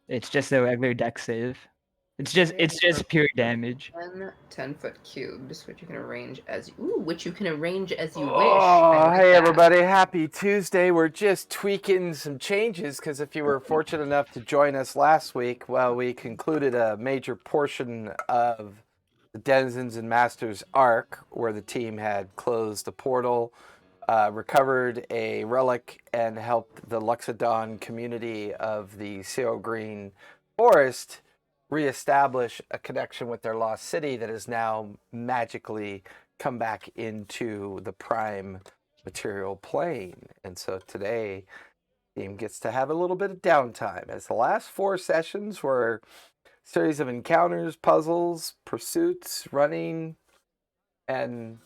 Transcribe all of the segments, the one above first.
It's just a regular deck save. It's just pure damage. 10-foot cubes, which you can arrange as you wish. Oh, I like hey that. everybody, happy Tuesday. We're just tweaking some changes because if you were fortunate enough to join us last week, well, we concluded a major portion of the Denizens and Masters arc where the team had closed the portal, recovered a relic, and helped the Luxodon community of the Seal Green Forest reestablish a connection with their lost city that has now magically come back into the prime material plane. And so today, the team gets to have a little bit of downtime, as the last 4 sessions were a series of encounters, puzzles, pursuits, running, and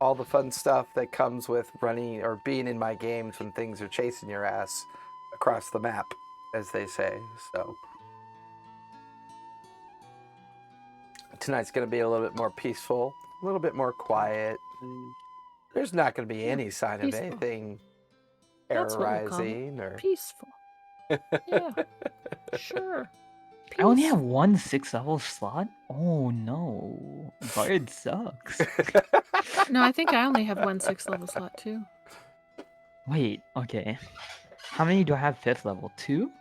all the fun stuff that comes with running or being in my games when things are chasing your ass across the map, as they say. So tonight's going to be a little bit more peaceful, a little bit more quiet. There's not going to be any sign of anything terrorizing or peaceful. Yeah, sure. I only have one 6th level slot? Oh no. Bard sucks. No, I think I only have one 6th level slot too. Wait, okay. How many do I have 5th level? 2?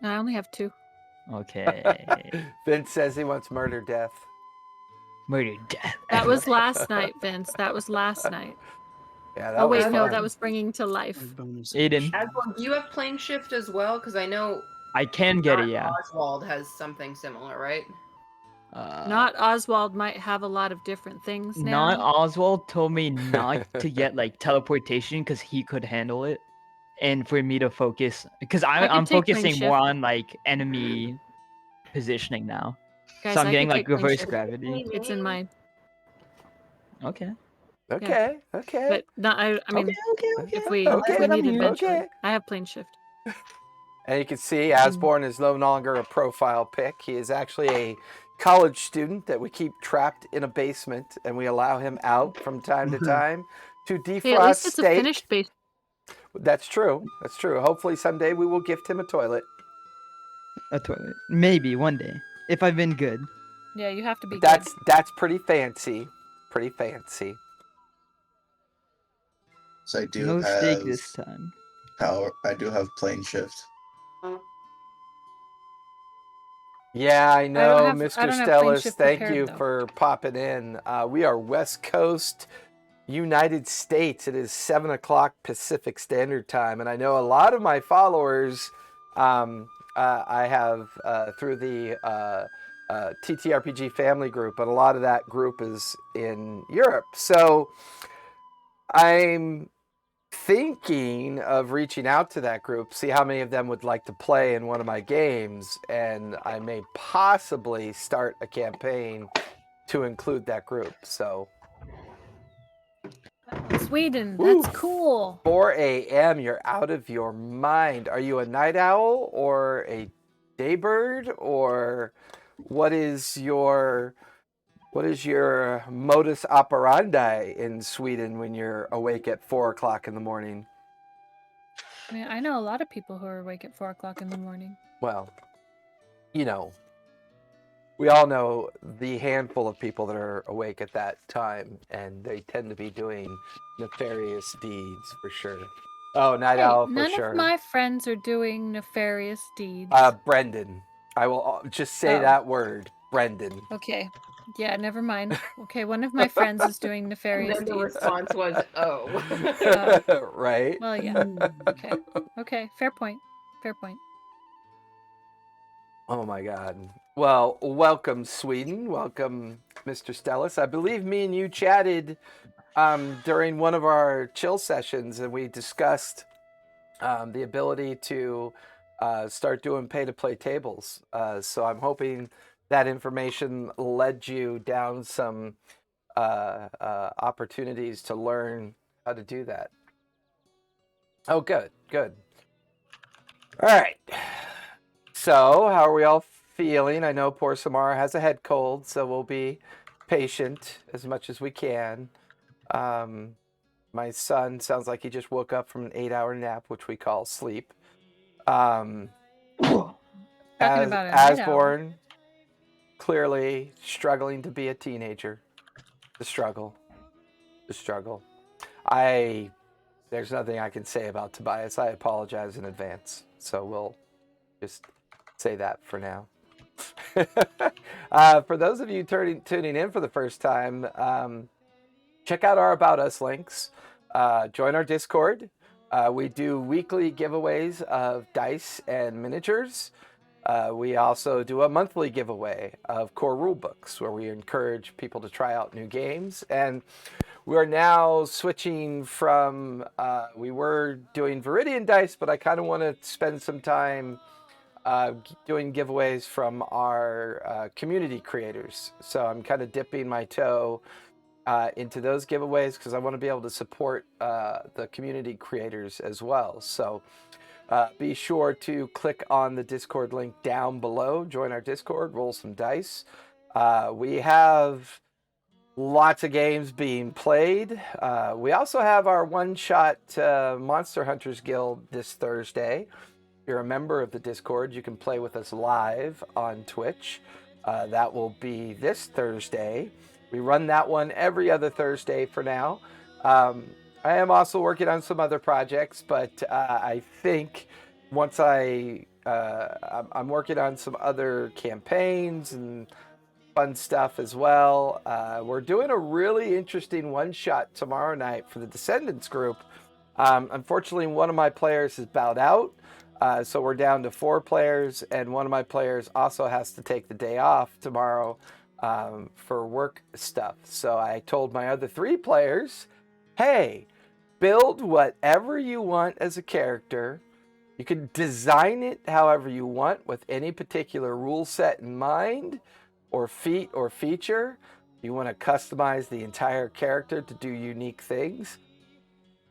No, I only have 2. Okay. Vince says he wants murder death. Murder death. That was last night, Vince. That was last night. Yeah, that Oh wait, was no, fun. that was bringing to life. Aiden. Aswald, do you have plane shift as well? Because I know I can get it, yeah. Oswald has something similar, right? Not Oswald might have a lot of different things now. Not Oswald told me not to get like teleportation because he could handle it, and for me to focus because I'm take plane focusing more shift. on like enemy positioning now. Guys, So I'm I getting could like take plane reverse shift. gravity. It's in my. Okay. Okay. But not. I mean, Okay. if we Okay, need it eventually, okay. I have plane shift. And you can see Asborn is no longer a profile pic. He is actually a college student that we keep trapped in a basement, and we allow him out from time to time to defrost Hey, at least it's steak. a finished base. That's true. That's true. Hopefully someday we will gift him a toilet. A toilet. Maybe one day if I've been good. Yeah, you have to be. That's pretty fancy. Pretty fancy. So I do No have steak this time. power. I do have plane shift. Yeah, I know, I don't Mr. have plane Stellis. shift Thank prepared, you though. for popping in. We are West Coast, United States. It is 7 o'clock Pacific Standard Time, and I know a lot of my followers. I have through the TTRPG family group, but a lot of that group is in Europe. So I'm thinking of reaching out to that group, see how many of them would like to play in one of my games, and I may possibly start a campaign to include that group. So Sweden, Woo. that's cool. 4 a.m. You're out of your mind. Are you a night owl or a daybird, or what is your modus operandi in Sweden when you're awake at 4 o'clock in the morning? I mean, I know a lot of people who are awake at 4 o'clock in the morning. Well, we all know the handful of people that are awake at that time, and they tend to be doing nefarious deeds for sure. Oh, night owl for none sure. of my friends are doing nefarious deeds. Brendan. I will just say that word, Brendan. Okay. Yeah, never mind. Okay, one of my friends is doing nefarious And then deeds. the response was, oh. Right? Well, yeah. Okay. Fair point. Oh my God. Well, welcome, Sweden. Welcome, Mr. Stellis. I believe me and you chatted during one of our chill sessions, and we discussed the ability to start doing pay-to-play tables. So I'm hoping that information led you down some opportunities to learn how to do that. Oh, good. All right. So, how are we all feeling? I know poor Samara has a head cold, so we'll be patient as much as we can. My son sounds like he just woke up from an 8-hour nap, which we call sleep. Talking about a night owl. Asborn, clearly struggling to be a teenager. The struggle. There's nothing I can say about Tobias. I apologize in advance. So we'll just say that for now. For those of you tuning in for the first time, check out our About Us links. Join our Discord. We do weekly giveaways of dice and miniatures. We also do a monthly giveaway of core rulebooks where we encourage people to try out new games. And we're now switching from, we were doing Viridian dice, but I kind of want to spend some time doing giveaways from our community creators. So I'm kind of dipping my toe into those giveaways because I want to be able to support the community creators as well. So be sure to click on the Discord link down below, join our Discord, roll some dice. We have lots of games being played. We also have our one-shot Monster Hunters Guild this Thursday. If you're a member of the Discord, you can play with us live on Twitch. That will be this Thursday. We run that one every other Thursday for now. I am also working on some other projects, but I think once I'm working on some other campaigns and fun stuff as well. We're doing a really interesting one-shot tomorrow night for the Descendants group. Unfortunately, one of my players has bowed out, so we're down to 4 players, and one of my players also has to take the day off tomorrow for work stuff. So I told my other 3 players, hey, build whatever you want as a character. You can design it however you want with any particular rule set in mind, or feat or feature. You want to customize the entire character to do unique things,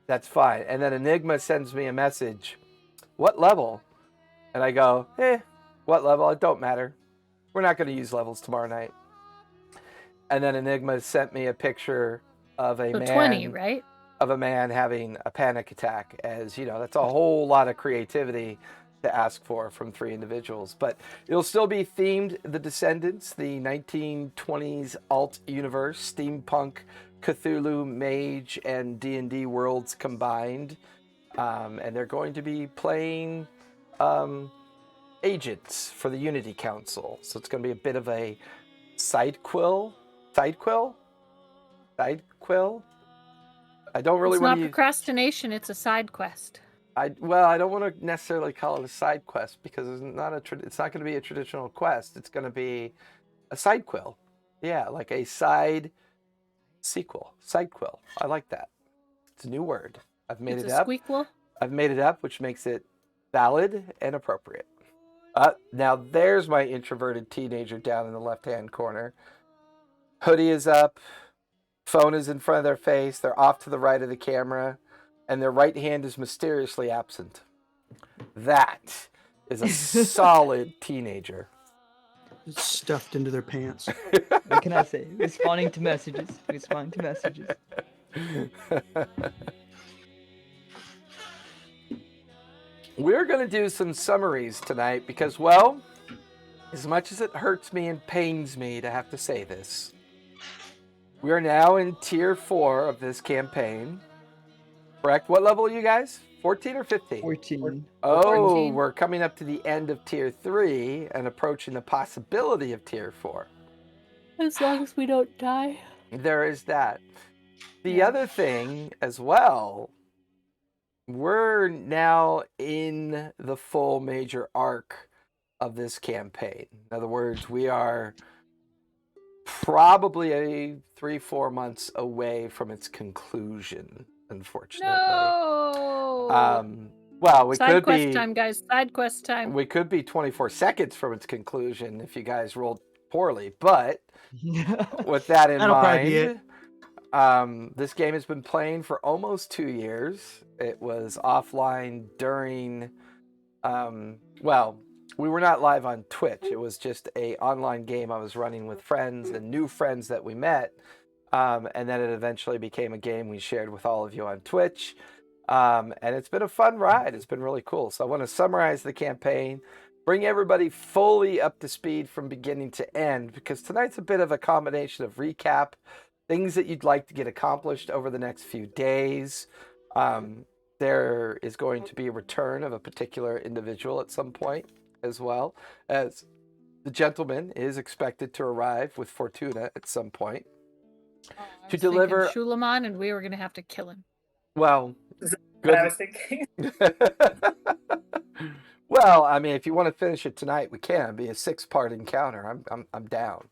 that's fine. And then Enigma sends me a message, what level? And I go, what level? It don't matter. We're not going to use levels tomorrow night. And then Enigma sent me a picture of a man 20, right? Of a man having a panic attack. As you know, that's a whole lot of creativity to ask for from 3 individuals, but it'll still be themed The Descendants, the 1920s alt universe, steampunk, Cthulhu, mage, and D&D worlds combined, and they're going to be playing agents for the Unity Council, so it's going to be a bit of a side quill. I don't really It's want not to procrastination, it's a side quest. I don't want to necessarily call it a side quest because it's not going to be a traditional quest. It's going to be a side quill. Yeah, like a side sequel. Side quill. I like that. It's a new word. I've made it up. Squeakquel? I've made it up, which makes it valid and appropriate. Now there's my introverted teenager down in the left-hand corner. Hoodie is up. Phone is in front of their face. They're off to the right of the camera. And their right hand is mysteriously absent. That is a solid teenager. It's stuffed into their pants. What can I say? Responding to messages. We're going to do some summaries tonight because, well, as much as it hurts me and pains me to have to say this, we are now in Tier 4 of this campaign. Correct? What level are you guys? 14 or 15? 14. Oh, 14. We're coming up to the end of Tier 3 and approaching the possibility of Tier 4. As long as we don't die. There is that. The Yeah. other thing as well, we're now in the full major arc of this campaign. In other words, we are probably 3-4 months away from its conclusion, unfortunately. No! Well, we Side could quest be time, guys. Side quest time. we could be 24 seconds from its conclusion if you guys rolled poorly, but with that in That'll probably be mind, this game has been playing for almost 2 years. It was offline during, well, we were not live on Twitch. It was just a online game I was running with friends and new friends that we met. And then it eventually became a game we shared with all of you on Twitch. And it's been a fun ride. It's been really cool. So I want to summarize the campaign, bring everybody fully up to speed from beginning to end, because tonight's a bit of a combination of recap, things that you'd like to get accomplished over the next few days. There is going to be a return of a particular individual at some point, as well as the gentleman is expected to arrive with Fortuna at some point I to was thinking deliver. Shulamon, and we were gonna have to kill him. Well, What I good. was thinking. Well, I mean, if you want to finish it tonight, we can. It'd be a 6-part encounter. I'm down,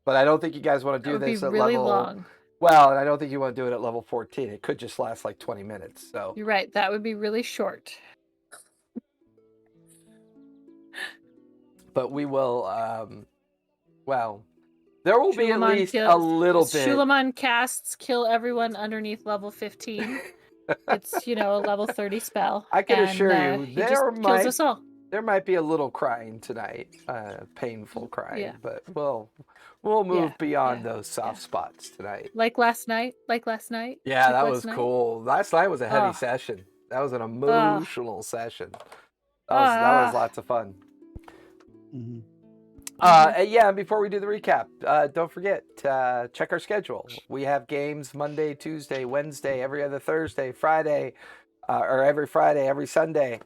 but I don't think you guys want to That do would be this at really level. long. Well, and I don't think you want to do it at level 14. It could just last like 20 minutes. So, You're right. That would be really short. but we will. Well, there will be at Shulamon least a kills- little bit. Shulamon casts kill everyone underneath level 15. It's a level 30 spell. I can assure you, he there just kills might us all. there might be a little crying tonight, painful crying, Yeah. but we'll move Yeah, beyond yeah, those soft spots tonight. Like last night. Yeah, Like that last was night. cool. Last night was a heavy Ugh. session. That was an emotional session. That was Ah. lots of fun. Mhm. And yeah, and before we do the recap, don't forget, check our schedule. We have games Monday, Tuesday, Wednesday, every other Thursday, Friday, or every Friday, every Sunday.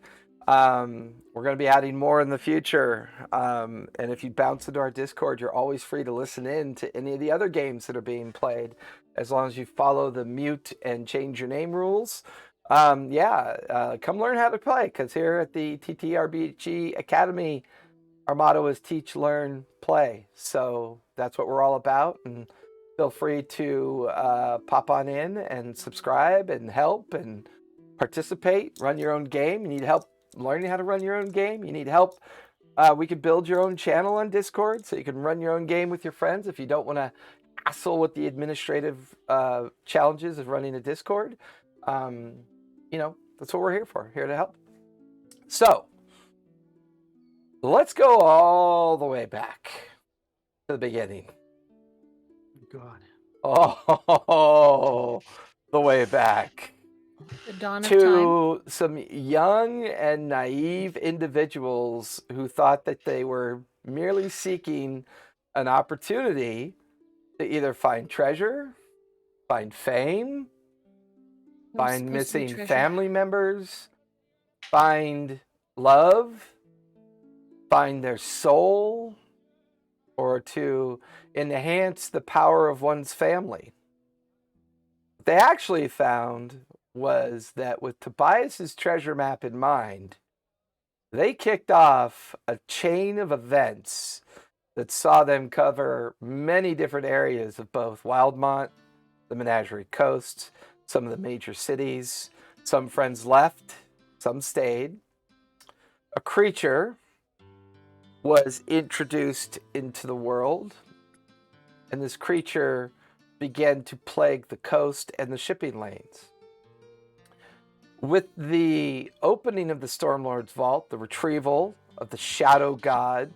We're going to be adding more in the future. And if you bounce into our Discord, you're always free to listen in to any of the other games that are being played, as long as you follow the mute and change your name rules. Come learn how to play, because here at the TTRPG Academy, our motto is teach, learn, play. So that's what we're all about. And feel free to pop on in and subscribe and help and participate, run your own game. You need help learning how to run your own game. You need help. We could build your own channel on Discord so you can run your own game with your friends if you don't want to hassle with the administrative challenges of running a Discord. That's what we're here for, here to help. So, let's go all the way back to the beginning. God. Oh, the way back The dawn of time. to some young and naive individuals who thought that they were merely seeking an opportunity to either find treasure, find fame, It was find supposed to be missing treasure. family members, find love, find their soul, or to enhance the power of one's family. What they actually found was that with Tobias's treasure map in mind, they kicked off a chain of events that saw them cover many different areas of both Wildmont, the Menagerie Coast, some of the major cities. Some friends left, some stayed. A creature was introduced into the world, and this creature began to plague the coast and the shipping lanes. With the opening of the Stormlord's Vault, the retrieval of the Shadow God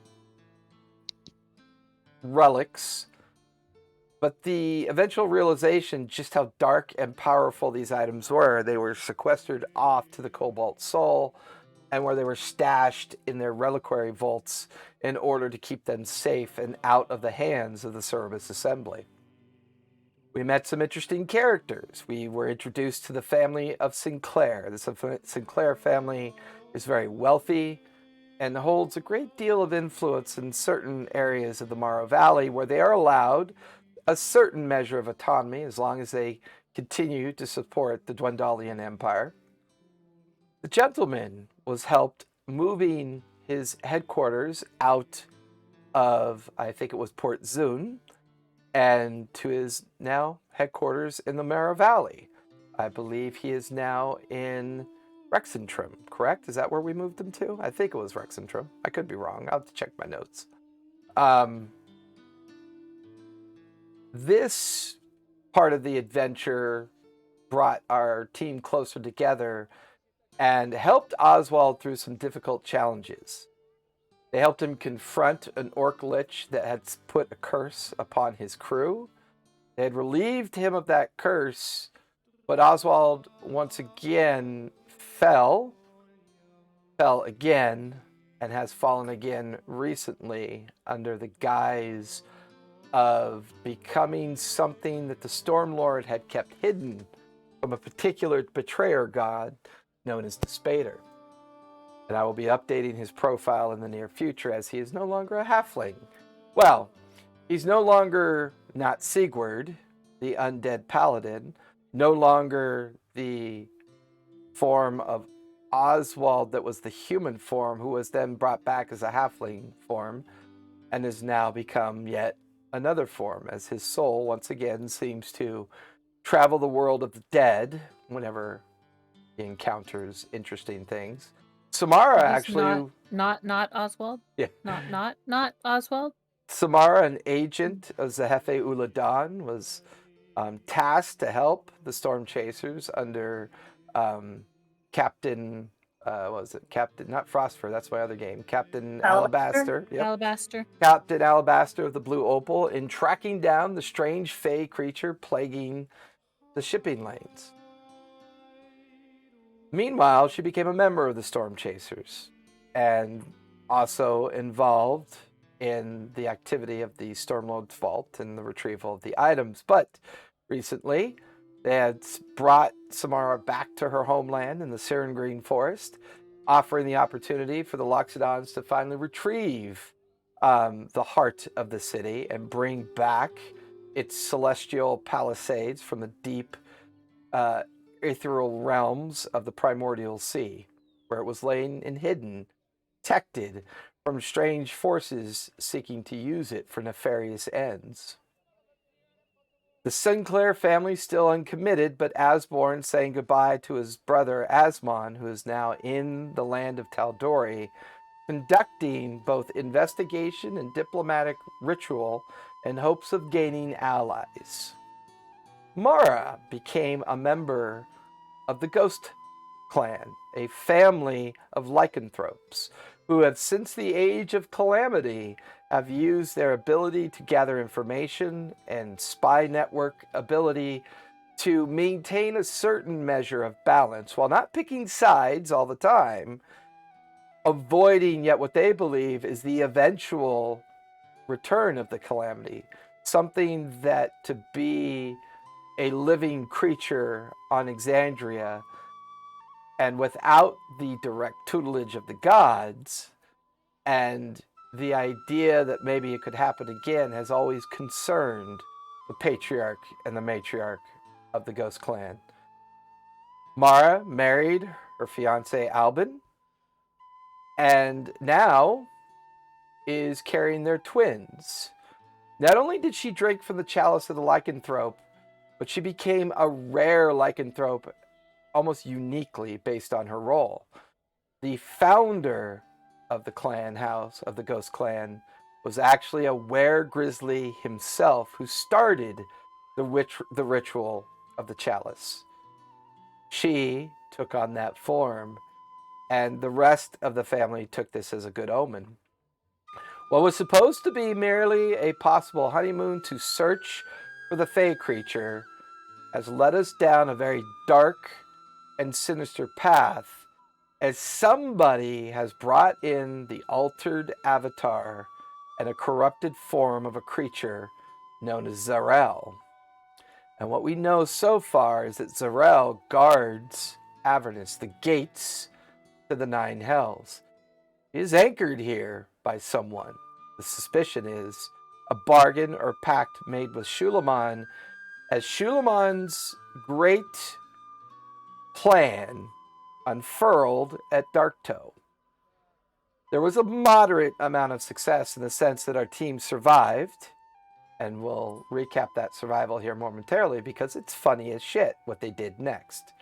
relics, but the eventual realization just how dark and powerful these items were. They were sequestered off to the Cobalt Soul, and where they were stashed in their reliquary vaults in order to keep them safe and out of the hands of the Cerberus Assembly. We met some interesting characters. We were introduced to the family of Sinclair. The Sinclair family is very wealthy and holds a great deal of influence in certain areas of the Morrow Valley, where they are allowed a certain measure of autonomy as long as they continue to support the Dwendalian Empire. The gentleman was helped moving his headquarters out of, I think it was Port Zune, and to his now headquarters in the Morrow Valley. I believe he is now in Rexentrum, correct? Is that where we moved him to? I think it was Rexentrum. I could be wrong. I'll have to check my notes. This part of the adventure brought our team closer together and helped Oswald through some difficult challenges. They helped him confront an orc lich that had put a curse upon his crew. They had relieved him of that curse, but Oswald once again fell again, and has fallen again recently under the guise of becoming something that the Stormlord had kept hidden from a particular betrayer god known as the Spader. And I will be updating his profile in the near future as he is no longer a halfling. Well, he's no longer not Sigurd, the undead paladin, no longer the form of Oswald that was the human form, who was then brought back as a halfling form, and has now become yet another form, as his soul once again seems to travel the world of the dead whenever he encounters interesting things. Samara He's actually... not Oswald? Yeah. Not Oswald? Samara, an agent of Zehefe Uladan, was tasked to help the Storm Chasers under Captain, what was it? Captain, not Frostfur, that's my other game. Captain Alabaster. Yep. Alabaster. Captain Alabaster of the Blue Opal in tracking down the strange fey creature plaguing the shipping lanes. Meanwhile, she became a member of the Storm Chasers and also involved in the activity of the Stormlord's Vault and the retrieval of the items. But recently, they had brought Samara back to her homeland in the Siren Green Forest, offering the opportunity for the Loxodons to finally retrieve the heart of the city and bring back its celestial palisades from the deep ethereal realms of the primordial sea, where it was laying and hidden, protected from strange forces seeking to use it for nefarious ends. The Sinclair family still uncommitted, but Asborn saying goodbye to his brother Asmon, who is now in the land of Taldori, conducting both investigation and diplomatic ritual in hopes of gaining allies. Mara became a member of the Ghost Clan, a family of lycanthropes who have, since the Age of Calamity, have used their ability to gather information and spy network ability to maintain a certain measure of balance while not picking sides all the time, avoiding yet what they believe is the eventual return of the Calamity, something that to be a living creature on Exandria and without the direct tutelage of the gods, and the idea that maybe it could happen again has always concerned the patriarch and the matriarch of the Ghost Clan. Mara married her fiance Albin, and now is carrying their twins. Not only did she drink from the chalice of the lycanthrope, but she became a rare lycanthrope almost uniquely based on her role. The founder of the clan house, of the Ghost Clan, was actually a were-grizzly himself who started the ritual of the chalice. She took on that form, and the rest of the family took this as a good omen. What was supposed to be merely a possible honeymoon to search for the Fey creature has led us down a very dark and sinister path, as somebody has brought in the altered avatar and a corrupted form of a creature known as Zarel. And what we know so far is that Zarel guards Avernus, the gates to the Nine Hells. He is anchored here by someone. The suspicion is a bargain or pact made with Shulaman, as Shulaman's great plan unfurled at Darktoe. There was a moderate amount of success in the sense that our team survived, and we'll recap that survival here momentarily because it's funny as shit what they did next.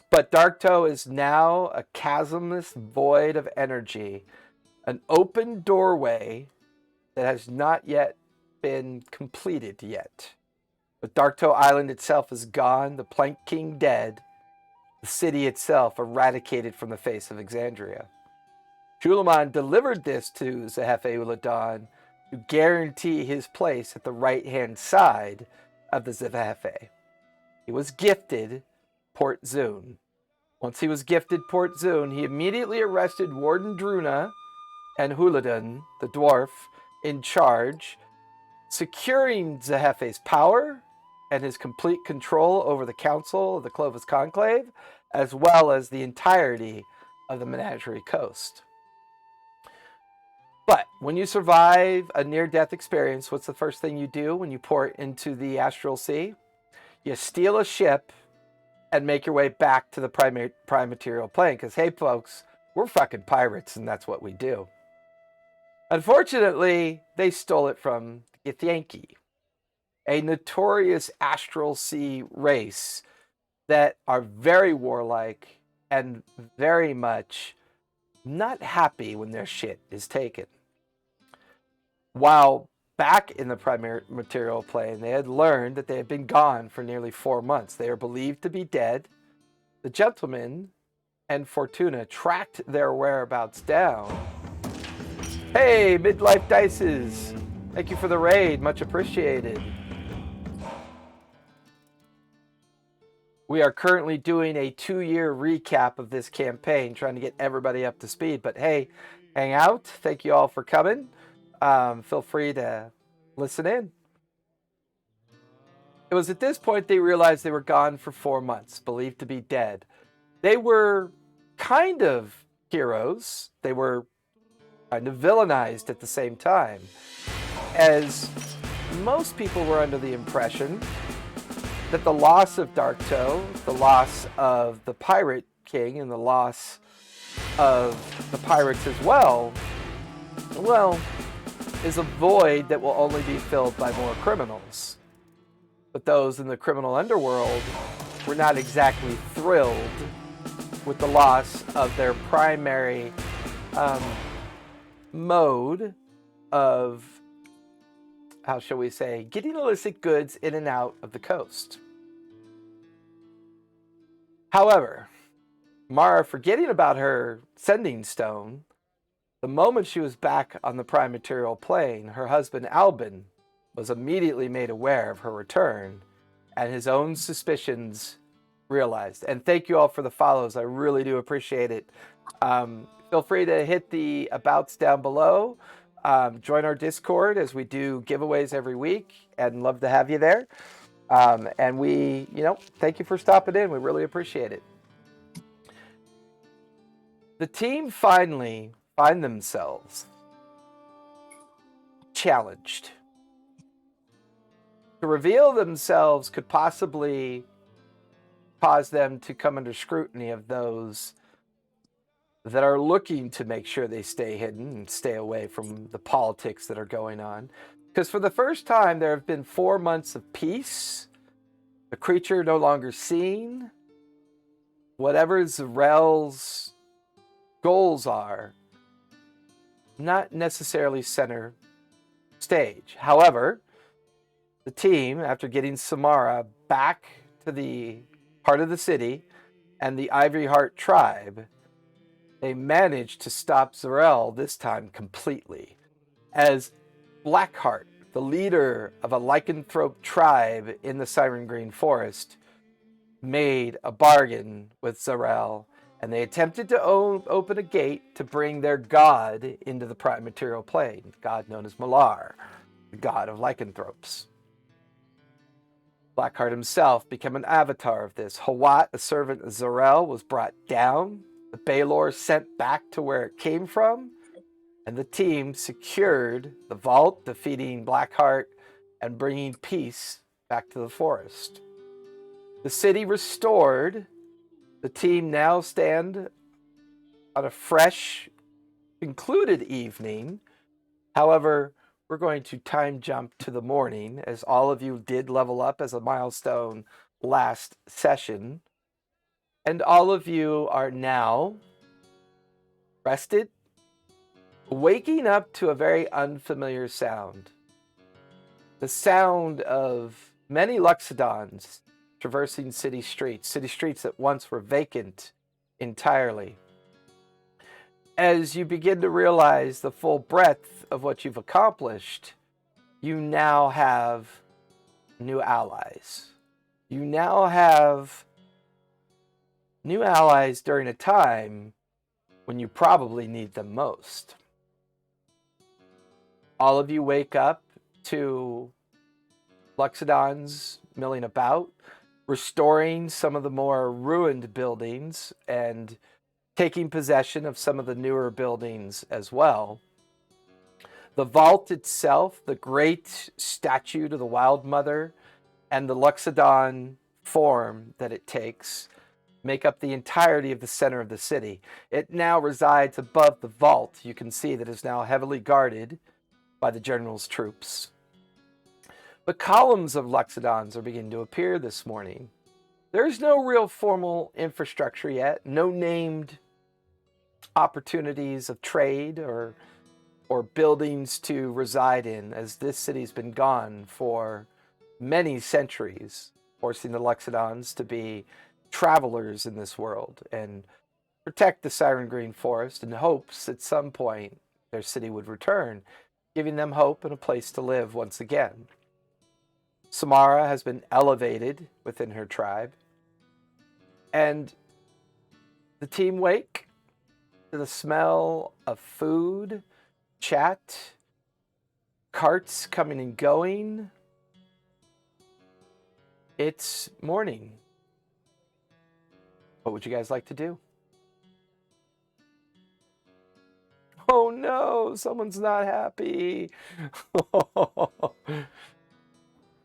But Darktoe is now a chasmless void of energy, an open doorway that has not yet been completed yet. But Darktoe Island itself is gone, the Plank King dead, the city itself eradicated from the face of Exandria. Shulaman delivered this to Zehefe Uladan to guarantee his place at the right-hand side of the Zehefe. He was gifted Port Zune. Once he was gifted Port Zune, he immediately arrested Warden Druna and Huladan, the dwarf, in charge, securing Zehefe's power and his complete control over the council of the Clovis Conclave, as well as the entirety of the Menagerie Coast. But when you survive a near-death experience, what's the first thing you do when you port into the Astral Sea? You steal a ship and make your way back to the prime material plane. Because, hey, folks, we're fucking pirates, and that's what we do. Unfortunately, they stole it from Githyanki, a notorious Astral Sea race that are very warlike and very much not happy when their shit is taken. While back in the primary material plane, they had learned that they had been gone for nearly 4 months. They are believed to be dead. The gentleman and Fortuna tracked their whereabouts down. Hey, Midlife Dices! Thank you for the raid, much appreciated. We are currently doing a 2-year recap of this campaign, trying to get everybody up to speed. But hey, hang out. Thank you all for coming. Feel free to listen in. It was at this point they realized they were gone for 4 months, believed to be dead. They were kind of heroes. They were kind of villainized at the same time, as most people were under the impression that the loss of Darktoe, the loss of the Pirate King, and the loss of the pirates as well, is a void that will only be filled by more criminals. But those in the criminal underworld were not exactly thrilled with the loss of their primary mode of, how shall we say, getting illicit goods in and out of the coast. However, Mara, forgetting about her sending stone, the moment she was back on the prime material plane, her husband Albin was immediately made aware of her return, and his own suspicions realized. And thank you all for the follows. I really do appreciate it. Feel free to hit the abouts down below. Join our Discord as we do giveaways every week, and love to have you there. And we, thank you for stopping in. We really appreciate it. The team finally find themselves challenged. To reveal themselves could possibly cause them to come under scrutiny of those that are looking to make sure they stay hidden and stay away from the politics that are going on. Because for the first time, there have been 4 months of peace, the creature no longer seen. Whatever Zarel's goals are, not necessarily center stage. However, the team, after getting Samara back to the heart of the city and the Ivory Heart tribe, they managed to stop Zarel this time completely, as Blackheart, the leader of a lycanthrope tribe in the Siren Green Forest, made a bargain with Zarel, and they attempted to open a gate to bring their god into the prime material plane, god known as Malar, the god of lycanthropes. Blackheart himself became an avatar of this. Hawat, a servant of Zarel, was brought down, the Baylor sent back to where it came from, and the team secured the vault, defeating Blackheart and bringing peace back to the forest. The city restored. The team now stand on a fresh, concluded evening. However, we're going to time jump to the morning, as all of you did level up as a milestone last session. And all of you are now rested, waking up to a very unfamiliar sound. The sound of many Luxodons traversing city streets that once were vacant entirely. As you begin to realize the full breadth of what you've accomplished, you now have new allies. You now have New allies during a time when you probably need them most. All of you wake up to Loxodons milling about, restoring some of the more ruined buildings and taking possession of some of the newer buildings as well. The vault itself, the great statue to the Wild Mother, and the Loxodon form that it takes make up the entirety of the center of the city. It now resides above the vault. You can see that it is now heavily guarded by the general's troops. But columns of Loxodons are beginning to appear this morning. There is no real formal infrastructure yet, no named opportunities of trade or buildings to reside in, as this city's been gone for many centuries, forcing the Loxodons to be travelers in this world and protect the Siren Green Forest in hopes at some point their city would return, giving them hope and a place to live once again. Samara has been elevated within her tribe, and the team wake to the smell of food, chat, carts coming and going. It's morning. What would you guys like to do? Oh no, someone's not happy.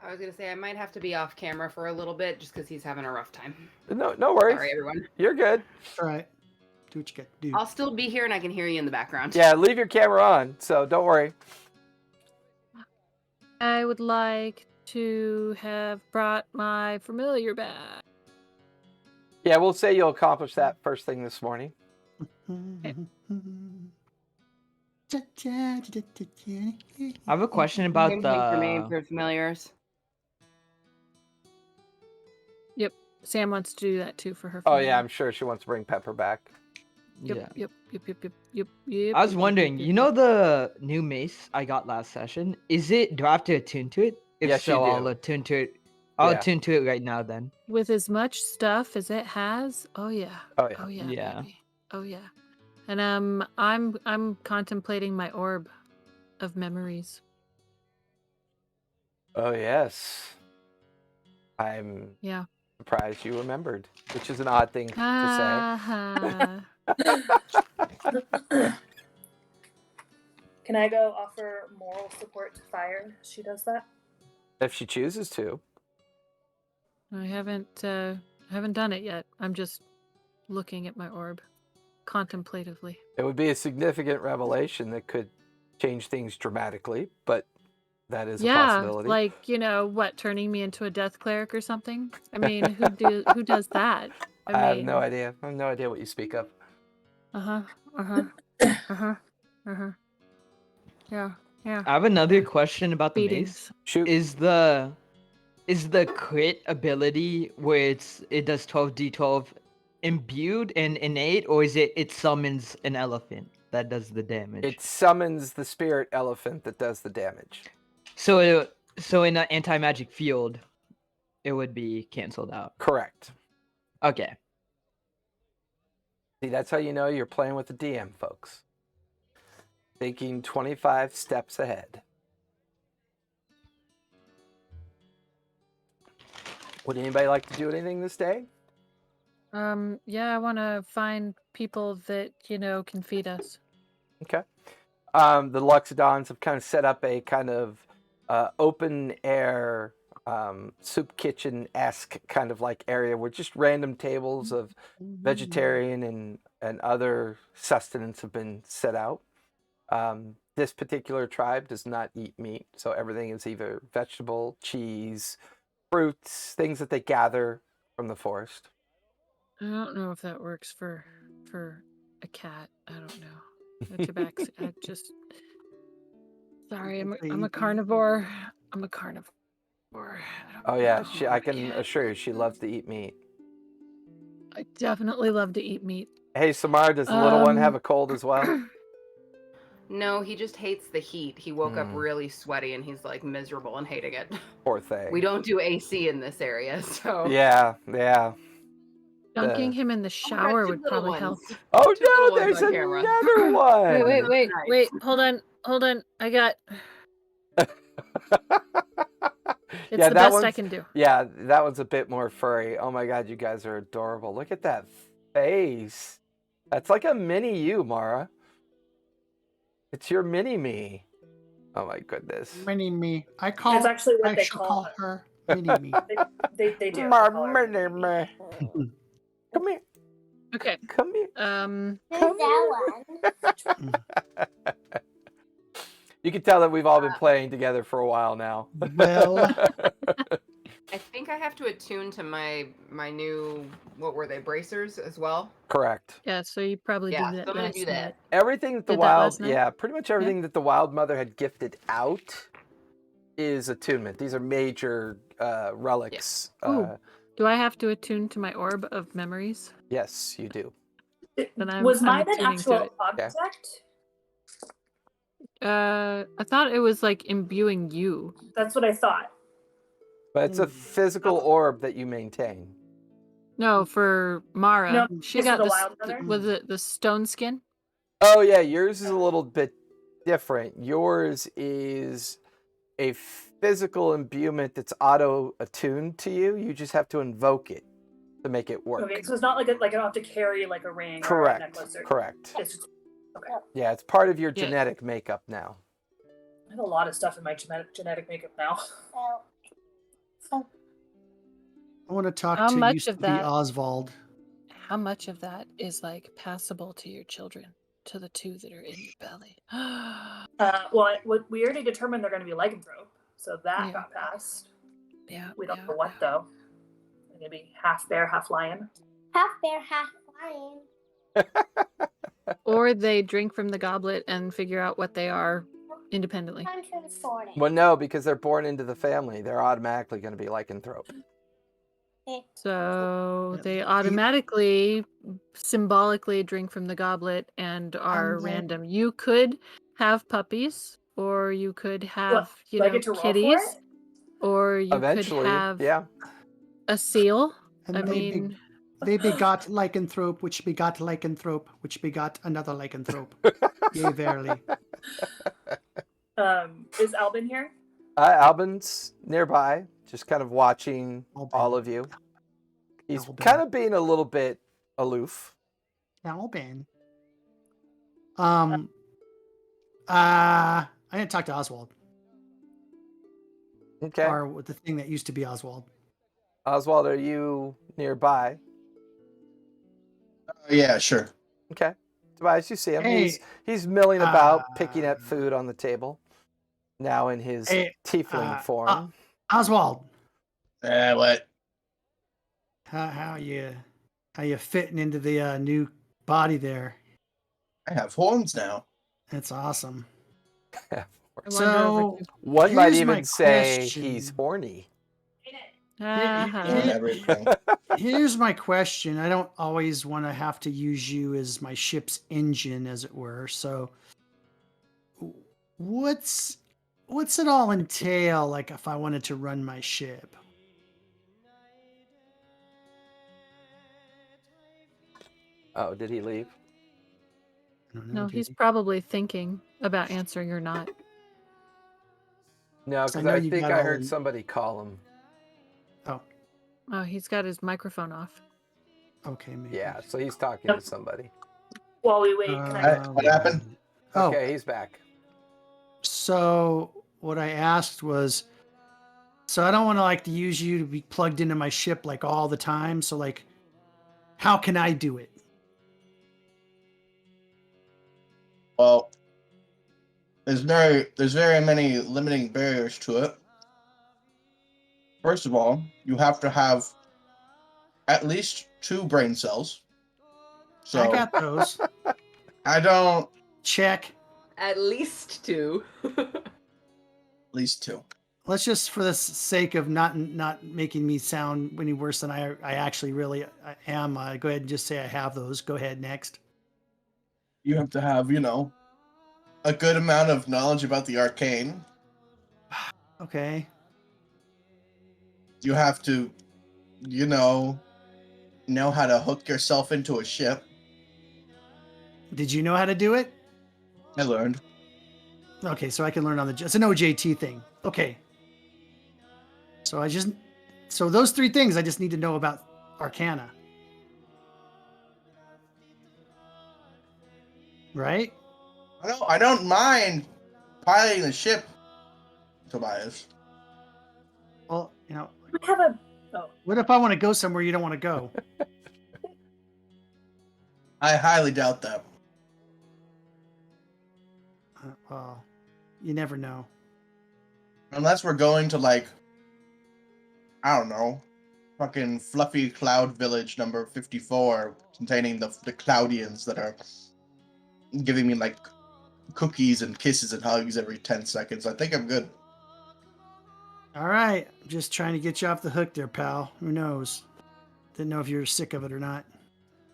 I was gonna say I might have to be off camera for a little bit just because he's having a rough time. No worries. Sorry, everyone. You're good. All right. Do what you got to do. I'll still be here and I can hear you in the background. Yeah, leave your camera on, so don't worry. I would like to have brought my familiar back. Yeah, we'll say you'll accomplish that first thing this morning. I have a question about Same thing for me the. for familiars. Sam wants to do that too for her. Oh familiar. yeah, I'm sure she wants to bring Pepper back. Yeah. Yep. I was wondering, you know the new mace I got last session? Do I have to attune to it? If Yes, you so, do. I'll attune to it. I'll Yeah. attune to it right now then. with as much stuff as it has. Oh yeah. Oh yeah. Oh yeah. Yeah. Baby. Oh yeah. And I'm contemplating my orb of memories. Oh yes. I'm Yeah. surprised you remembered, which is an odd thing to Ah. Can I go offer moral support to Fire? She does that. say. If she chooses to. I haven't done it yet. I'm just looking at my orb contemplatively. It would be a significant revelation that could change things dramatically, but that is a possibility. Like, what, turning me into a death cleric or something? I mean, who does that? I have no idea. I have no idea what you speak of. Yeah. I have another question about the mace. Beatings. Shoot. Is the crit ability where it does 12d12 imbued and innate, or is it summons an elephant that does the damage? It summons the spirit elephant that does the damage. So in an anti-magic field, it would be canceled out. Correct. Okay. See, that's how you know you're playing with the DM, folks. Thinking 25 steps ahead. Would anybody like to do anything this day? Yeah, I want to find people that, can feed us. Okay. The Loxodons have kind of set up a kind of open air soup kitchen-esque kind of like area where just random tables of vegetarian and other sustenance have been set out. This particular tribe does not eat meat, so everything is either vegetable, cheese, fruits, things that they gather from the forest. I don't know if that works for a cat. I don't know. The tobacco. I just. Sorry, I'm a carnivore. I'm a carnivore. Oh yeah, know. I can assure you she loves to eat meat. I definitely love to eat meat. Hey Samara, does the little one have a cold as well? No, he just hates the heat. He woke up really sweaty and he's like miserable and hating it. Poor thing. We don't do AC in this area, so Yeah. Dunking him in the Oh, we got shower two would little probably help. ones. Oh Two little no, ones there's on camera. another one. Nice. Hold on. I got. It's Yeah, the that best I one's can do. yeah, that one's a bit more furry. Oh my god, you guys are adorable. Look at that face. That's like a mini you, Mara. It's your mini me. Oh my goodness. Mini me. That's actually what I they shall call her mini me. They do. My They call her mini mini-me. me. Come here. Okay. Come here. Um. Come here. You can tell that we've all been playing together for a while now. Well, I think I have to attune to my new, what were they, bracers as well? Correct. Yeah. So you probably Yeah, did so that I'm gonna last do that. night. Everything that the Did that wild, last night? yeah, pretty much everything that the wild mother had gifted out is attunement. These are major relics. Ooh. Do I have to attune to my orb of memories? Yes, you do. Then Was I'm mine an attuning to actual it. object? I thought it was like imbuing you. That's what I thought. But it's a physical orb that you maintain. No, for Mara, No, she this is got the this. wild mother? Was it the stone skin? Oh yeah, yours is a little bit different. Yours is a physical imbuement that's auto attuned to you. You just have to invoke it to make it work. Okay, so it's not like I don't have to carry like a ring or a Correct. necklace. Or, Correct. It's just, okay. Yeah, it's part of your Yeah. genetic makeup now. I have a lot of stuff in my genetic makeup now. I want to talk How to much used of to be that- Oswald. How much of that is like passable to your children, to the two that are in your belly? Well, we already determined they're going to be lycanthrope, so that Yeah. got passed. Yeah. We don't yeah, know what yeah. though. They're going to be half bear, half lion. Half bear, half lion. Or they drink from the goblet and figure out what they are independently. 140. Well, no, because they're born into the family. They're automatically going to be lycanthrope. So Yeah. they automatically, symbolically drink from the goblet and are then- random. You could have puppies, or you could have, Do I get to roll for kitties, it? or you Eventually, could have yeah. a seal. And I they, mean, they begot lycanthrope, which begot lycanthrope, which begot another lycanthrope. Yea, verily. Is Albin here? Albin's nearby, just kind of watching Albin. all of you. He's Albin. kind of being a little bit aloof. Albin. I didn't talk to Oswald, Okay. or with the thing that used to be Oswald. Oswald, are you nearby? Yeah, sure. Okay. Tobias, you see him. Hey, He's milling about, picking at food on the table. Now in his Hey, tiefling form. Oswald, What? how you fitting into the new body there? I have horns now. That's awesome. I wonder So One might here's my even say he's question. horny. Uh-huh. On everything. Here's my question. I don't always want to have to use you as my ship's engine, as it were. So, what's it all entail? Like, if I wanted to run my ship? Oh, did he leave? I don't know, No, did he's he? probably thinking about answering or not. No, 'Cause I because know I you think got I all heard in- somebody call him. Oh, he's got his microphone off. Okay, maybe. Yeah, so he's talking to somebody. While we wait, can I? What happened? Oh, Okay, he's back. so what I asked was, so I don't want to like to use you to be plugged into my ship like all the time. So like, how can I do it? Well, there's very many limiting barriers to it. First of all, you have to have at least 2 brain cells. So I got those. I don't. Check. At least 2. At least 2. Let's just, for the sake of not making me sound any worse than I actually really am, go ahead and just say I have those. Go ahead, next. You have to have, a good amount of knowledge about the arcane. Okay. You have to, know how to hook yourself into a ship. Did you know how to do it? I learned. Okay, so I can learn on the. It's an OJT thing. Okay. So those 3 things I just need to know about Arcana. Right? I don't mind piloting the ship, Tobias. Well, you know, We have a. Oh, what if I want to go somewhere you don't want to go? I highly doubt that. Well, you never know. Unless we're going to, like, I don't know, fucking fluffy cloud village number 54, containing the Cloudians that are giving me, like, cookies and kisses and hugs every 10 seconds. I think I'm good. All right, I'm just trying to get you off the hook there, pal. Who knows? Didn't know if you were sick of it or not.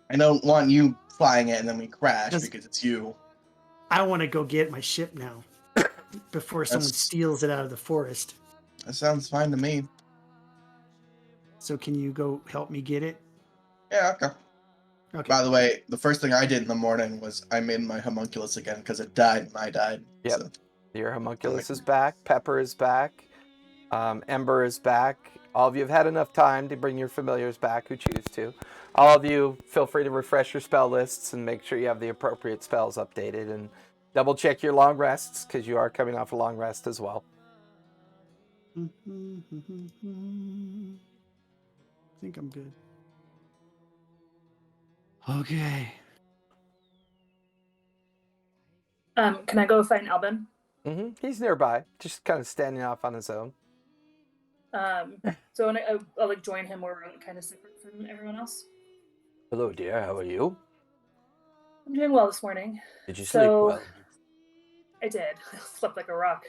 I don't want you flying it and then we crash That's- because it's you. I want to go get my ship now before someone That's- steals it out of the forest. That sounds fine to me. So can you go help me get it? Yeah, okay. Okay. By the way, the first thing I did in the morning was I made my homunculus again because it died and I died. Yep. So, Your homunculus is back. Pepper is back. Ember is back. All of you have had enough time to bring your familiars back who choose to. All of you, feel free to refresh your spell lists and make sure you have the appropriate spells updated. And double check your long rests because you are coming off a long rest as well. I think I'm good. Okay. Can I go find Albin? He's nearby, just kind of standing off on his own. So I'll like join him where we're kind of separate from everyone else. Hello, dear. How are you? I'm doing well this morning. Did you sleep So- well? I did. I slept like a rock.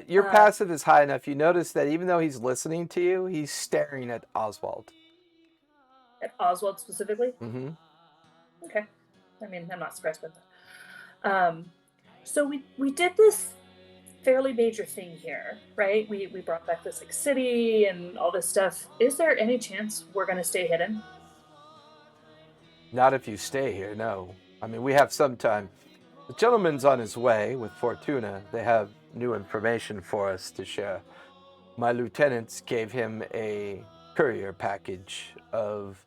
Your passive is high enough. You notice that even though he's listening to you, he's staring at Oswald. At Oswald specifically? Mm-hmm. Okay. I mean, I'm not surprised by that. So we did this fairly major thing here, right? We brought back this like city and all this stuff. Is there any chance we're gonna stay hidden? Not if you stay here, no. I mean, we have some time. The gentleman's on his way with Fortuna. They have new information for us to share. My lieutenants gave him a courier package of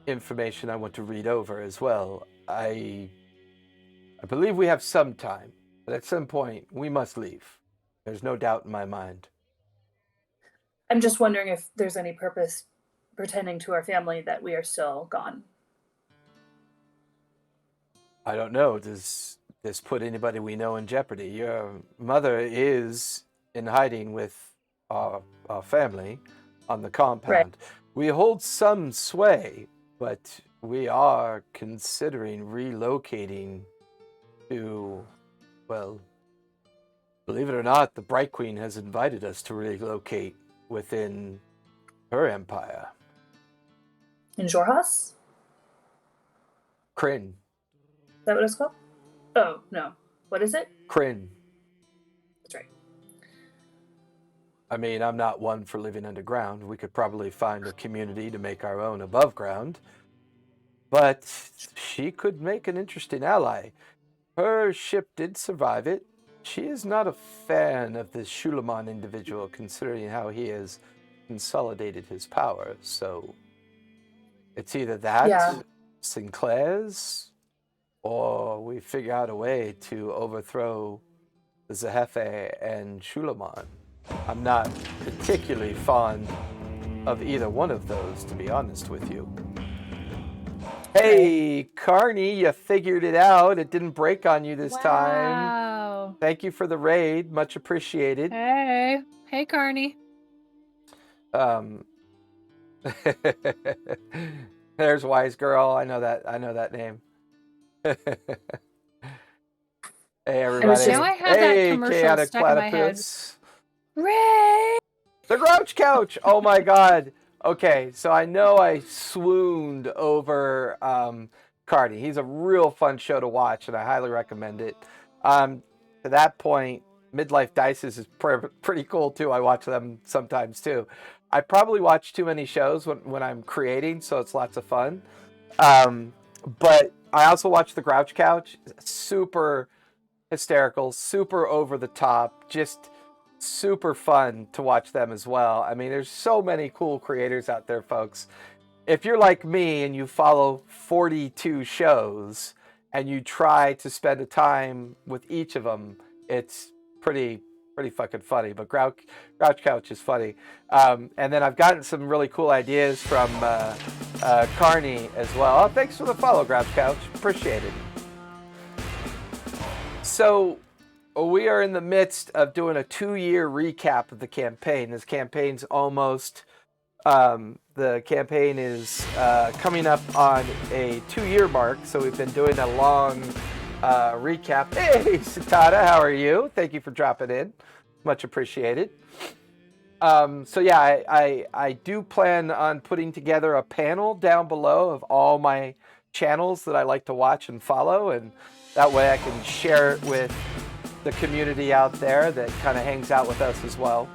information I want to read over as well. I believe we have some time, but at some point we must leave. There's no doubt in my mind. I'm just wondering if there's any purpose pretending to our family that we are still gone. I don't know. Does this put anybody we know in jeopardy? Your mother is in hiding with our family on the compound. Right. We hold some sway, but we are considering relocating to, well, believe it or not, the Bright Queen has invited us to relocate within her empire. In Jorhas? Kryn. Is that what it's called? Oh, no. What is it? Kryn. That's right. I mean, I'm not one for living underground. We could probably find a community to make our own above ground. But she could make an interesting ally. Her ship did survive it. She is not a fan of this Shulamon individual, considering how he has consolidated his power. So it's either that, Yeah. Sinclair's, or we figure out a way to overthrow the Zehefe and Shulamon. I'm not particularly fond of either one of those, to be honest with you. Hey, Carney, you figured it out. It didn't break on you this time. Wow. Thank you for the raid. Much appreciated. Hey. Hey, Carney. There's Wise Girl. I know that name. Hey, everybody. Now I have that Hey, commercial Chaotic stuck in my head. Platypus. Ray! The Grouch Couch. Oh my God. Okay, so I know I swooned over Cardi. He's a real fun show to watch, and I highly recommend it. To that point, Midlife Dices is pretty cool too. I watch them sometimes too. I probably watch too many shows when I'm creating, so it's lots of fun. But I also watch the Grouch Couch. Super hysterical, super over the top, just super fun to watch them as well. I mean, there's so many cool creators out there, folks. If you're like me and you follow 42 shows and you try to spend a time with each of them, it's pretty fucking funny. But Grouch Couch is funny. And then I've gotten some really cool ideas from Carney as well. Oh, thanks for the follow, Grouch Couch. Appreciate it. So we are in the midst of doing a 2-year recap of the campaign. This campaign's almost... the campaign is coming up on a 2-year mark, so we've been doing a long recap. Hey, Satada, how are you? Thank you for dropping in. Much appreciated. So yeah, I do plan on putting together a panel down below of all my channels that I like to watch and follow, and that way I can share it with the community out there that kind of hangs out with us as well.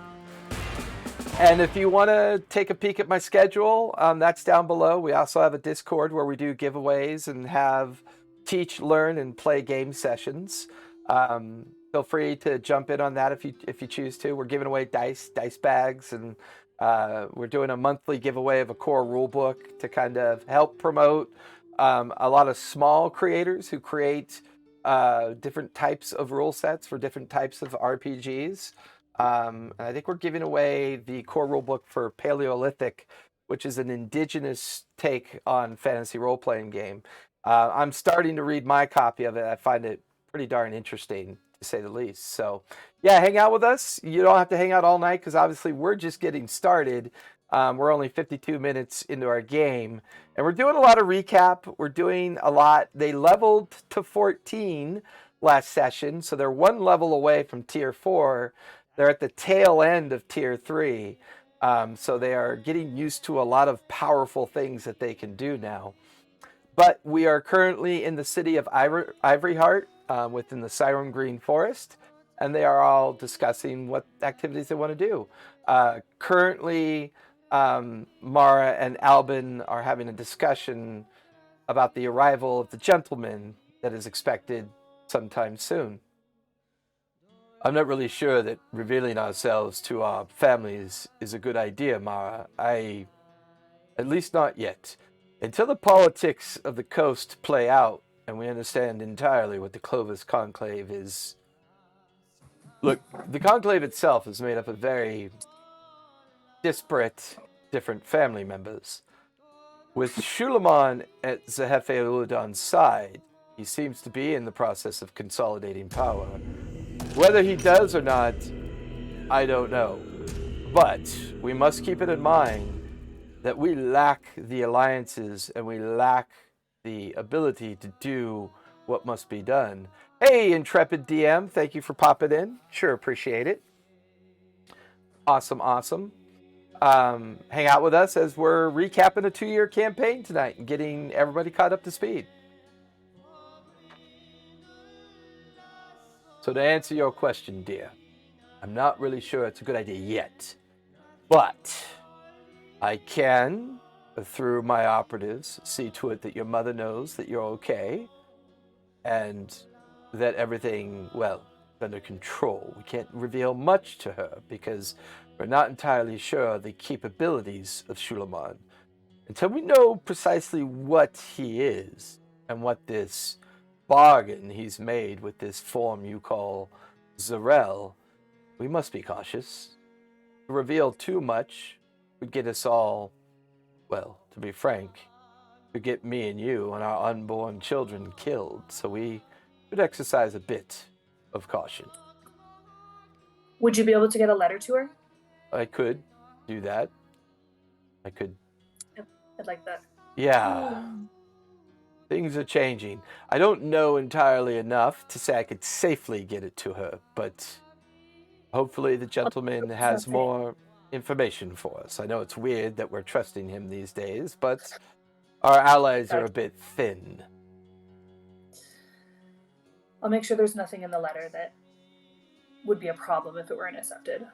And if you want to take a peek at my schedule, that's down below. We also have a Discord where we do giveaways and have teach, learn, and play game sessions. Feel free to jump in on that if you choose to. We're giving away dice bags, and we're doing a monthly giveaway of a core rulebook to kind of help promote a lot of small creators who create different types of rule sets for different types of RPGs. I think we're giving away the core rulebook for Paleolithic, which is an indigenous take on fantasy role-playing game. I'm starting to read my copy of it. I find it pretty darn interesting, to say the least. So, yeah, hang out with us. You don't have to hang out all night because obviously we're just getting started. We're only 52 minutes into our game, and we're doing a lot of recap. We're doing a lot. They leveled to 14 last session, so they're 1 level away from Tier 4. They're at the tail end of Tier 3, so they are getting used to a lot of powerful things that they can do now. But we are currently in the city of Ivory Heart, within the Siren Green Forest, and they are all discussing what activities they want to do. Currently, Mara and Albin are having a discussion about the arrival of the gentleman that is expected sometime soon. I'm not really sure that revealing ourselves to our families is a good idea, Mara. At least not yet. Until the politics of the coast play out and we understand entirely what the Clovis Conclave is. Look, the Conclave itself is made up of very disparate, different family members. With Shulamon at Zehefeuludon's side, he seems to be in the process of consolidating power. Whether he does or not, I don't know. But we must keep it in mind that we lack the alliances and we lack the ability to do what must be done. Hey, Intrepid DM, thank you for popping in. Sure appreciate it. Awesome. Hang out with us as we're recapping a 2-year campaign tonight and getting everybody caught up to speed. So to answer your question, dear, I'm not really sure it's a good idea yet. But I can, through my operatives, see to it that your mother knows that you're okay and that everything, well, is under control. We can't reveal much to her because we're not entirely sure the capabilities of Shulamon until we know precisely what he is and what this bargain he's made with this form you call Zarel. We must be cautious. To reveal too much would get us all, well, to be frank, would get me and you and our unborn children killed, so we should exercise a bit of caution. Would you be able to get a letter to her? I could do that. I could. I'd like that. Yeah. Things are changing. I don't know entirely enough to say I could safely get it to her, but hopefully the gentleman has more information for us. I know it's weird that we're trusting him these days, but our allies are a bit thin. I'll make sure there's nothing in the letter that would be a problem if it were intercepted.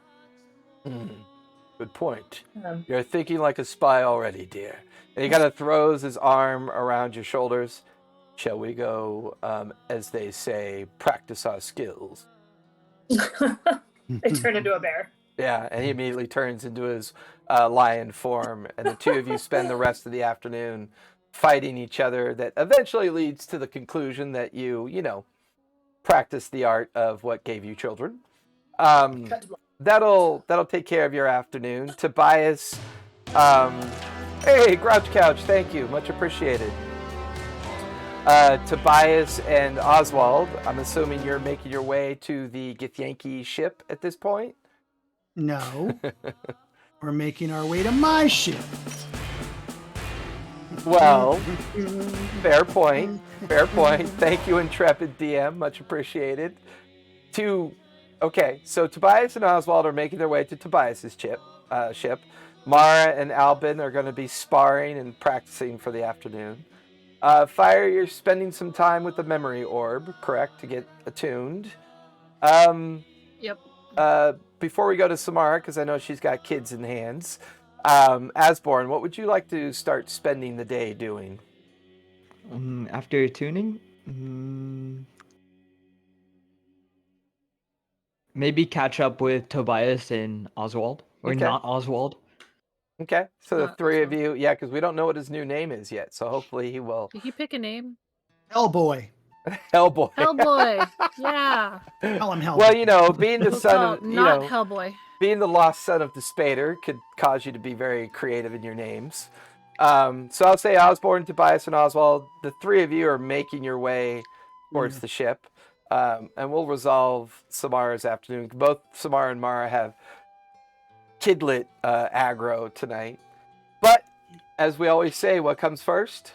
Good point. Um, You're thinking like a spy already, dear. And he kind of throws his arm around your shoulders. Shall we go, as they say, practice our skills? I turn into a bear. Yeah, and he immediately turns into his lion form, and the two of you spend the rest of the afternoon fighting each other. That eventually leads to the conclusion that you practice the art of what gave you children. Cut to black. That'll take care of your afternoon. Tobias, hey, Grouch Couch, thank you, much appreciated. Tobias and Oswald, I'm assuming you're making your way to the Githyanki ship at this point? No. We're making our way to my ship. Well, fair point. Fair point. Thank you, Intrepid DM. Much appreciated. Okay, so Tobias and Oswald are making their way to Tobias's ship. Mara and Albin are going to be sparring and practicing for the afternoon. Fire, you're spending some time with the memory orb, correct, to get attuned. Yep. Before we go to Samara, because I know she's got kids in hands, Asborn, what would you like to start spending the day doing? After tuning, maybe catch up with Tobias and Oswald, or Okay. not Oswald. Okay, so the Not three of Oswald. you, yeah, because we don't know what his new name is yet, so hopefully he will. Did he pick a name? Hellboy. Hellboy. Hellboy. Yeah. Call him Hellboy. Well, being the We'll son call of, it not Hellboy. being the lost son of the Spader could cause you to be very creative in your names. So I'll say Osborne, Tobias, and Oswald. The three of you are making your way towards the ship. And we'll resolve Samara's afternoon. Both Samara and Mara have kidlit aggro tonight. But, as we always say, what comes first?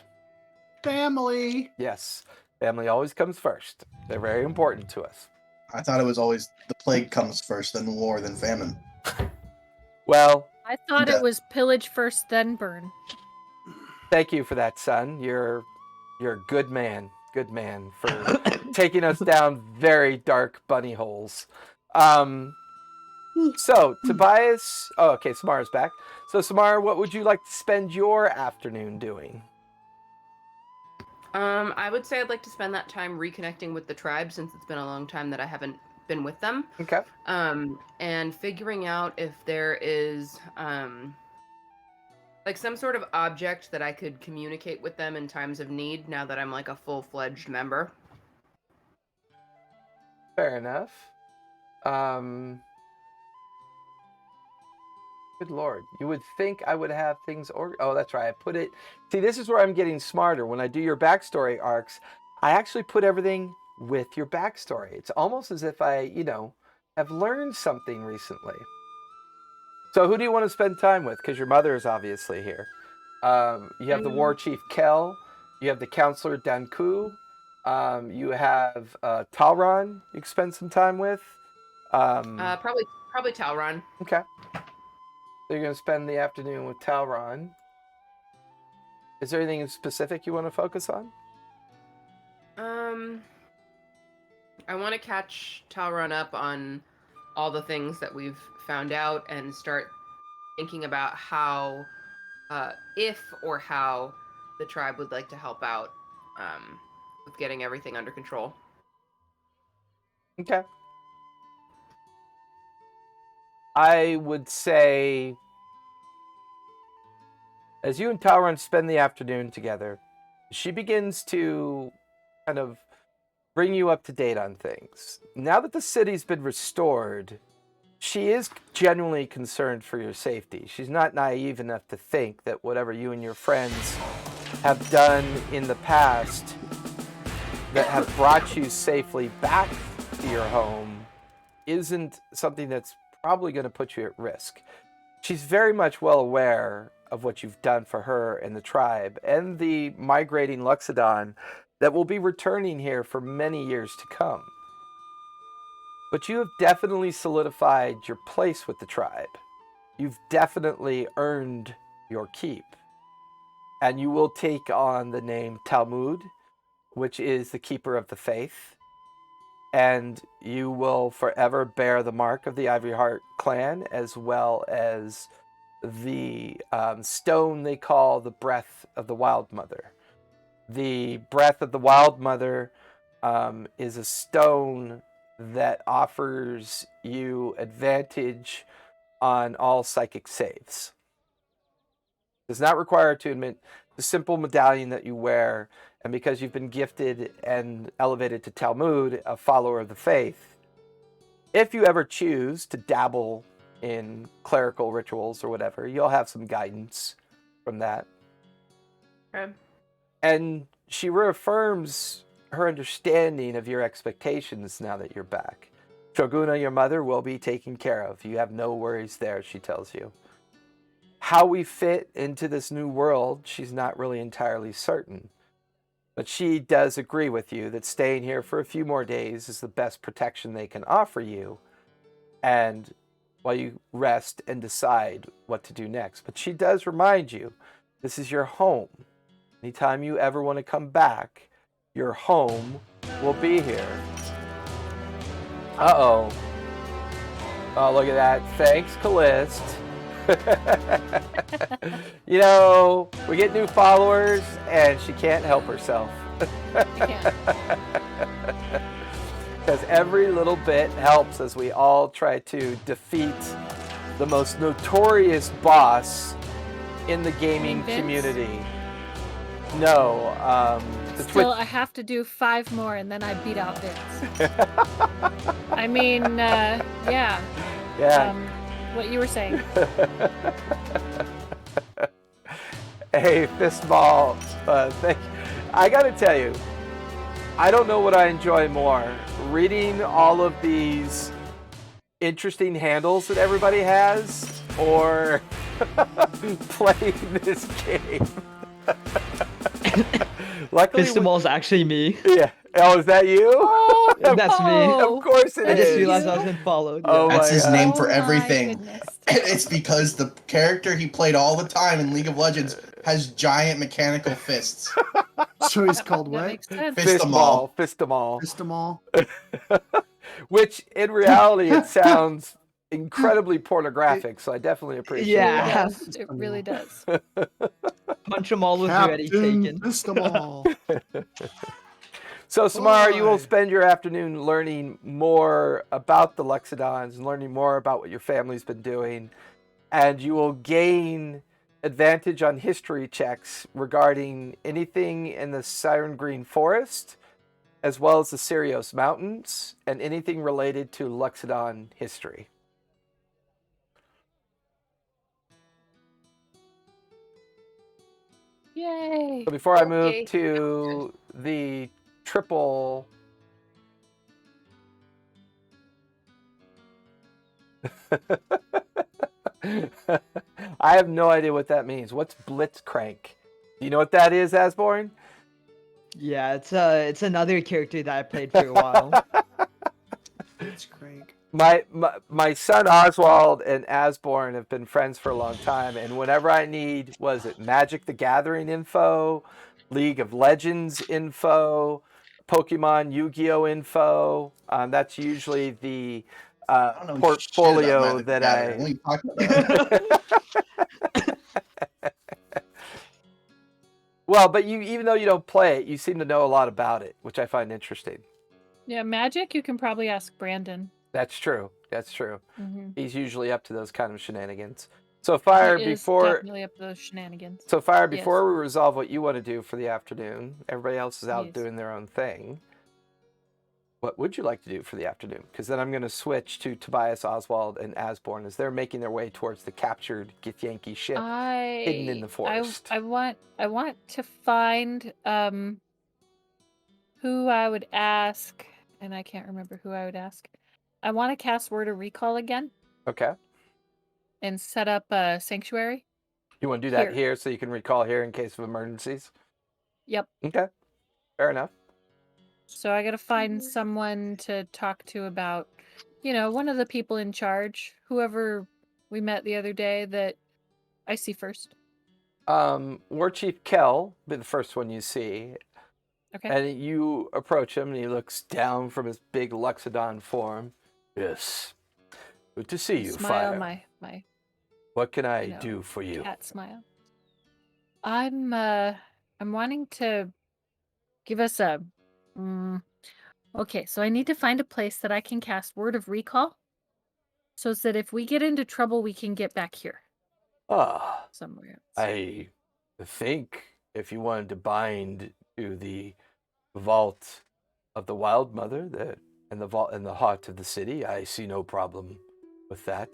Family. Yes, family always comes first. They're very important to us. I thought it was always the plague comes first, then war, then famine. Well, I thought Yeah. it was pillage first, then burn. thank you for that, son. You're a good man. Good man for taking us down very dark bunny holes. So, Tobias... Oh, okay, Samara's back. So, Samara, what would you like to spend your afternoon doing? I would say I'd like to spend that time reconnecting with the tribe since it's been a long time that I haven't been with them. Okay. And figuring out if there is like some sort of object that I could communicate with them in times of need now that I'm like a full-fledged member. Fair enough. Good lord. You would think I would have things... Oh, that's right. I put it... See, this is where I'm getting smarter. When I do your backstory arcs, I actually put everything with your backstory. It's almost as if I, have learned something recently. So who do you want to spend time with? Because your mother is obviously here. You have the war chief Kel. You have the counselor Danku. You have Talron you can spend some time with. Probably Talron. Okay. So you're going to spend the afternoon with Talron. Is there anything specific you want to focus on? I want to catch Talron up on all the things that we've found out and start thinking about how, if or how the tribe would like to help out with getting everything under control. Okay. I would say, as you and Talron spend the afternoon together, she begins to kind of bring you up to date on things. Now that the city's been restored, she is genuinely concerned for your safety. She's not naive enough to think that whatever you and your friends have done in the past that have brought you safely back to your home isn't something that's probably going to put you at risk. She's very much well aware of what you've done for her and the tribe and the migrating Luxodon that will be returning here for many years to come. But you have definitely solidified your place with the tribe. You've definitely earned your keep. And you will take on the name Talmud, which is the keeper of the faith. and you will forever bear the mark of the Ivory Heart clan, as well as the stone they call the Breath of the Wild Mother. The Breath of the Wild Mother is a stone that offers you advantage on all psychic saves. Does not require attunement. The simple medallion that you wear, and because you've been gifted and elevated to Talmud, a follower of the faith, if you ever choose to dabble in clerical rituals or whatever, you'll have some guidance from that. Okay. And she reaffirms her understanding of your expectations now that you're back. Shoguna, your mother, will be taken care of. You have no worries there, she tells you. How we fit into this new world, she's not really entirely certain. But she does agree with you that staying here for a few more days is the best protection they can offer you, and while you rest and decide what to do next. But she does remind you, this is your home. Anytime you ever want to come back, your home will be here. Uh-oh. Oh, look at that. Thanks, Callist. You know, we get new followers, and she can't help herself. Because every little bit helps as we all try to defeat the most notorious boss in the gaming community. No, Still, I have to do 5 more, and then I beat out Vince. I mean, yeah. Yeah. What you were saying. Hey, Fistball, thank you. I gotta tell you, I don't know what I enjoy more, reading all of these interesting handles that everybody has, or playing this game. Luckily, Fistball's actually me. Yeah. Oh, is that you? Oh, That's me. Of course it I just is. realized I wasn't followed. Oh That's my his God. name for my everything. goodness. And it's because the character he played all the time in League of Legends has giant mechanical fists. So he's called That what? makes sense. Fistamal. Fistamal. Fistamal. Which, in reality, it sounds incredibly pornographic, so I definitely appreciate Yeah. It really does. Punch them all was already Captain taken. Fistamal. So, Samara, you will Boy. spend your afternoon learning more about the Lexidons and learning more about what your family's been doing, and you will gain advantage on history checks regarding anything in the Siren Green Forest, as well as the Cyrios Mountains, and anything related to Lexidon history. Yay. So before I move Okay. to the triple... I have no idea what that means. What's Blitzcrank? Do you know what that is, Asborn? Yeah, it's another character that I played for a while. It's crank. My son Oswald and Asborn have been friends for a long time, and whenever I need, was it Magic the Gathering info, League of Legends info, Pokemon Yu-Gi-Oh info, that's usually the I don't know portfolio shit about that Magic the Gathering. What are you talking about? Well, but you, even though you don't play it, you seem to know a lot about it, which I find interesting. Yeah, Magic, you can probably ask Brandon. That's true. That's true. Mm-hmm. He's usually up to those kind of shenanigans. So Fire, He is before definitely up to those shenanigans. So Fire, Yes. before we resolve what you want to do for the afternoon, everybody else is out Yes. doing their own thing. What would you like to do for the afternoon? Because then I'm going to switch to Tobias, Oswald, and Asborn as they're making their way towards the captured Githyanki ship hidden in the forest. I want to find who I would ask, and I can't remember who I would ask. I want to cast Word of Recall again Okay. and set up a sanctuary. You want to do that here so you can recall here in case of emergencies? Yep. Okay. Fair enough. So I got to find someone to talk to about, one of the people in charge, whoever we met the other day that I see first. War Chief Kell will be the first one you see. Okay. And you approach him, and he looks down from his big Luxodon form. Yes. Good to see you, Smile, Fire. my What can I do for you? cat smile. I'm wanting to give us a. Okay, so I need to find a place that I can cast Word of Recall, so that if we get into trouble, we can get back here Ah, somewhere else. I think if you wanted to bind to the vault of the Wild Mother, and the vault in the heart of the city, I see no problem with that.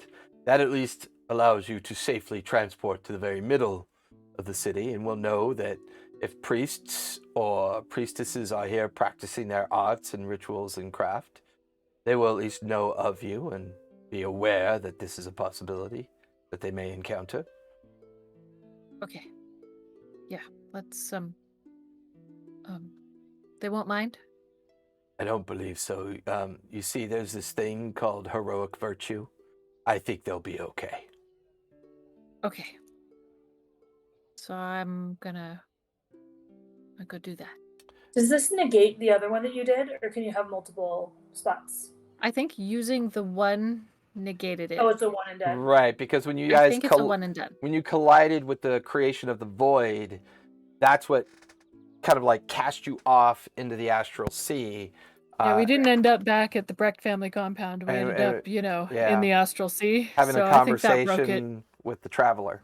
That at least allows you to safely transport to the very middle of the city, and we'll know that if priests or priestesses are here practicing their arts and rituals and craft, they will at least know of you and be aware that this is a possibility that they may encounter. Okay. Yeah, let's they won't mind? I don't believe so. You see, there's this thing called heroic virtue. I think they'll be okay. Okay. So I'm gonna go do that. Does this negate the other one that you did, or can you have multiple spots? I think using the one negated it. Oh, it's a one and done. Right, because when you I guys think it's a one and done. when you collided with the creation of the void, that's what kind of like cast you off into the astral sea. Yeah, we didn't end up back at the Brecht family compound. We ended up, in the astral sea. Having so a I think that broke it. conversation with the traveler.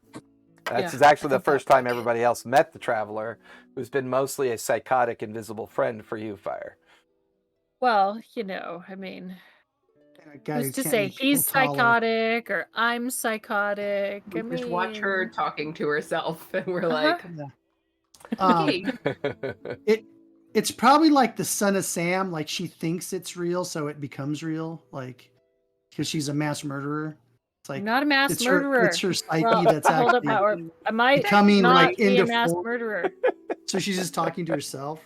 That's Yeah, actually I the think that first time broke it. everybody else met the traveler, who's been mostly a psychotic, invisible friend for you, Fire. Well, I mean, Guy who's who to can't say make people he's taller. psychotic or I'm psychotic? I We just watch her mean, talking to herself, and we're Uh-huh. like, Um, okay. it's probably like the son of Sam. Like she thinks it's real, so it becomes real. Like because she's a mass murderer. It's like I'm not a mass it's murderer. It's her psyche Well, that's hold up, actually Howard. I might becoming not like be a into mass form. murderer. So she's just talking to herself.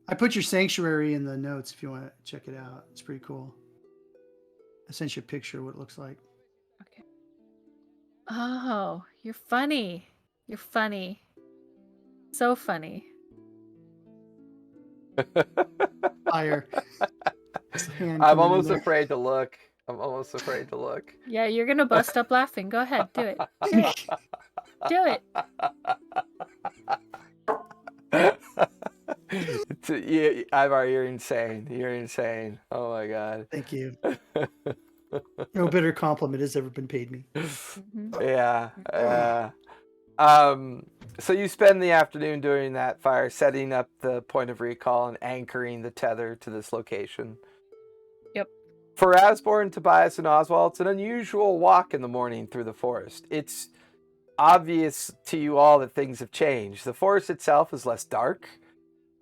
I put your sanctuary in the notes if you want to check it out. It's pretty cool. I sent you a picture of what it looks like. Okay. Oh, you're funny. You're funny. So funny. Fire. I'm almost afraid to look. Yeah, you're gonna bust up laughing. Go ahead, do it. Do it. Ivar, you're insane. You're insane. Oh my god. Thank you. No better compliment has ever been paid me. Yeah. So you spend the afternoon doing that, Fire, setting up the point of recall and anchoring the tether to this location. Yep. For Asborn, Tobias, and Oswald, it's an unusual walk in the morning through the forest. It's obvious to you all that things have changed. The forest itself is less dark.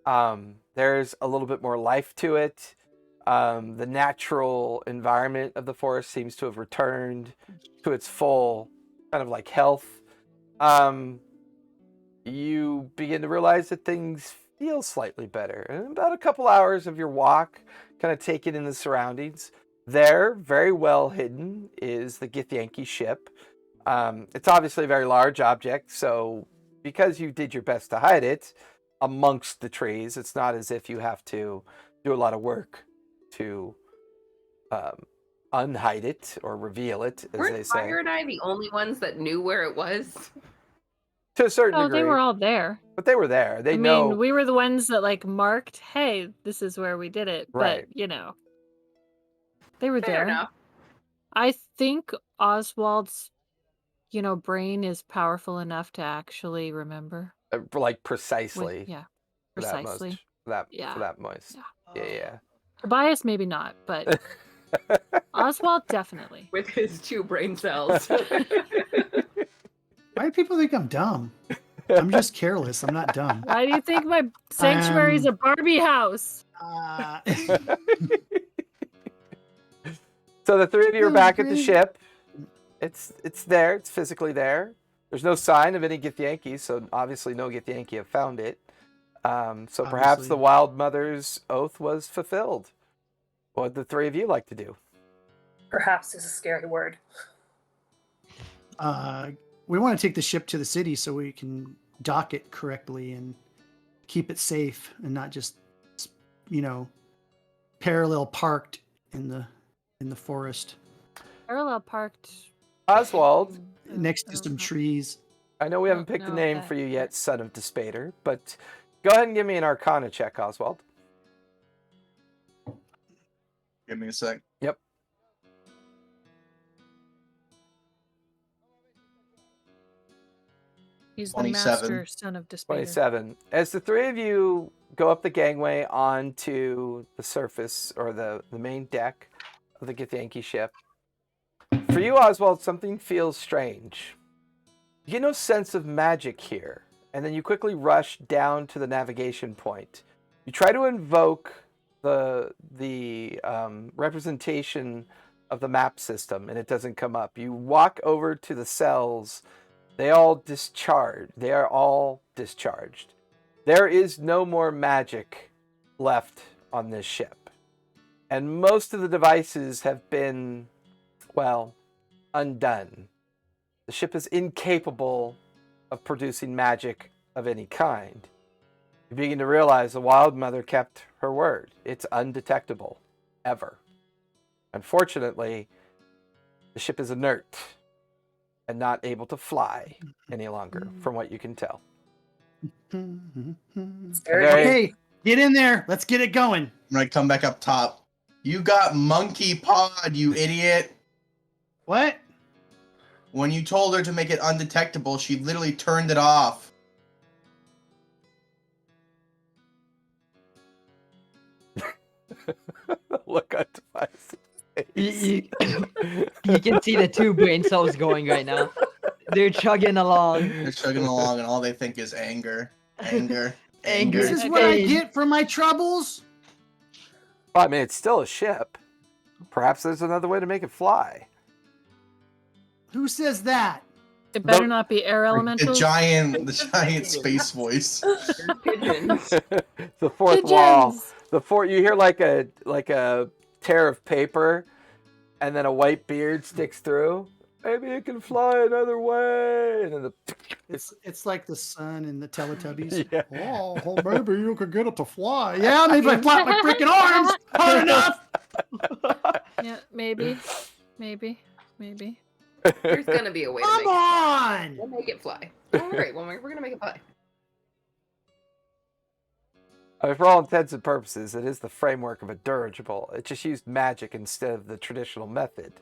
There's a little bit more life to it. The natural environment of the forest seems to have returned to its full kind of like health. You begin to realize that things feel slightly better. And about a couple hours of your walk, kind of taking in the surroundings, there, very well hidden, is the Githyanki ship. It's obviously a very large object, so because you did your best to hide it amongst the trees, it's not as if you have to do a lot of work to unhide it or reveal it, as Weren't they say. Fire and I the only ones that knew where it was? To a certain Oh, degree. they were all there. But they were there. They I know. mean, we were the ones that like marked, hey, this is where we did it. Right. But, they were Fair there. enough. I think Oswald's, brain is powerful enough to actually remember. Like precisely. Yeah. for that Precisely. much- for that Yeah. for that moist. Yeah. Tobias, maybe not, but Oswald, definitely. With his 2 brain cells. Why do people think I'm dumb? I'm just careless. I'm not dumb. Why do you think my sanctuary is a Barbie house? So the three of you are back at the Great. ship. It's there. It's physically there. There's no sign of any Githyanki, so obviously no Githyanki have found it. So perhaps Obviously. the Wild Mother's oath was fulfilled. What would the three of you like to do? Perhaps is a scary word. We want to take the ship to the city so we can dock it correctly and keep it safe and not just, parallel parked in the forest Parallel parked. Oswald, next to some trees. I know we haven't picked a No, name for you yet, Son of Despater, but go ahead and give me an Arcana check, Oswald. Give me a sec. Yep. He's the 27. master son of despair. 27. As the three of you go up the gangway onto the surface or the main deck of the Githyanki ship, for you, Oswald, something feels strange. You get no sense of magic here, and then you quickly rush down to the navigation point. You try to invoke the representation of the map system, and it doesn't come up. You walk over to the cells. They are all discharged. There is no more magic left on this ship. And most of the devices have been, undone. The ship is incapable of producing magic of any kind. You begin to realize the Wild Mother kept her word. It's undetectable, ever. Unfortunately, the ship is inert and not able to fly any longer, from what you can tell. Okay, get in there. Let's get it going. I'm gonna come back up top. You got monkey pod, you idiot. What? When you told her to make it undetectable, she literally turned it off. Look on Tobias' face. You can see the two brain cells going right now. They're chugging along. They're chugging along, and all they think is anger, anger, Anger. This is what I get for my troubles. Well, I mean, it's still a ship. Perhaps there's another way to make it fly. Who says that? It better not be air The elementals. giant space voice. Pigeons. The fourth wall. Pigeons. You hear like a tear of paper, and then a white beard sticks through. Maybe it can fly another way, and then It's like the sun and the Teletubbies. Yeah. Oh, maybe you could get it to fly. Yeah, maybe I flap my freaking arms hard enough. Yeah, maybe. There's gonna be a way to Come make it. on. We'll make it fly. Don't worry, we're gonna make it fly. I mean, for all intents and purposes, it is the framework of a dirigible. It just used magic instead of the traditional method.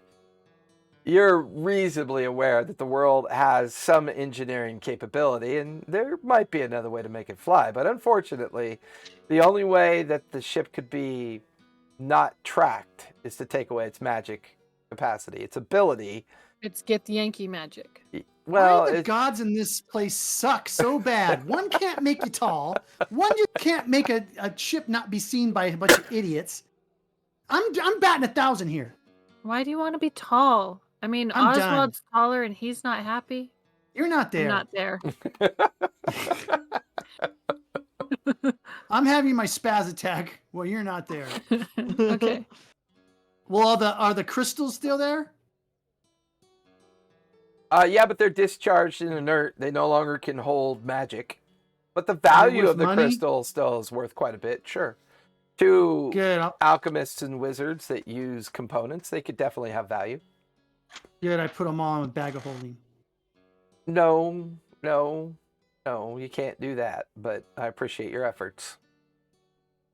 You're reasonably aware that the world has some engineering capability, and there might be another way to make it fly. But unfortunately, the only way that the ship could be not tracked is to take away its magic capacity, its ability. It's get the Yankee magic. Well, Why the gods in this place suck so bad? One can't make you tall. One just can't make a ship not be seen by a bunch of idiots. I'm batting 1,000 here. Why do you want to be tall? I mean, I'm done. Oswald's taller and he's not happy. You're not there. I'm not there. I'm having my spaz attack. Well, you're not there. Okay. Well, are the crystals still there? Yeah, but they're discharged and inert. They no longer can hold magic. But the value worth of the money? crystal still is worth quite a bit, sure. To Good. alchemists and wizards that use components, they could definitely have value. Good. I put them all in a bag of holding. No, you can't do that, but I appreciate your efforts.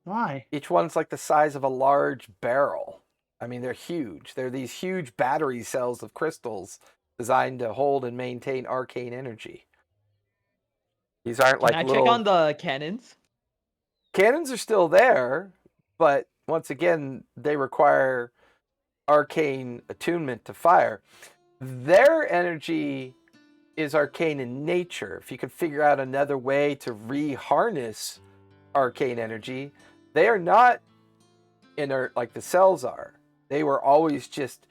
Why? Each one's like the size of a large barrel. I mean, they're huge. They're these huge battery cells of crystals designed to hold and maintain arcane energy. These aren't like Can I little... check on the cannons? Cannons are still there, but once again, they require arcane attunement to fire. Their energy is arcane in nature. If you could figure out another way to re-harness arcane energy, they are not inert like the cells are. They were always just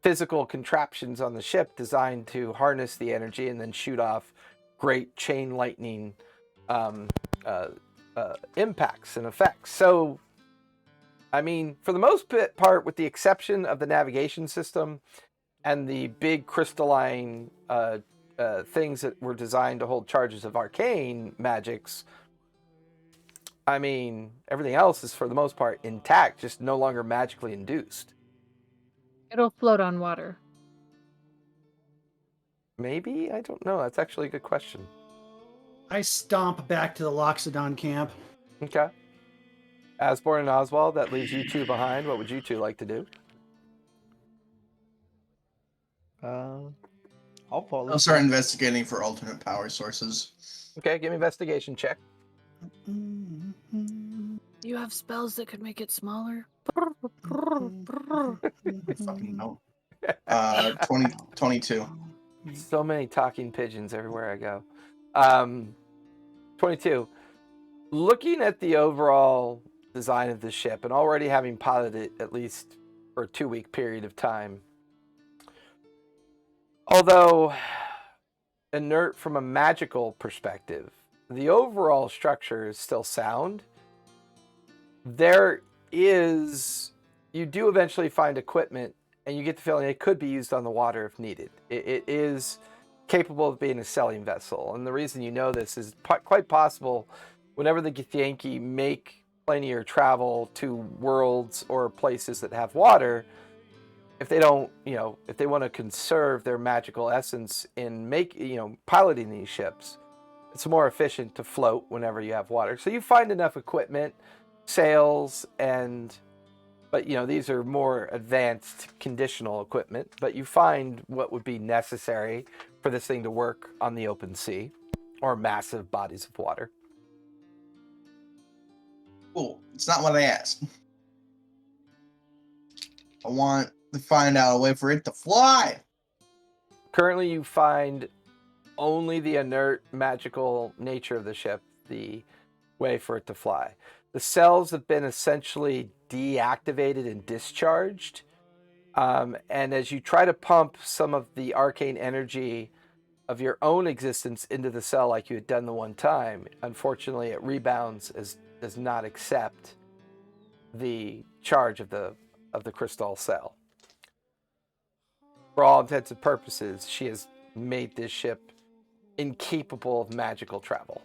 physical contraptions on the ship designed to harness the energy and then shoot off great chain lightning impacts and effects. So, I mean, for the most part, with the exception of the navigation system and the big crystalline things that were designed to hold charges of arcane magics, I mean, everything else is for the most part intact, just no longer magically induced. It'll float on water. Maybe? I don't know. That's actually a good question. I stomp back to the Loxodon camp. Okay. Asborn and Oswald, that leaves you two behind. What would you two like to do? I'll follow. I'll start investigating for alternate power sources. Okay, give me an investigation check. Do you have spells that could make it smaller? I fucking know. 22. So many talking pigeons everywhere I go. 22. Looking at the overall design of the ship and already having piloted it at least for a 2-week period of time, although inert from a magical perspective, the overall structure is still sound. You do eventually find equipment, and you get the feeling it could be used on the water if needed. It is capable of being a sailing vessel, and the reason you know this is quite possible whenever the Githyanki make linear travel to worlds or places that have water, if they don't, if they want to conserve their magical essence in piloting these ships, it's more efficient to float whenever you have water. So you find enough equipment, sails, but these are more advanced conditional equipment, but you find what would be necessary for this thing to work on the open sea or massive bodies of water. Cool. It's not what I asked. I want to find out a way for it to fly. Currently, you find only the inert magical nature of the ship, the way for it to fly. The cells have been essentially deactivated and discharged. And as you try to pump some of the arcane energy of your own existence into the cell like you had done the one time, unfortunately it rebounds as does not accept the charge of the crystal cell. For all intents and purposes, she has made this ship incapable of magical travel.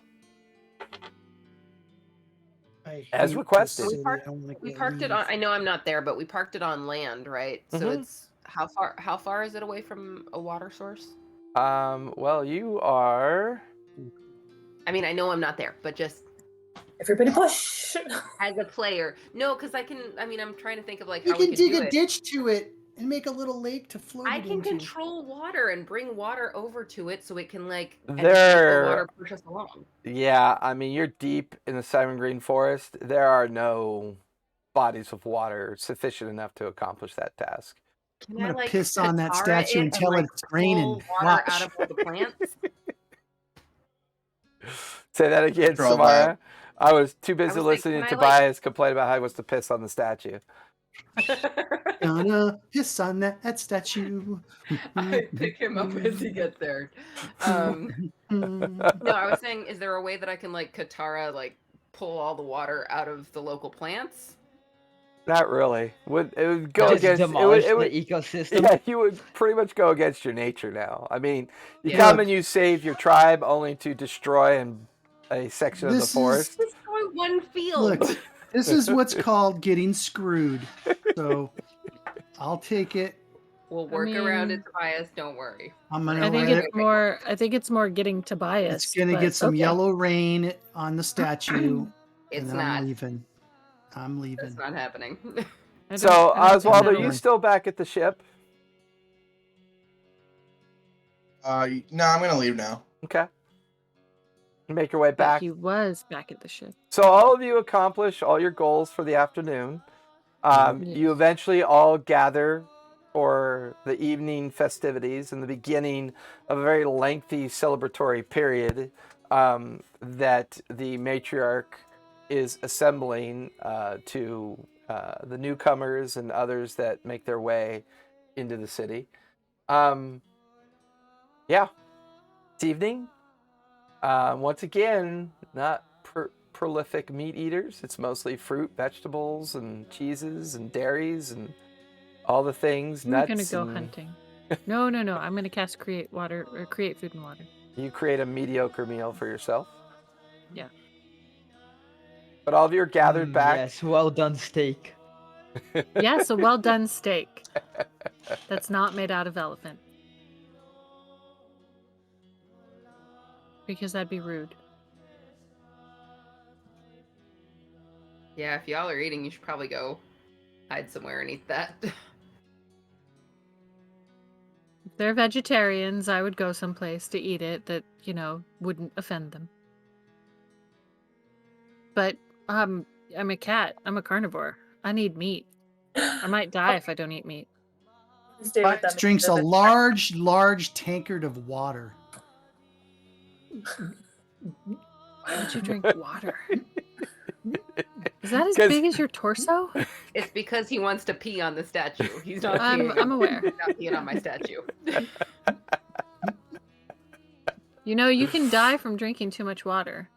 As requested. We parked it on. I know I'm not there, but we parked it on land, right? So it's how far is it away from a water source? Well, you are. I mean, I know I'm not there, but just Everybody push. as a player, no, because I can. I mean, I'm trying to think of like We how can we could dig do a it. ditch to it and make a little lake to float I it can into. control water and bring water over to it, so it can like and There- make the water push us along. Yeah, I mean, you're deep in the Simon Green Forest. There are no bodies of water sufficient enough to accomplish that task. I'm Can I gonna like piss on that Katara statue it until and, it's raining. pull water Watch. out of all the plants? Say that again, Control Samara. I was too busy was like, listening can to I, like- Tobias complain about how he wants to piss on the statue. Gonna piss on that statue. I pick him up as he gets there. No, I was saying, is there a way that I can like Katara like pull all the water out of the local plants? Not really. It would go Just against demolish it would, the ecosystem. Yeah, you would pretty much go against your nature now. I mean, you Yeah. come and you save your tribe only to destroy a section of the This is- forest. Destroy one field. Look, this is what's called getting screwed. So I'll take it. We'll work around mean- it, Tobias. Don't worry. I'm gonna I think let it. it's more getting Tobias. It's gonna but get some okay. yellow rain on the statue, It's and then not. I'm leaving. I'm leaving. It's not happening. I don't- So, I don't think Oswald, are that'll you work. still back at the ship? No, I'm gonna leave now. Okay. Make your way But back. he was back at the ship. So all of you accomplish all your goals for the afternoon. You Yes. eventually all gather for the evening festivities and the beginning of a very lengthy celebratory period that the matriarch is assembling to the newcomers and others that make their way into the city. Yeah, it's evening. Once again, not prolific meat eaters. It's mostly fruit, vegetables, and cheeses and dairies and all the things. I'm Nuts. gonna go and hunting. No. I'm gonna cast create food and water. You create a mediocre meal for yourself. Yeah. But all of you are gathered back. Yes, well done steak. Yes, a well done steak. That's not made out of elephant. Because that'd be rude. Yeah, if y'all are eating, you should probably go hide somewhere and eat that. If they're vegetarians, I would go someplace to eat it that, wouldn't offend them. But I'm a cat. I'm a carnivore. I need meat. I might die if I don't eat meat. Stay with them. Spice drinks a large tankard of water. Why would you drink water? Is that as 'Cause- big as your torso? It's because he wants to pee on the statue. He's not peeing. I'm aware. He's not peeing on my statue. You can die from drinking too much water.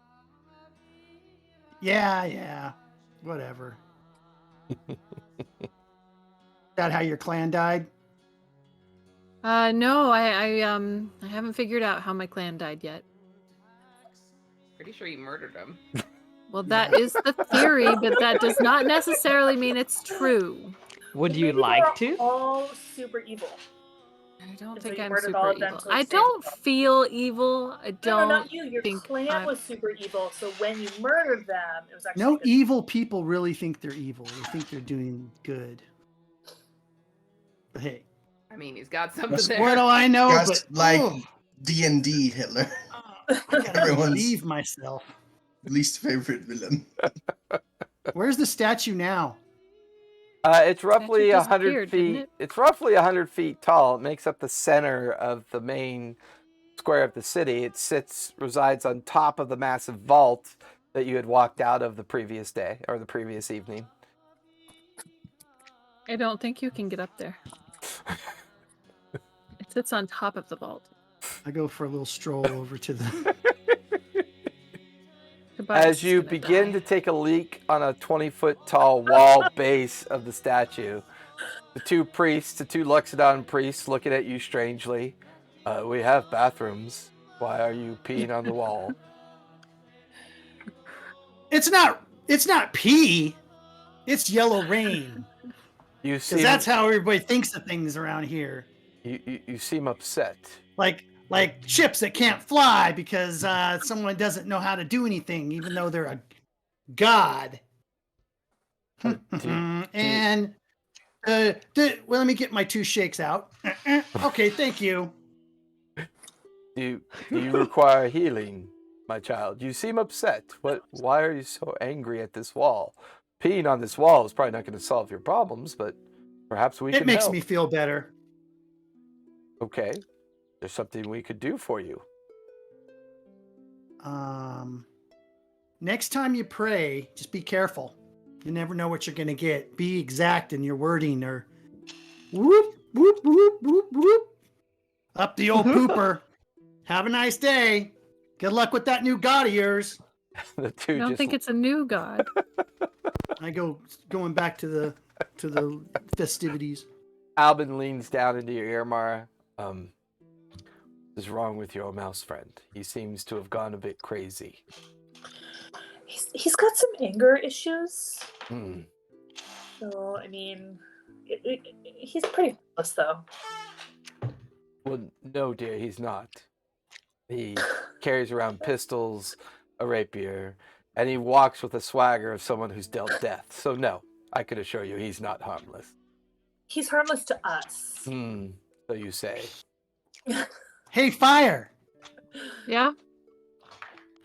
Yeah. Whatever. That how your clan died? No, I haven't figured out how my clan died yet. Pretty sure you murdered him. Well, that is the theory, but that does not necessarily mean it's true. Would you Maybe like they're to? all super evil. I don't So think you I'm murdered all super of them evil. to I save don't yourself. feel evil. I No, don't not you. Your think clan I'm- was super evil. So when you murdered them, it was actually No good. evil people really think they're evil. They think they're doing good. But hey, I mean, he's got something That's there. what do I know? Guys, But like oh, D&D Hitler, I gotta everyone's- believe myself. least favorite villain. Where's the statue now? It's roughly Statue 100 disappeared, didn't feet. it? It's roughly 100 feet tall. It makes up the center of the main square of the city. It resides on top of the massive vault that you had walked out of the previous day or the previous evening. I don't think you can get up there. It sits on top of the vault. I go for a little stroll over to the. Tobias As is you gonna begin die. to take a leak on a 20-foot tall wall base of the statue, the two Luxodon priests looking at you strangely. We have bathrooms. Why are you peeing on the wall? It's not pee. It's yellow rain. You Because seem that's how everybody thinks of things around here. you seem upset. Like ships that can't fly because someone doesn't know how to do anything, even though they're a god. And well, let me get my 2 shakes out. Okay, thank you. Do you require healing, my child? You seem upset. Why are you so angry at this wall? Peeing on this wall is probably not going to solve your problems, but perhaps we can It makes help. me feel better. Okay. There's something we could do for you. Next time you pray, just be careful. You never know what you're going to get. Be exact in your wording or whoop, whoop, whoop, whoop, whoop. Up the old pooper. Have a nice day. Good luck with that new god of yours. The two I don't just think it's a new god. I going back to the festivities. Albin leans down into your ear, Mara. What is wrong with your mouse friend? He seems to have gone a bit crazy. He's got some anger issues. Hmm. So I mean, he's pretty harmless though. Well, no, dear, he's not. He carries around pistols, a rapier, and he walks with the swagger of someone who's dealt death. So no, I could assure you he's not harmless. He's harmless to us. So you say. Hey, Fire. Yeah?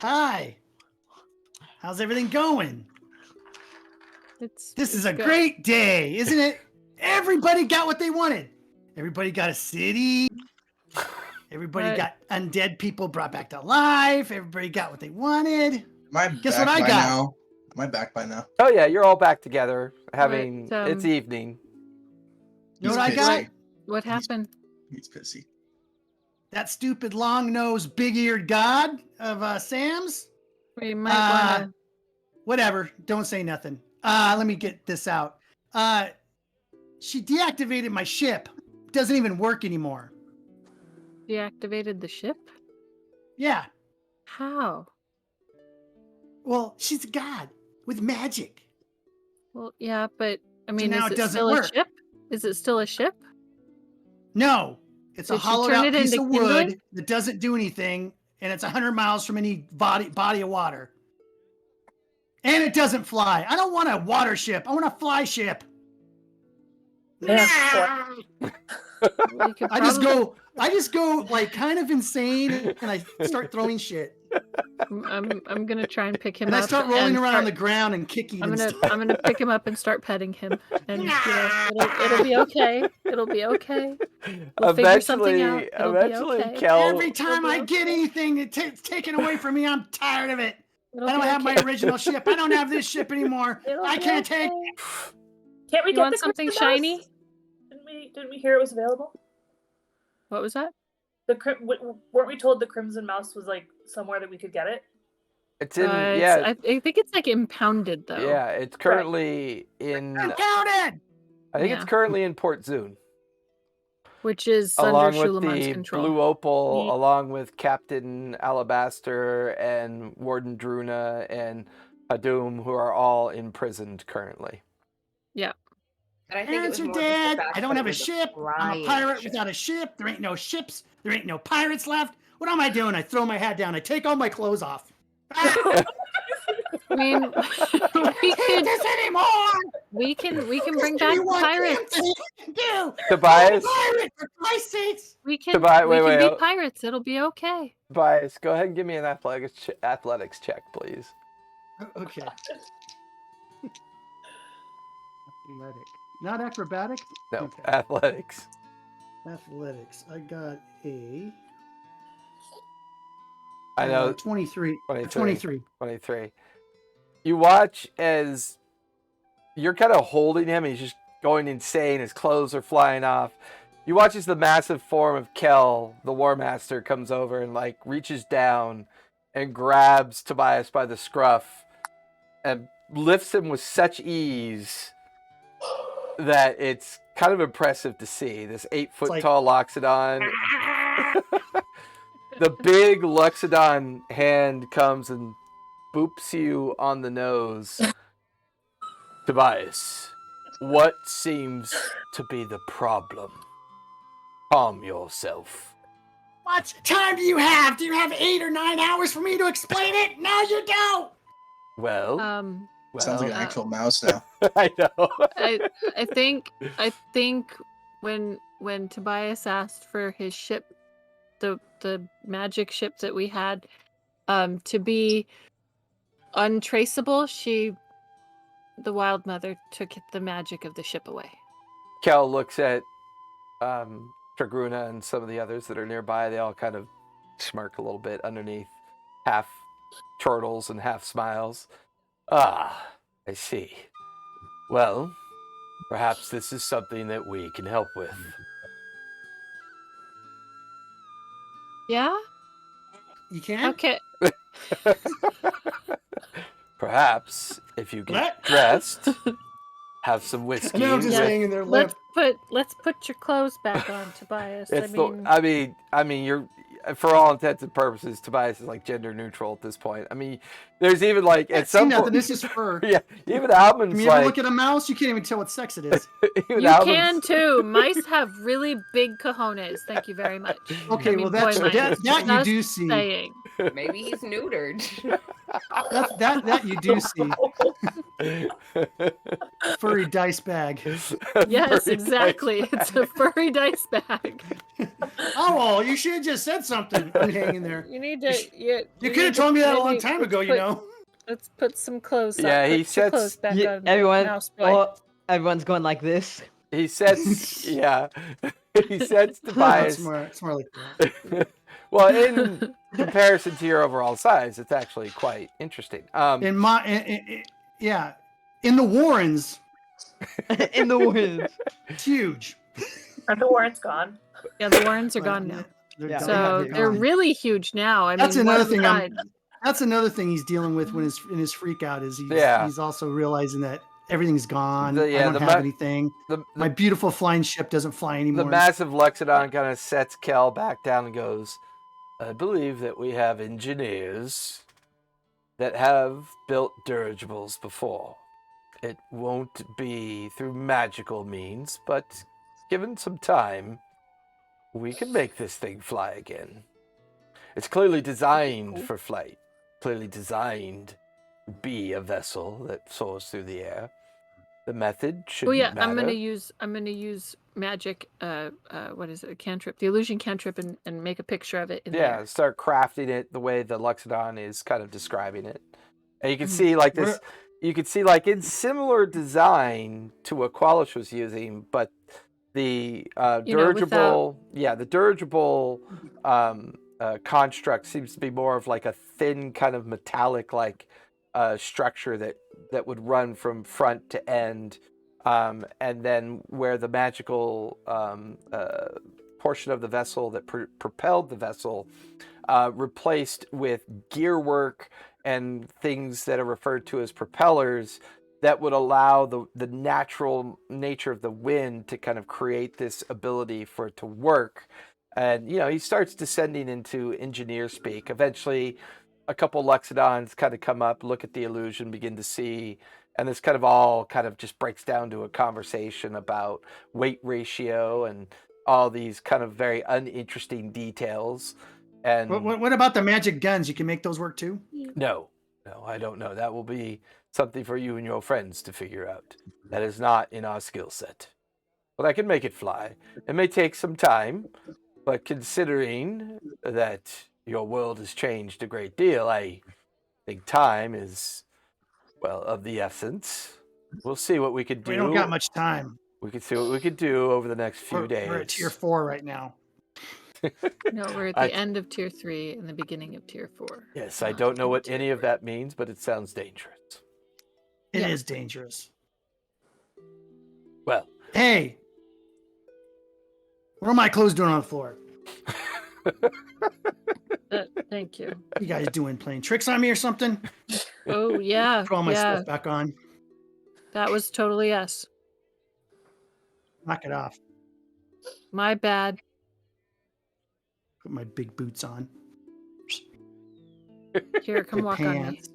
Hi. How's everything going? This is a good. great day, isn't it? Everybody got what they wanted. Everybody got a city. Everybody What? got undead people brought back to life. Everybody got what they wanted. Am I Guess back what I by got? now? Am I back by now? Oh yeah, you're all back together, having But, it's evening. You know He's what I got? pissy. What happened? He's pissy. That stupid long-nosed, big-eared god of Sam's. We might want to... Whatever. Don't say nothing. Let me get this out. She deactivated my ship. It doesn't even work anymore. Deactivated the ship? Yeah. How? Well, she's a god. with magic. Well, yeah, but I mean, now is it it doesn't still work. a ship? Is it still a ship? No, it's a Did she hollowed turn out it piece into of kindling? wood that doesn't do anything, and it's 100 miles from any body of water. And it doesn't fly. I don't want a water ship. I want a fly ship. Yeah, Well, you could I just go like kind of insane, and I start throwing shit. I'm gonna try and pick him And up. I start rolling around on start- the ground and kicking. I'm and gonna stuff. I'm gonna pick him up and start petting him, and it'll be okay. It'll be okay. We'll figure something out. It'll be okay. Kel. Every time I get anything it's taken away from me, I'm tired of it. I don't have my original ship. I don't have this ship anymore. I can't take. Can't we You get want the something Crimson shiny? Mouse? Didn't we hear it was available? What was that? Weren't we told the Crimson Mouse was like somewhere that we could get it? It's in I think it's like impounded though. Yeah, it's currently in. Impounded. I think Yeah. it's currently in Port Zune, Which is along under with Shulaman's the control. Blue Opal, Neat. along with Captain Alabaster and Warden Druna and Hadum, who are all imprisoned currently. And I think it was Answer, more just the Dad. fact I don't that have it a was ship. I'm a flying pirate ship. without a ship. There ain't no ships. There ain't no pirates left. What am I doing? I throw my hat down. I take all my clothes off. I mean, we Can't do could this anymore. we can bring Give back me the one damn pirates. thing I can do. Tobias, I'm a pirate, for Christ's sakes. We can Tobias, we wait, can be pirates. It'll be okay. Tobias, go ahead and give me an athletics check, please. Okay. Athletic. Not acrobatic? No, Okay. athletics. Athletics. I got a I know 23. 23. 23. You watch as you're kind of holding him, and he's just going insane. His clothes are flying off. You watch as the massive form of Kel, the War Master, comes over and like reaches down and grabs Tobias by the scruff and lifts him with such ease that it's kind of impressive to see. This 8-foot tall Loxodon. The big Loxodon hand comes and boops you on the nose. Tobias, what seems to be the problem? Calm yourself. What time do you have? Do you have 8 or 9 hours for me to explain it? No, you don't. Well, Sounds like an actual mouse now. I know. I think when Tobias asked for his ship, the magic ship that we had, to be untraceable, the Wild Mother took the magic of the ship away. Kel looks at Tragruna and some of the others that are nearby. They all kind of smirk a little bit underneath, half chortles and half smiles. Ah, I see. Well, perhaps this is something that we can help with. Yeah? You can? Okay. Perhaps if you get What? dressed, have some whiskey. And I'm just Yeah. hanging there limp. Let's put your clothes back on, Tobias. It's I mean, you're, for all intents and purposes, Tobias is like gender neutral at this point. I mean, there's even like at some nothing. point, This is fur. yeah, even Almond's When you ever like, look at a mouse, you can't even tell what sex it is. even You Almond's- can too. Mice have really big cojones. Thank you very much. Okay, I mean, well that's boy mice. that you Just do see. saying. Maybe he's neutered. That you do see. Furry dice bag. Yes, Very exactly. nice. It's a furry dice bag. Oh, well, you should have just said something. I'm hanging there. You need to. You You need could have to told me that a long maybe- time let's ago, you put- know. Let's put some clothes Yeah, on. he Put your sets- clothes back Yeah, on. everyone, Mouse boy. everyone's going like this. He sets, yeah, he sets It's Tobias. more like that. Well, in comparison to your overall size, it's actually quite interesting. Yeah, in the Warrens, In the woods. it's huge. And the warrant's gone. Yeah, the Warrens are gone now. They're Yeah. gone. So They're they're gone. really huge now. I That's mean, another one thing side- That's another thing he's dealing with when in his freak out is Yeah. he's also realizing that everything's gone. The- yeah, I don't the have ma- anything. The, My the, beautiful flying ship doesn't fly the anymore. massive Loxodon kind of sets Kel back down and goes, I believe that we have engineers that have built dirigibles before. It won't be through magical means, but given some time, we can make this thing fly again. It's clearly designed for flight, clearly designed to be a vessel that soars through the air. The method shouldn't matter. I'm gonna use magic. What is it? A cantrip, the illusion cantrip, and make a picture of it in there. Start crafting it the way the Luxodon is kind of describing it, and you can see like this. You can see like in similar design to what Qualish was using, but the dirigible, the dirigible construct seems to be more of like a thin kind of metallic like structure that would run from front to end, and then where the magical portion of the vessel that propelled the vessel replaced with gear work and things that are referred to as propellers that would allow the natural nature of the wind to kind of create this ability for it to work. And, he starts descending into engineer speak. Eventually, a couple Luxodons kind of come up, look at the illusion, begin to see, and this kind of all kind of just breaks down to a conversation about weight ratio and all these kind of very uninteresting details. And what about the magic guns? You can make those work too? No, I don't know. That will be something for you and your friends to figure out. That is not in our skill set. But I can make it fly. It may take some time, but considering that your world has changed a great deal, I think time is, of the essence. We'll see what we could do. We don't got much time. We could see what we could do over the next few days. We're at tier 4 right now. No, we're at the end of tier 3 and the beginning of tier 4. Yes, I don't know what any of that means, but it sounds dangerous. It is dangerous. Well. Hey! What are my clothes doing on the floor? Thank you. You guys doing playing tricks on me or something? Oh, yeah. Put all my stuff back on. That was totally us. Knock it off. My bad. Put my big boots on. Here, come walk on me. Pants.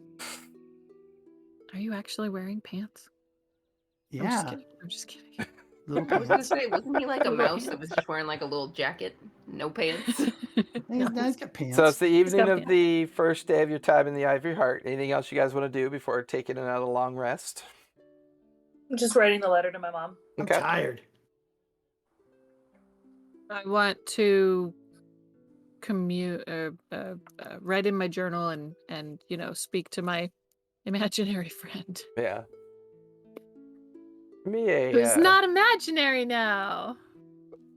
Are you actually wearing pants? Yeah. I'm just kidding. Little I was gonna pants. say, wasn't he like a mouse that was just wearing like a little jacket, no pants? He's got pants. So it's the evening of the first day of your time in the Ivory Heart. Anything else you guys want to do before taking another long rest? I'm just writing the letter to my mom. I'm tired. I want to write in my journal and speak to my imaginary friend. Yeah. Me who's not imaginary now.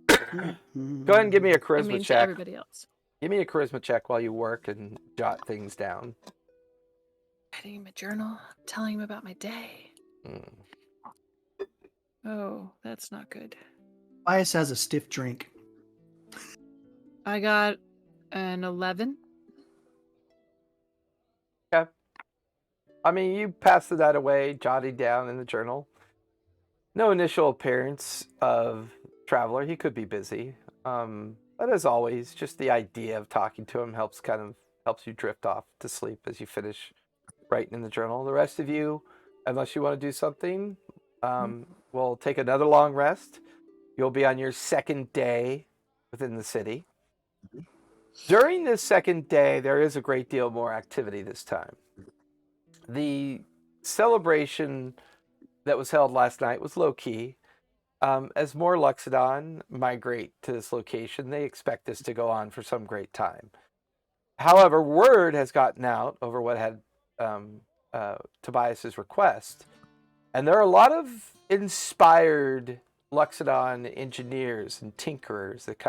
Go ahead and give me a charisma check. To everybody else. Give me a charisma check while you work and jot things down. Writing in my journal, telling him about my day. Oh, that's not good. Bias has a stiff drink. I got an 11. Okay. I mean, you passed that away, jotting down in the journal. No initial appearance of Traveler. He could be busy. But as always, just the idea of talking to him helps you drift off to sleep as you finish writing in the journal. The rest of you, unless you want to do something, we'll take another long rest. You'll be on your second day within the city. During this second day, there is a great deal more activity this time. The celebration that was held last night was low-key. As more Luxodon migrate to this location, they expect this to go on for some great time. However, word has gotten out over what had Tobias's request, and there are a lot of inspired Luxodon engineers and tinkerers that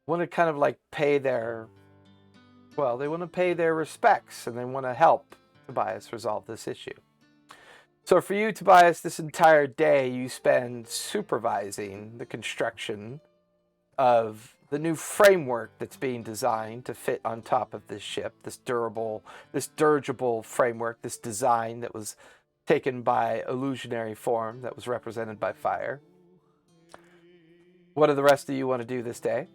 want to pay their respects, and they want to help Tobias resolve this issue. So for you, Tobias, this entire day you spend supervising the construction of the new framework that's being designed to fit on top of this ship, this dirigible framework, this design that was taken by illusionary form that was represented by fire. What do the rest of you want to do this day?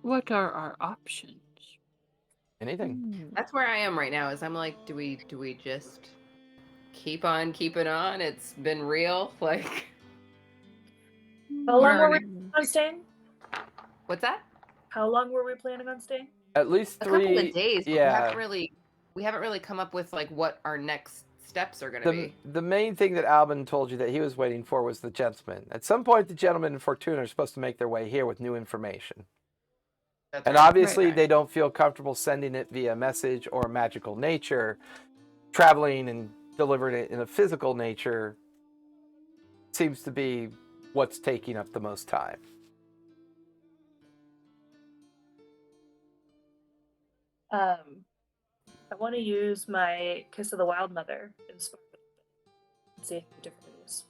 What are our options? Anything. That's where I am right now. Is I'm like, do we just keep on keeping on? It's been real. Like, How long were we Alright. planning on staying? what's that? How long were we planning on staying? At least A 3. couple of days. But Yeah. we haven't really come up with like what our next steps are gonna be. The main thing that Albin told you that he was waiting for was the gentleman. At some point, the gentleman and Fortuna are supposed to make their way here with new information. That's And right. obviously, Right. they don't feel comfortable sending it via message or magical nature. Traveling and delivering it in a physical nature seems to be what's taking up the most time. I want to use my Kiss of the Wild Mother and see if it differs.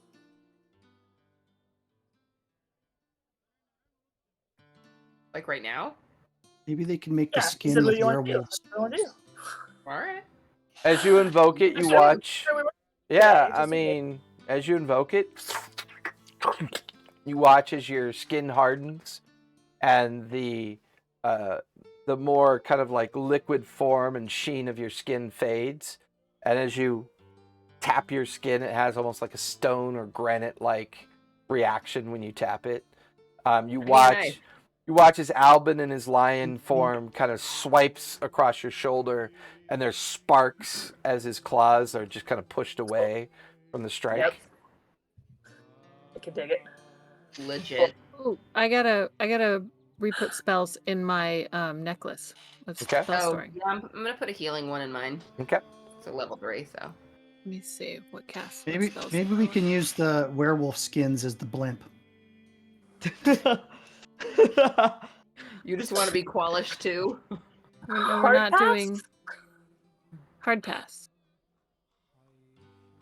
Like right now. Maybe they can make the Yeah, skin so what of do you want to do? werewolves. What do you want to do? All right. As you invoke it, you Sure, watch. sure we will. Yeah, Yeah, I just- mean, as you invoke it, you watch as your skin hardens, and the more kind of like liquid form and sheen of your skin fades, and as you tap your skin, it has almost like a stone or granite-like reaction when you tap it. You watch. nice. You watch as Albin in his lion form kind of swipes across your shoulder, and there's sparks as his claws are just kind of pushed away from the strike. Yep. I can dig it. Legit. Oh, I gotta re-put spells in my necklace of Okay. spell Oh, storing. yeah, I'm gonna put a healing one in mine. Okay. It's a level 3, so. Let me see what cast. what Maybe spells. maybe we can use the werewolf skins as the blimp. You just want to be Qualish too? We're Hard not pass? doing hard pass.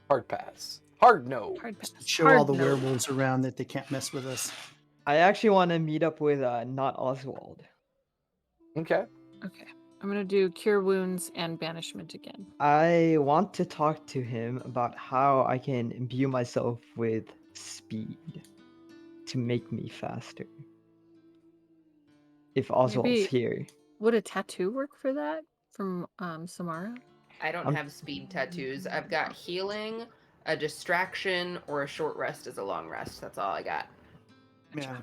Hard pass. Hard no. Hard pass. Show Hard all the no. werewolves around that they can't mess with us. I actually want to meet up with not Oswald. Okay. Okay. I'm gonna do cure wounds and banishment again. I want to talk to him about how I can imbue myself with speed to make me faster. If Oswald's Maybe- here. Would a tattoo work for that from Samara? I don't I'm- have speed tattoos. I've got healing, a distraction, or a short rest as a long rest. That's all I got. Yeah,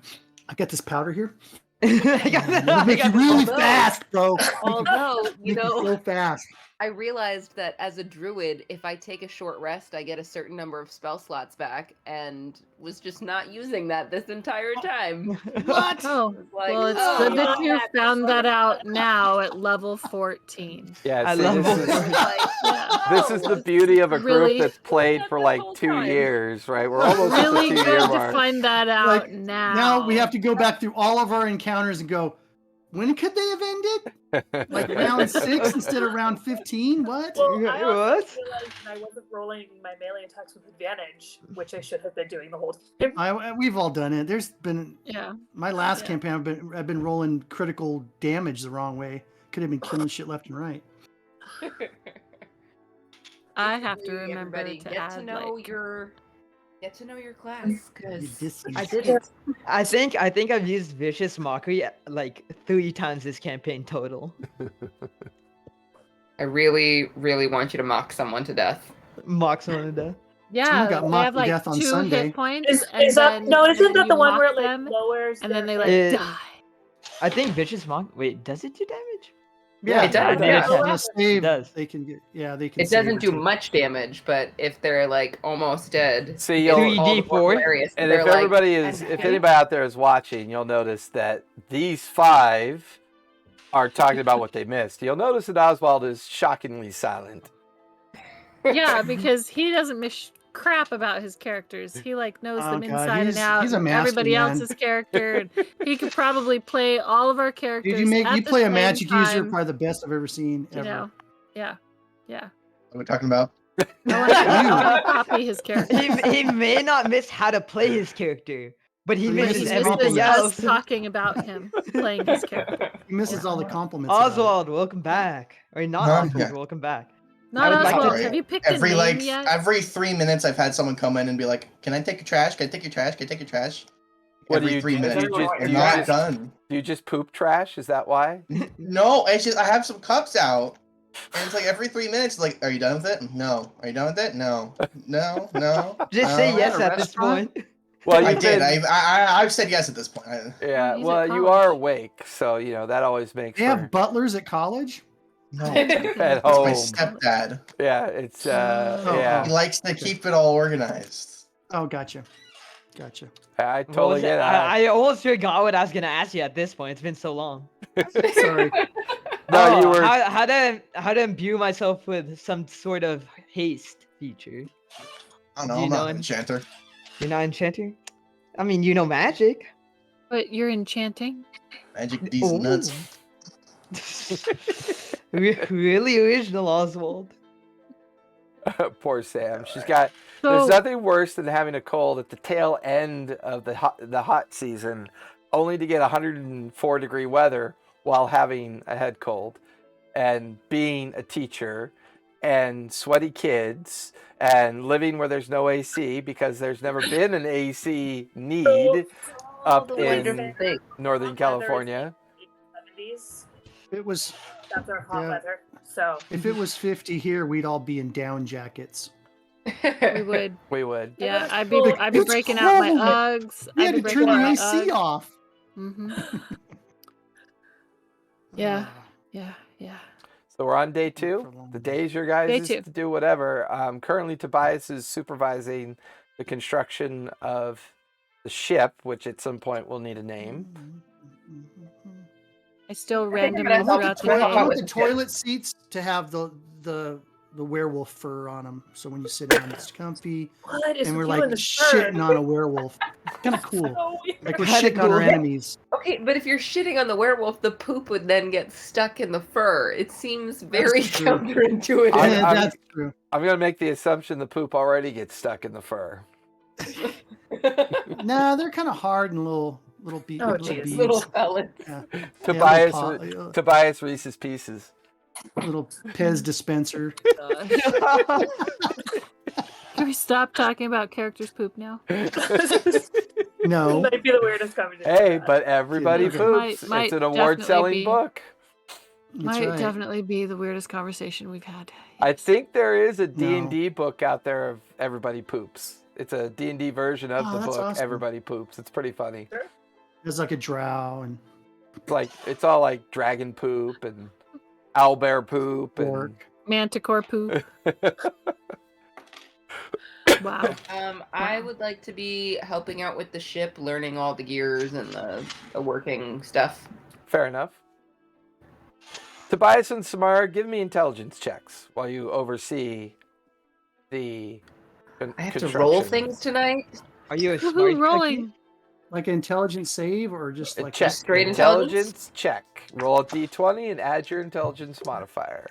I got this powder here. I got it, It'll I make got you it. really Although- fast, bro. Although, you Make you know, so fast. I realized that as a druid, if I take a short rest, I get a certain number of spell slots back, and was just not using that this entire time. What? Oh, It's like, well, it's oh, good that yeah, you found that out now at level 14. Yeah. I See, love this it. is Like, Yeah. this is the beauty of a group Really- that's played for like whole 2 time. years, right? We're almost at Really the good 2-year to mark. find that out Like, now. Now we have to go back through all of our encounters and go, when could they have ended? Like round 6 instead of round 15? What? Well, I also What? realized that I wasn't rolling my melee attacks with advantage, which I should have been doing the whole time. We've all done it. There's been Yeah. my last Yeah. campaign. I've been rolling critical damage the wrong way. Could have been killing shit left and right. I have to Really, remember everybody, to get add to know like your class, because This I is- didn't. I think I've used vicious mockery like 3 times this campaign total. I really, really want you to mock someone to death. Mock someone to death. yeah, got they mocked have to like death on 2 Sunday. hit points. Is and that then, no? and Isn't then that the you one where mock it like them, lowers and then they their- like It- die? I think vicious mock. Wait, does it do damage? Yeah, It does, they yeah. have to save. It does. They can get. Yeah, they can. It save doesn't or do take. much damage, but if they're like almost dead, See, it's you'll- all the more 3d4? hilarious. And They're if like, everybody is, "I'm if dead." anybody out there is watching, you'll notice that these 5 are talking about what they missed. You'll notice that Oswald is shockingly silent. Yeah, because he doesn't miss crap about his characters. He like knows Oh, them God, inside he's- and out. he's a and master, everybody man. else's character. And he could probably play all of our characters. Dude, you at the play a same magic user, time, probably the best I've ever seen You ever. know, yeah. What are we talking about? I want to copy his character. He may not miss how to play his character, but he He misses misses everything This is else. us talking about him playing his character. He misses all the compliments. about it. Oswald, welcome back. Or not Huh? Oswald, Yeah. welcome back. Not would like Oswald. to- Have you picked a Every name yet? every 3 minutes, I've had someone come in and be like, "Can I take your trash? Can I take your trash? Can I take your trash?" What do every you 3 do? minutes. Do you They're just, not done. do you just poop trash? Is that why? No, it's just I have some cups out, and it's like every 3 minutes. Like, are you done with it? No. Are you done with it? No. No. No. Just say no. yes At a at this restaurant? point. Well, I you've did. been, I've said yes at this point. yeah. he's at Well, you are college. awake, so that always makes They for have butlers at college? No, at that's my home. stepdad. Yeah, it's Oh, yeah. He likes to keep it all organized. Oh, gotcha. Gotcha. I What totally was it? get it. I almost forgot what I was gonna ask you at this point. It's been so long. Sorry. No, you Oh, were. how to imbue myself with some sort of haste feature. I don't know. Do you I'm know not an him? enchanter. You're not enchanting? I mean, you know magic. But you're enchanting. Magic D's nuts. Really original, Oswald. Poor Sam. She's got. There's So nothing worse than having a cold at the tail end of the hot season, only to get 104-degree weather while having a head cold, and being a teacher, and sweaty kids, and living where there's no AC because there's never been an AC need up the winter in thing. Northern Hot weather is California. 70s. It was That's our hot Yeah. weather. So if it was 50 here, we'd all be in down jackets. we would. We would. Yeah, I'd cold. be It's breaking out my cold. Uggs. We I'd had be to turn breaking the out my AC Uggs. off. Mm-hmm. Yeah. Yeah. So we're on day For 2. a long The day. day's your guys' Day 2. to do whatever. Currently, Tobias is supervising the construction of the ship, which at some point will need a name. I still think I'm randomly gonna help throughout the you I out day. want with the it. toilet seats to have the werewolf fur on them, so when you sit down, it's comfy. what is And we're with like you and the shitting bird? on a werewolf. Kind of cool. So weird. Like we're Kinda shitting on our cool. enemies. Okay, but if you're shitting on the werewolf, the poop would then get stuck in the fur. It seems very true. counterintuitive. I'm- That's true. I'm going to make the assumption the poop already gets stuck in the fur. Nah, they're kind of hard and little Oh, little geez. beads. Little pellets. Yeah, Tobias, little Tobias Reese's Pieces. little Pez dispenser. Can we stop talking about characters' poop now? No, Might be the weirdest conversation. Hey, but everybody Okay. poops. Might It's an definitely award-selling be. book. that's Might right. definitely be the weirdest conversation we've had. I Yes. think there is a D&D book out there of Everybody Poops. It's a D&D version of Oh, the that's book awesome. Everybody Poops. It's pretty funny. There's like a drow and It's all like dragon poop and owlbear poop and Orc. Manticore poop. Wow. I would like to be helping out with the ship, learning all the gears and the working stuff. Fair enough. Tobias and Samara, give me intelligence checks while you oversee the I have to roll construction. things tonight. Are you a Woohoo, smart rolling. like an intelligence save or just A like check. straight intelligence? check. Roll a d20 and add your intelligence modifier.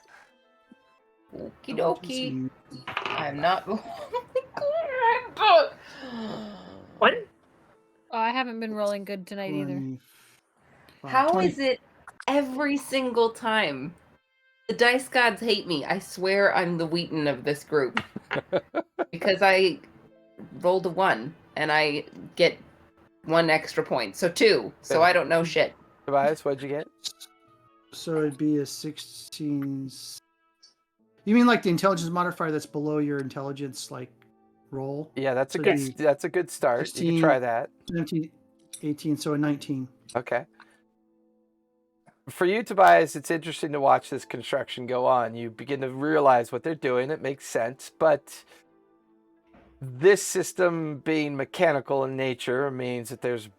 Okie dokie. I'm not. What? Oh, I haven't been rolling good tonight either. 20. How is it every single time? The dice gods hate me. I swear I'm the Wheaton of this group. Because I rolled a 1 and I get 1 extra point. So 2. So I don't know shit. Tobias, what'd you get? So it'd be a 16. You mean like the intelligence modifier that's below your intelligence like roll? Yeah, that's a So good. the That's a good start. You 16 can try that. 17, 18, so a 19. Okay. For you, Tobias, it's interesting to watch this construction go on. You begin to realize what they're doing. It makes sense, but this system being mechanical in nature means that there's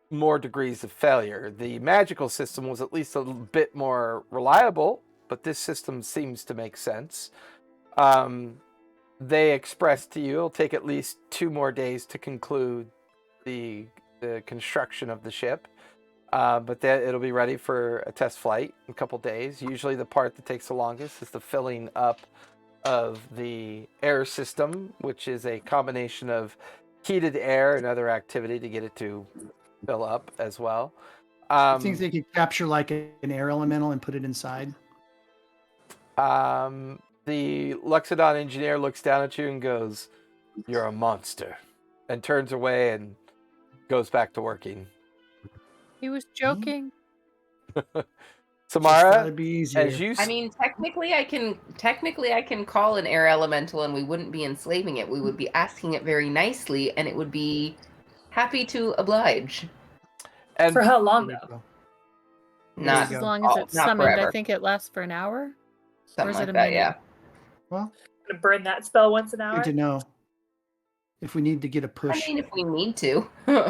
more degrees of failure. The magical system was at least a little bit more reliable, but this system seems to make sense. They expressed to you it'll take at least 2 more days to conclude the construction of the ship. But then it'll be ready for a test flight in a couple days. Usually the part that takes the longest is the filling up of the air system, which is a combination of heated air and other activity to get it to fill up as well. I think they could capture like an air elemental and put it inside. The Luxodon engineer looks down at you and goes, "You're a monster," and turns away and goes back to working. He was joking. Just thought Samara, it'd be easier. as you I mean, technically, I can call an air elemental, and we wouldn't be enslaving it. We would be asking it very nicely, and it would be happy to oblige. and For how long There you though? go. Not Just you as go. long as it's not summoned. I forever. think it lasts for an hour. Something is it like a that. minute? Yeah. Well, Gonna burn that spell once an hour? good to know. If we need to get a I push, mean, if we need to. Does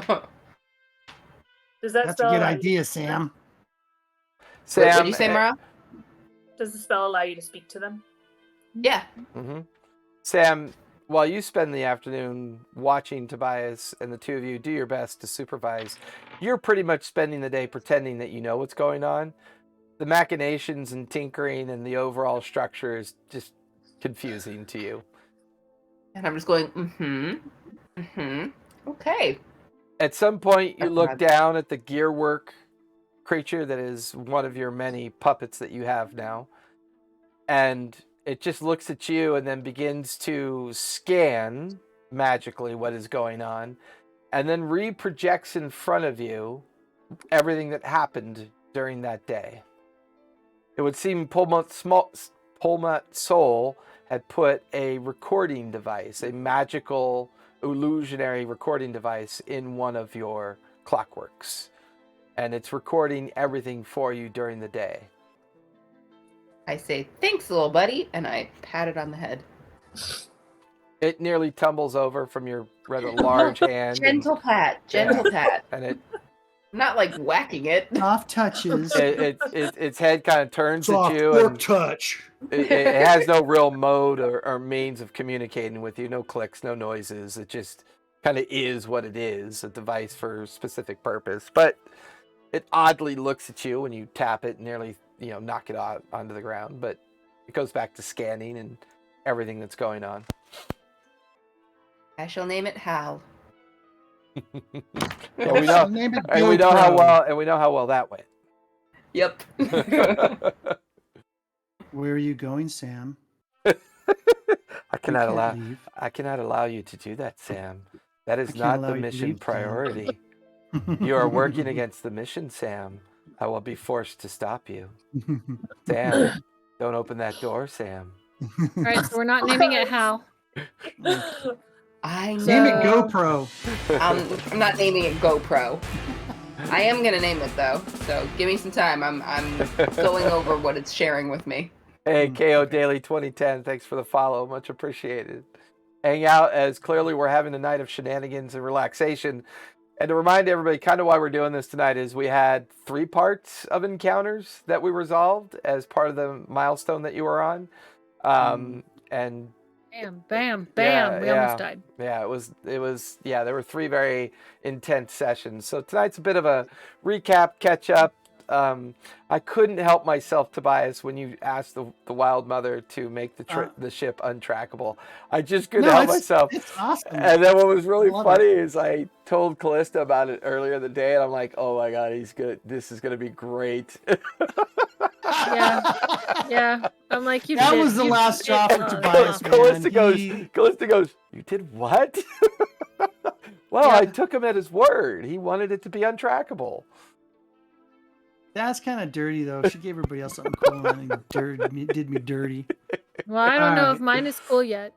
that that's a spell good allow you idea, to speak to them? Sam. What'd you say, Mara? Does the spell allow you to speak to them? Yeah. Sam, while you spend the afternoon watching Tobias and the two of you do your best to supervise, you're pretty much spending the day pretending that you know what's going on. The machinations and tinkering and the overall structure is just confusing to you. And I'm just going, okay. At some point, you That's look odd. down at the gearwork creature that is one of your many puppets that you have now, and it just looks at you and then begins to scan magically what is going on, and then reprojects in front of you everything that happened during that day. It would seem Polmut Soul had put a recording device, a magical illusionary recording device in one of your clockworks. And it's recording everything for you during the day. I say, thanks, little buddy, and I pat it on the head. It nearly tumbles over from your rather large hand. Gentle pat. And it Not like whacking it. Soft touches. its head kind of turns Soft at you, work and touch. it has no real mode or means of communicating with you. No clicks, no noises. It just kind of is what it is, a device for a specific purpose. But it oddly looks at you when you tap it and nearly, knock it out onto the ground. But it goes back to scanning and everything that's going on. I shall name it Hal. And we know, Name it and we know GoPro. how well that went. Yep. Where are you going, Sam? I You cannot can't leave. allow you to do that, Sam. That is I can't not allow the you to mission leave, Sam. priority. You are working against the mission, Sam. I will be forced to stop you. Sam, don't open that door, Sam. All right, so we're not naming it Hal. I know. Name it GoPro. I'm not naming it GoPro. I am gonna name it though, so give me some time. I'm going over what it's sharing with me. Hey, KO Daily 2010, thanks for the follow. Much appreciated. Hang out, as clearly we're having a night of shenanigans and relaxation. And to remind everybody, kind of why we're doing this tonight is we had 3 parts of encounters that we resolved as part of the milestone that you were on. And Bam. Yeah, We almost died. yeah, it was, there were 3 very intense sessions. So tonight's a bit of a recap, catch up. I couldn't help myself, Tobias, when you asked the Wild Mother to make the ship untrackable. I just couldn't help myself. It's awesome. And then what was really Love funny is I told Callista about it earlier in the day, and I'm like, oh my God, he's good. This is going to be great. Yeah. I'm like, you That did. was the You last did. job for Oh, Tobias, no. man. Callista goes, you did what? Well, Yeah. I took him at his word. He wanted it to be untrackable. That's kind of dirty, though. She gave everybody else something cool and then did me dirty. Well, I don't know Alright. if mine is cool yet.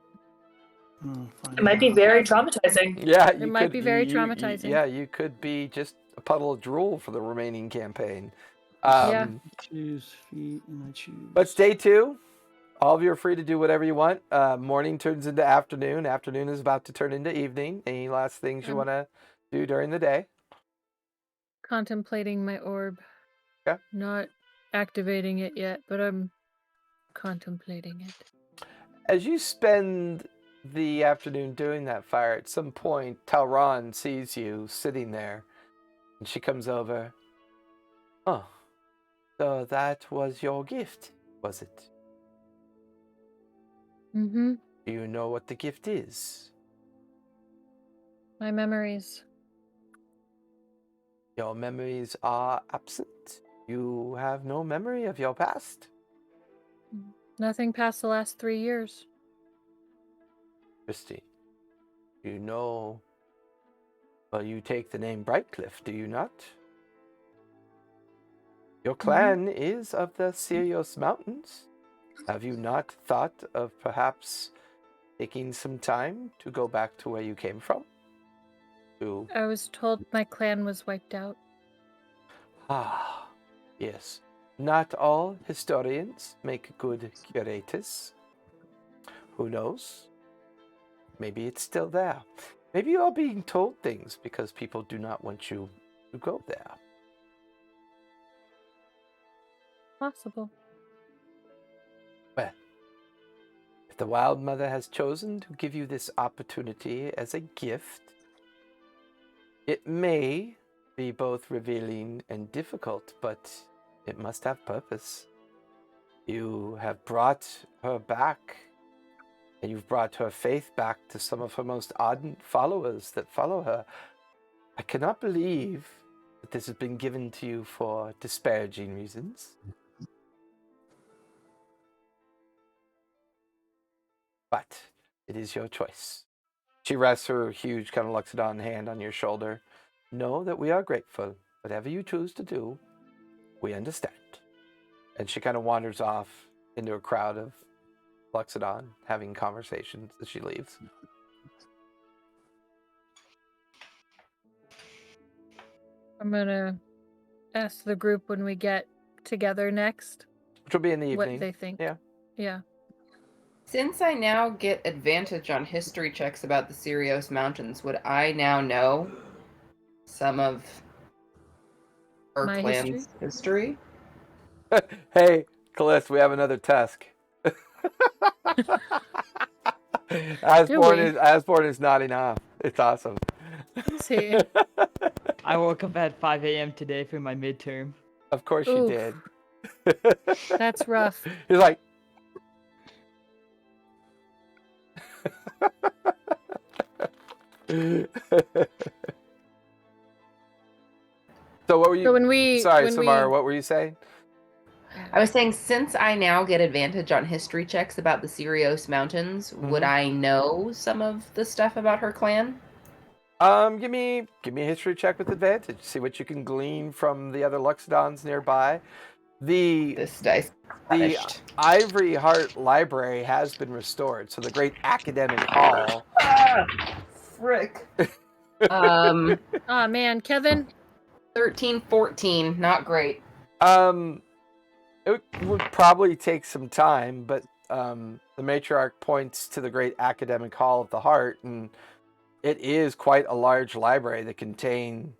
Oh, fine. It might be very traumatizing. Yeah, It might be very traumatizing. Yeah, you could be just a puddle of drool for the remaining campaign. Yeah. Choose feet and I choose. But it's day 2. All of you are free to do whatever you want. Morning turns into afternoon. Afternoon is about to turn into evening. Any last things you want to do during the day? Contemplating my orb. Okay. Not activating it yet, but I'm contemplating it. As you spend the afternoon doing that fire, at some point, Talron sees you sitting there, and she comes over. Oh, so that was your gift, was it? Mm-hmm. Do you know what the gift is? My memories. Your memories are absent. You have no memory of your past. Nothing past the last 3 years. Christy, you know Well, you take the name Brightcliff, do you not? Your clan is of the Cyrios Mountains. Have you not thought of perhaps taking some time to go back to where you came from? I was told my clan was wiped out. Ah, yes. Not all historians make good curators. Who knows? Maybe it's still there. Maybe you are being told things because people do not want you to go there. Possible. Well, if the Wild Mother has chosen to give you this opportunity as a gift, it may be both revealing and difficult, but it must have purpose. You have brought her back, and you've brought her faith back to some of her most ardent followers that follow her. I cannot believe that this has been given to you for disparaging reasons. But it is your choice. She rests her huge kind of Luxodon hand on your shoulder. Know that we are grateful. Whatever you choose to do, we understand. And she kind of wanders off into a crowd of Luxodon, having conversations as she leaves. I'm gonna ask the group when we get together next Which will be in the evening. what they think. Yeah. Yeah. Since I now get advantage on history checks about the Cyrios Mountains, would I now know some of our My clan's history? Hey, Callis, we have another task. Asborn is nodding off. It's awesome. See. I woke up at 5 a.m. today for my midterm. Of course you Oof. did. That's rough. He's like, so what were you? So when we Sorry, when Samara. What were you saying? I was saying, since I now get advantage on history checks about the Cyrios Mountains, would I know some of the stuff about her clan? Give me a history check with advantage. See what you can glean from the other Luxodons nearby. This dice The punished. Ivory Heart Library has been restored, so the great academic hall. Frick. Oh man, Kevin. 13, 14, not great. It would probably take some time, but the matriarch points to the great academic hall of the heart, and it is quite a large library that contains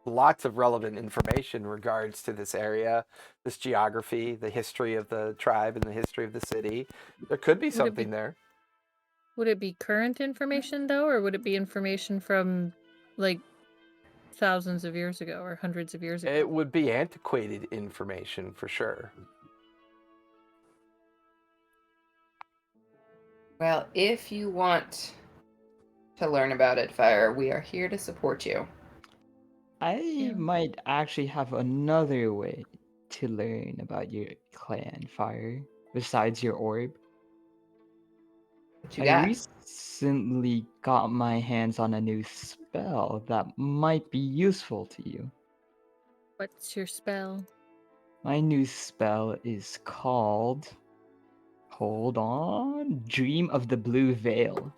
lots of relevant information in regards to this area, this geography, the history of the tribe, and the history of the city. There could be something there. Would it be current information though, or would it be information from like thousands of years ago or hundreds of years ago? It would be antiquated information for sure. Well, if you want to learn about it, Fire, we are here to support you. I might actually have another way to learn about your clan, Fire, besides your orb. What you I got? recently got my hands on a new spell that might be useful to you. What's your spell? My new spell is called... Hold on. Dream of the Blue Veil.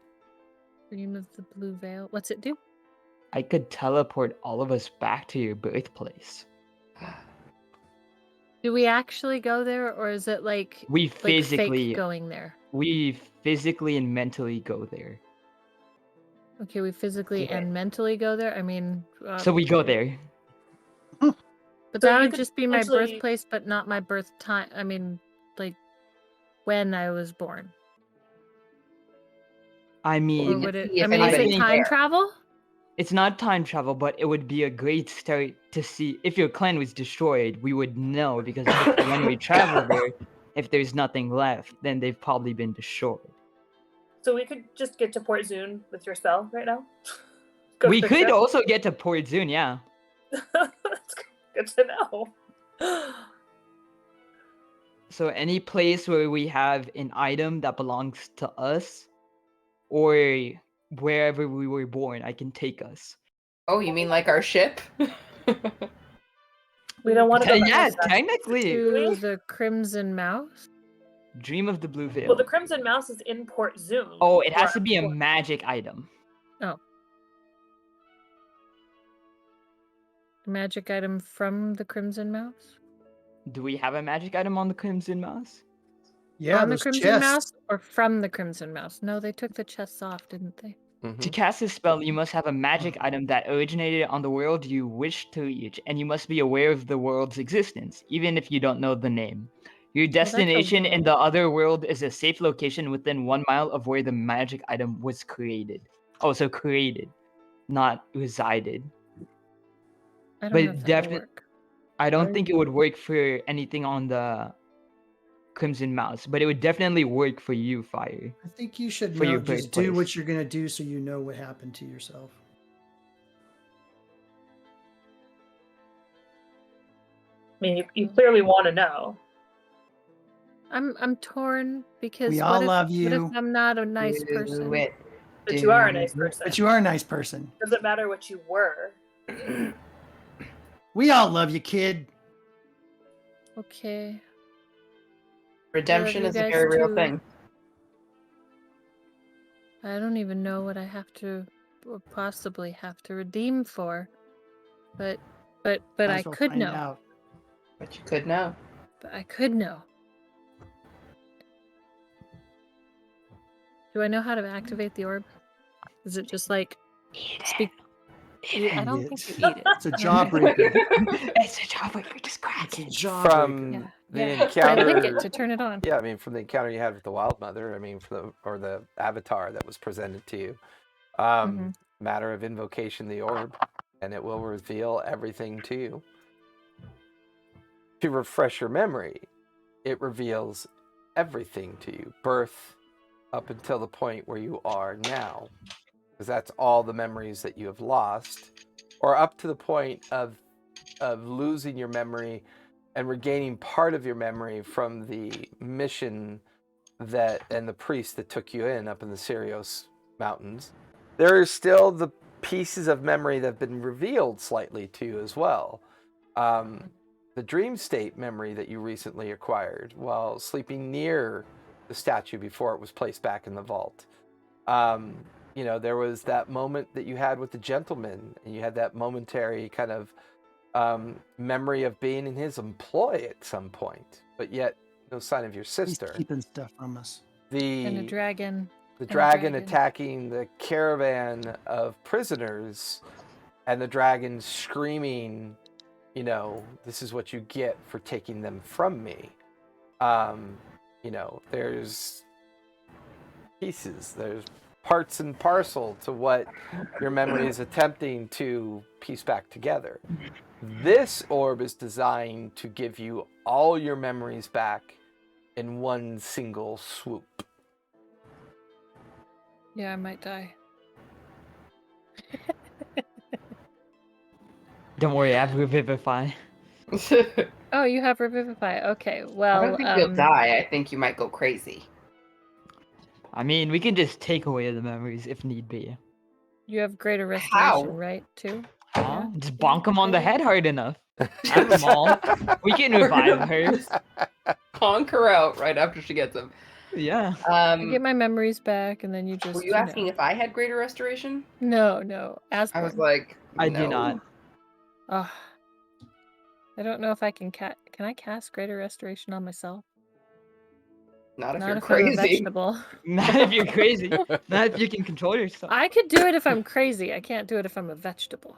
Dream of the Blue Veil. What's it do? I could teleport all of us back to your birthplace. Do we actually go there, or is it like We fake physically going there? We physically and mentally go there. Okay, we physically Okay. and mentally go there. I mean, So we go there. but So that you would could just be my potentially- birthplace, but not my birth time. I mean, like when I was born. I Or mean, would it? see I if mean, is it anybody's time there. travel? it's not time travel, but it would be a great start to see if your clan was destroyed. We would know because when we travel there, if there's nothing left, then they've probably been destroyed. So we could just get to Port Zune with your spell right now. Go We to the could ship. also get to Port Zune, yeah. That's good to know. So any place where we have an item that belongs to us, or wherever we were born, I can take us. Oh, you mean like our ship? We don't want to go back Yeah, to that. technically. To the Crimson Mouse? Dream of the Blue Veil. Well, the Crimson Mouse is in Port Zoom. Oh, it has where- to be a magic item. A magic item from the Crimson Mouse? Do we have a magic item on the Crimson Mouse? Yeah, On the those Crimson chests. Mouse or from the Crimson Mouse? No, they took the chests off, didn't they? To cast this spell, you must have a magic item that originated on the world you wish to reach, and you must be aware of the world's existence, even if you don't know the name. Your that's a destination in world. the other world is a safe location within 1 mile of where the magic item was created. Oh, so created, not resided. I don't But know if that will definitely, work. I don't think it would work for anything on the Crimson Mouse, but it would definitely work for you, Fire. I think you should For your just do birthplace. what you're gonna do so you know what happened to yourself. I mean, you clearly want to know. I'm torn because We what all if, love what you. if I'm not a nice Do person? it. But you are a nice person. But you are a nice person. Doesn't matter what you were. We all love you, kid. Okay. Redemption you is a guys very real too. thing. I don't even know what I have to or possibly have to redeem for. But Might I as well could find know. out. But you could know. But I could know. Do I know how to activate the orb? Is it just like speak? I don't think you eat it. It's a jawbreaker. It's a jawbreaker, just crack It's a it. jawbreaker. From Yeah. the Yeah. I encounter, lick it to turn it on. yeah, I mean, from the encounter you had with the Wild Mother, I mean, or the avatar that was presented to you, matter of invocation, the orb, and it will reveal everything to you. To refresh your memory, it reveals everything to you, birth up until the point where you are now, because that's all the memories that you have lost, or up to the point of losing your memory and regaining part of your memory from the mission and the priest that took you in up in the Cyrios Mountains. There are still the pieces of memory that have been revealed slightly to you as well. The dream state memory that you recently acquired while sleeping near the statue before it was placed back in the vault. There was that moment that you had with the gentleman, and you had that momentary kind of memory of being in his employ at some point, but yet no sign of your He's sister. keeping stuff from us. And a dragon. The and a dragon dragon. attacking the caravan of prisoners, and the dragon screaming, this is what you get for taking them from me. There's pieces, there's parts and parcel to what your memory is attempting to piece back together. This orb is designed to give you all your memories back in one single swoop. Yeah, I might die. Don't worry, I have Revivify. Oh, you have Revivify. Okay, I well, don't think you'll die. I think you might go crazy. I mean, we can just take away the memories if need be. you have greater How? restoration, right? Too. Huh? Yeah. Just bonk him on the head hard enough. Have them all. We can revive her. Conk her out right after she gets them. Yeah. I get my memories back, and then you just. Were you asking if I had greater restoration? No. I was like, I do no. not. Oh, I don't know if I can Can I cast greater restoration on myself? Not if Not you're if I'm a crazy. vegetable. Not if you're crazy. Not if you can control yourself. I could do it if I'm crazy. I can't do it if I'm a vegetable.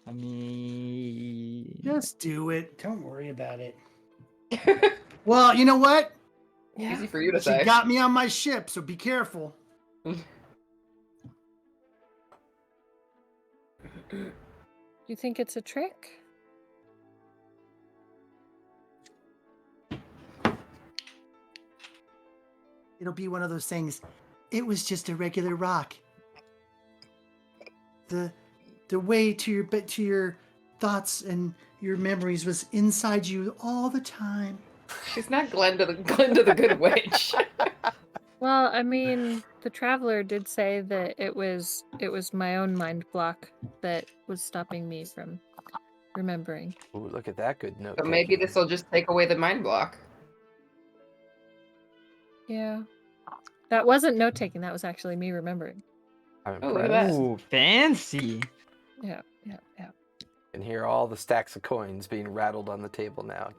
I mean, Just do it. Don't worry about it. Well, you know what? Easy for you to She say. got me on my ship, so be careful. You think it's a trick? It'll be one of those things. It was just a regular rock. The way to your thoughts and your memories was inside you all the time. She's not Glenda the Good Witch. Well, I mean, the traveler did say that it was my own mind block that was stopping me from remembering. Ooh, look at that good note. So maybe this will just take away the mind block. Yeah. That wasn't note taking, that was actually me remembering. I'm Oh, look at impressed. that. Ooh, fancy. Yeah. And hear all the stacks of coins being rattled on the table now.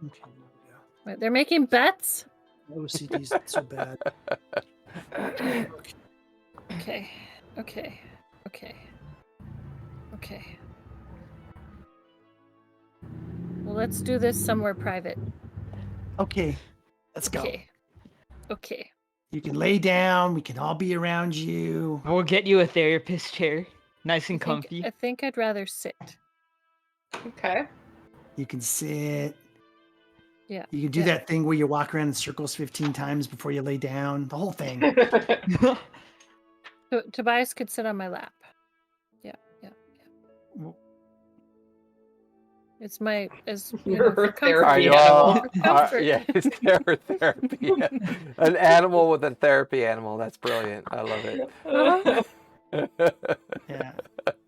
Okay, there we go. Wait, they're making bets? OCD's not so bad. Okay. Well, let's do this somewhere private. Okay, let's go. Okay. You can lay down. We can all be around you. We'll get you a therapist chair, nice and comfy. I think I'd rather sit. Okay. You can sit. Yeah. You can do that thing where you walk around in circles 15 times before you lay down. The whole thing. So Tobias could sit on my lap. Yeah. Well, It's my You're for her comfort. Are you Therapy all? animal. Yeah, it's therapy. An animal with a therapy animal. That's brilliant. I love it. yeah.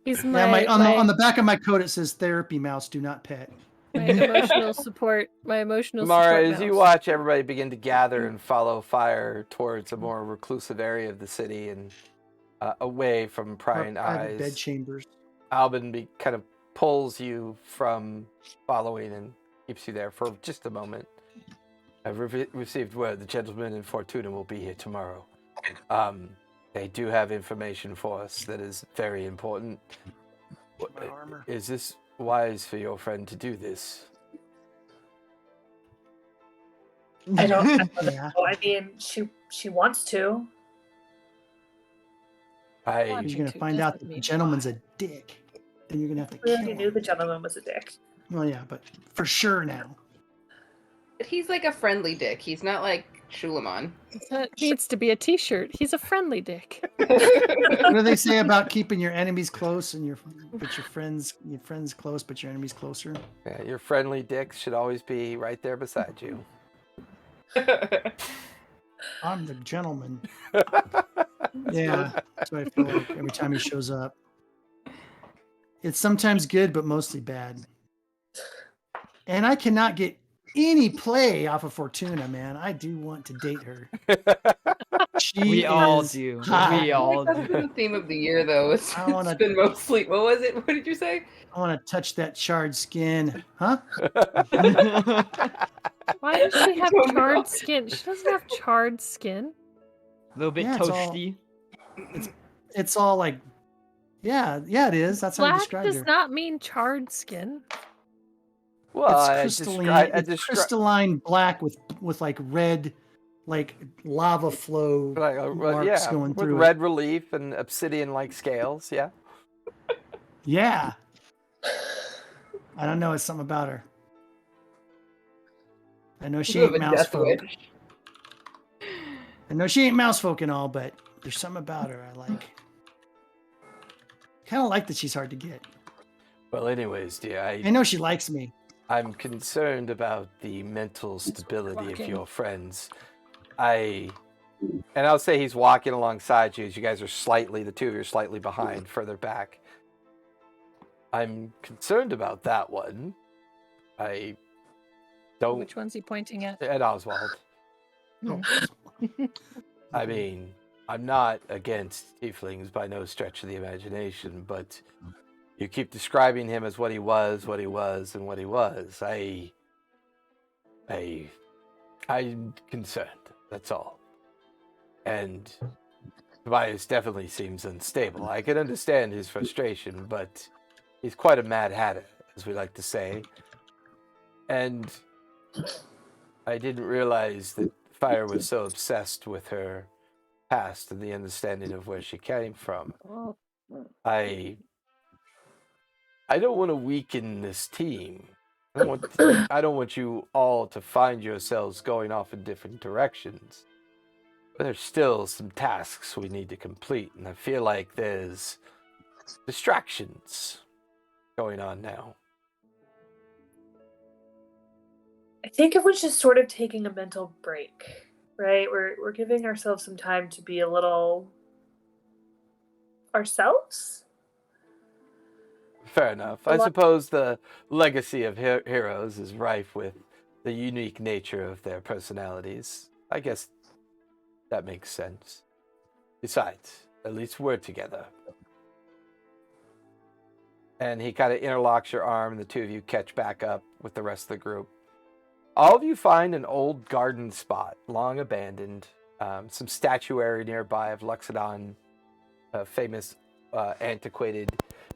He's On the back of my coat it says therapy mouse, do not pet. my emotional support. My emotional Mara, support as you mouse. watch everybody begin to gather and follow fire towards a more reclusive area of the city and away from prying Private bed eyes, chambers. Albin kind of pulls you from following and keeps you there for just a moment. I've received word the gentleman in Fortuna will be here tomorrow. They do have information for us that is very important. My armor. Is this wise for your friend to do this? I don't Yeah. know. I mean, she wants to. I You're going to find out that the gentleman's a dick. Then you're going to have to We kill already him. knew the gentleman was a dick. Well, yeah, but for sure now. But he's like a friendly dick. He's not like Shulamon. That needs to be a T-shirt. He's a friendly dick. What do they say about keeping your enemies close and your friends close, but your enemies closer? Yeah, your friendly dick should always be right there beside you. I'm the gentleman. Yeah, that's what I feel like every time he shows up. It's sometimes good, but mostly bad. And I cannot get any play off of Fortuna, man. I do want to date her. We all is do. hot. We all That's do. been the theme of the year, though. It's been mostly. What was it? What did you say? I want to touch that charred skin. Huh? Why does she have don't know. charred skin? She doesn't have charred skin. A little bit Yeah, toasty. It's all like, yeah, it is. That's how I Black described does her. not mean charred skin. Well, It's crystalline, crystalline black with like red, like lava flow marks going with through red relief and obsidian-like scales. Yeah. Yeah. I don't know. It's something about her. I know she You have ain't a mouse death folk. wish. I know she ain't mouse folk and all, but there's something about her I like. Kind of like that she's hard to get. Well, anyways, dear, I know she likes me. I'm concerned about the mental stability of walking. your friends. And I'll say he's walking alongside you as you guys are the two of you are slightly behind, further back. I'm concerned about that one. I don't. Which one's he pointing at? At Oswald. Oh, I mean, I'm not against tieflings by no stretch of the imagination, but you keep describing him as what he was, and what he was. I'm concerned. That's all. And Tobias definitely seems unstable. I can understand his frustration, but he's quite a mad hatter, as we like to say. And I didn't realize that Fire was so obsessed with her past and the understanding of where she came from. I don't want to weaken this team. I don't want you all to find yourselves going off in different directions. But there's still some tasks we need to complete, and I feel like there's distractions going on now. I think it was just sort of taking a mental break. right? We're giving ourselves some time to be a little ourselves. Fair enough. A I lot- suppose the legacy of heroes is rife with the unique nature of their personalities. I guess that makes sense. Besides, at least we're together. And he kind of interlocks your arm, and the two of you catch back up with the rest of the group. All of you find an old garden spot, long abandoned. Some statuary nearby of Luxodon, famous antiquated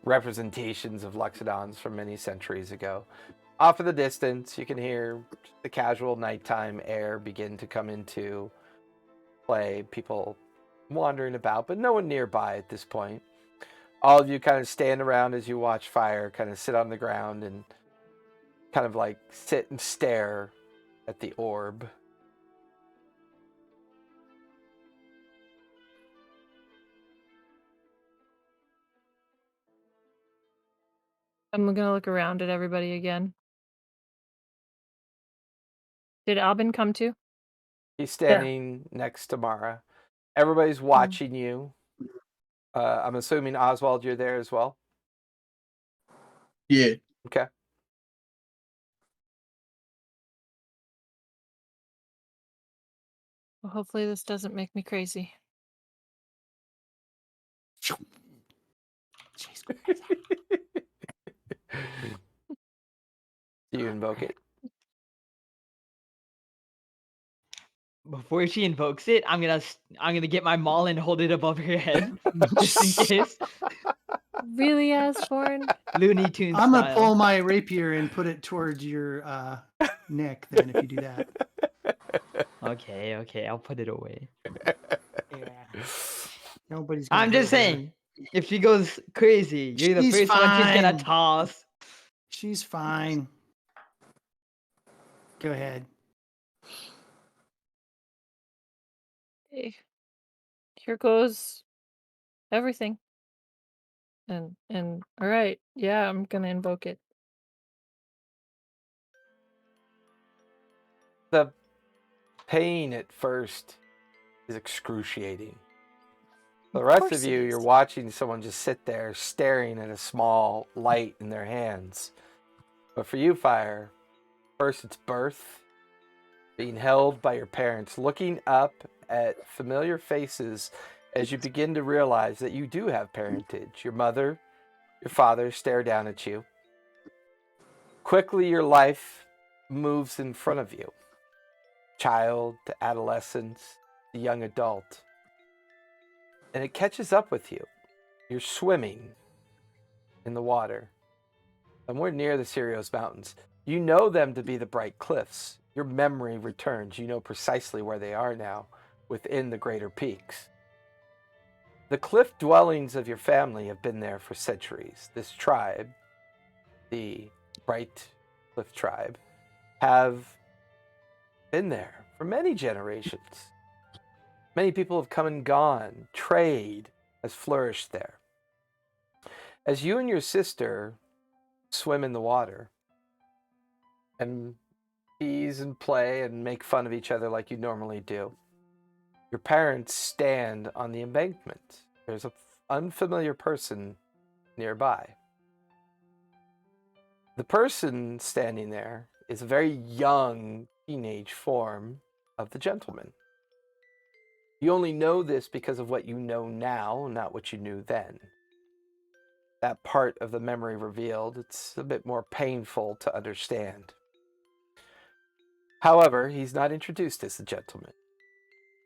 representations of Luxodons from many centuries ago. Off in the distance, you can hear the casual nighttime air begin to come into play. People wandering about, but no one nearby at this point. All of you kind of stand around as you watch fire, kind of sit on the ground and kind of like sit and stare at the orb. I'm gonna look around at everybody again. Did Albin come too? He's standing next to Mara. Everybody's watching you. I'm assuming, Oswald, you're there as well? Yeah. Okay. Well, hopefully this doesn't make me crazy. Do you invoke it? Before she invokes it, I'm gonna get my maul and hold it above her head, just in case. Really, Asborn? Looney Tunes I'm gonna style. pull my rapier and put it towards your neck. Then, if you do that, Okay, I'll put it away. nobody's. Gonna I'm just hurt her. saying, if she goes crazy, you're the She's first one she's gonna fine. toss. She's fine. Go ahead. Eh, Here goes everything. And all right, yeah, I'm gonna invoke it. The pain at first is excruciating. The rest course of it you, is. you're watching someone just sit there staring at a small light in their hands. But for you, Fire, first it's birth, being held by your parents, looking up at familiar faces as you begin to realize that you do have parentage. Your mother, your father stare down at you. Quickly, your life moves in front of you. Child to adolescence to young adult. And it catches up with you. You're swimming in the water. And we're near the Cyrios Mountains. You know them to be the bright cliffs. Your memory returns. You know precisely where they are now, within the greater peaks. The cliff dwellings of your family have been there for centuries. This tribe, the Bright Cliff Tribe, have been there for many generations. Many people have come and gone. Trade has flourished there. As you and your sister swim in the water and tease and play and make fun of each other like you normally do, your parents stand on the embankment. There's an unfamiliar person nearby. The person standing there is a very young teenage form of the gentleman. You only know this because of what you know now, not what you knew then. That part of the memory revealed, it's a bit more painful to understand. However, he's not introduced as a gentleman.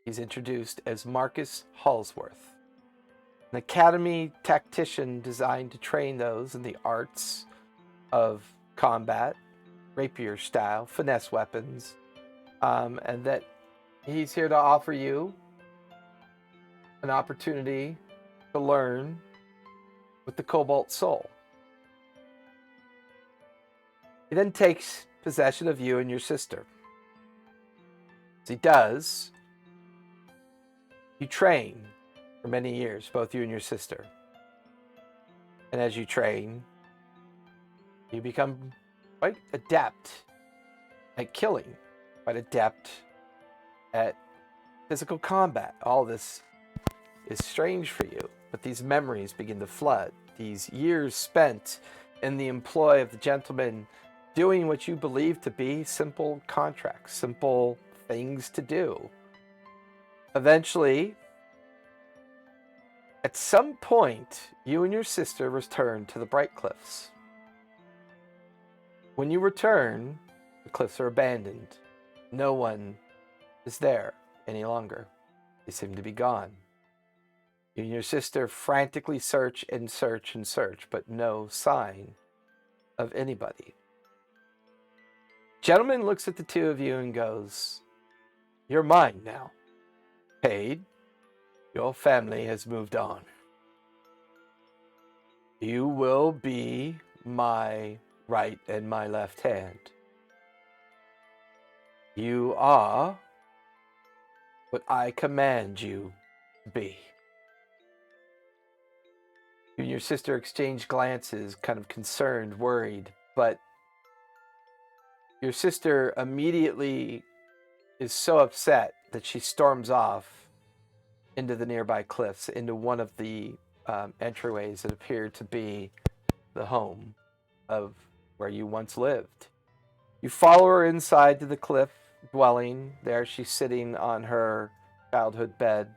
He's introduced as Marcus Halsworth, an academy tactician designed to train those in the arts of combat, rapier style, finesse weapons, and that he's here to offer you an opportunity to learn with the Cobalt Soul. He then takes possession of you and your sister. As he does, you train for many years, both you and your sister. And as you train, you become quite adept at killing, quite adept at physical combat. All this is strange for you, but these memories begin to flood. These years spent in the employ of the gentleman doing what you believe to be simple contracts, simple things to do. Eventually, at some point, you and your sister return to the Bright Cliffs. When you return, the cliffs are abandoned. No one is there any longer. They seem to be gone. You and your sister frantically search and search and search, but no sign of anybody. Gentleman looks at the two of you and goes, "You're mine now. Paid. Your family has moved on. You will be my right and my left hand. You are what I command you to be." You and your sister exchange glances, kind of concerned, worried, but your sister immediately is so upset that she storms off into the nearby cliffs, into one of the entryways that appear to be the home of where you once lived. You follow her inside to the cliff dwelling. There she's sitting on her childhood bed,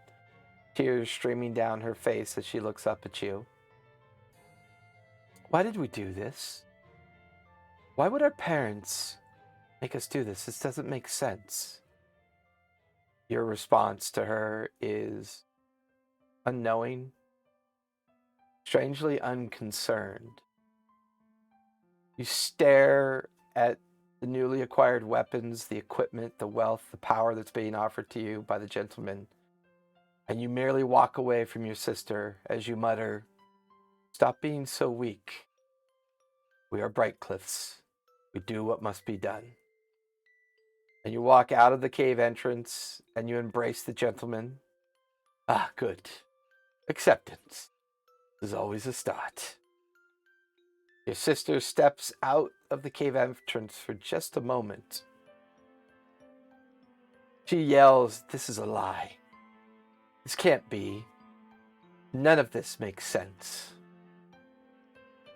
tears streaming down her face as she looks up at you. Why did we do this? Why would our parents make us do this? This doesn't make sense. Your response to her is unknowing, strangely unconcerned. You stare at the newly acquired weapons, the equipment, the wealth, the power that's being offered to you by the gentleman, and you merely walk away from your sister as you mutter, "Stop being so weak. We are Bright Cliffs. We do what must be done." And you walk out of the cave entrance and you embrace the gentleman. Ah, good. Acceptance is always a start. Your sister steps out of the cave entrance for just a moment. She yells, "This is a lie. This can't be. None of this makes sense."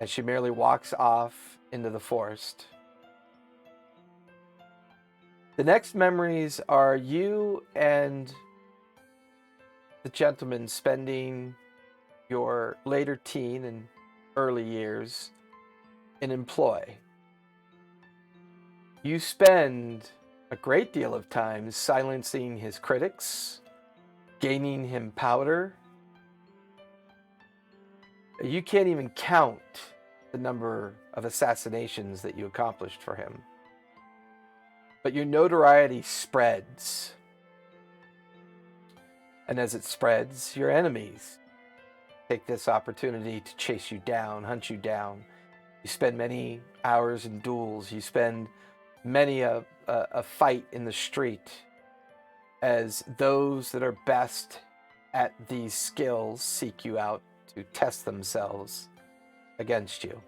As she merely walks off into the forest. The next memories are you and the gentleman spending your later teen and early years in employ. You spend a great deal of time silencing his critics, gaining him powder. You can't even count the number of assassinations that you accomplished for him. But your notoriety spreads. And as it spreads, your enemies take this opportunity to chase you down, hunt you down. You spend many hours in duels. You spend many a fight in the street as those that are best at these skills seek you out to test themselves against you.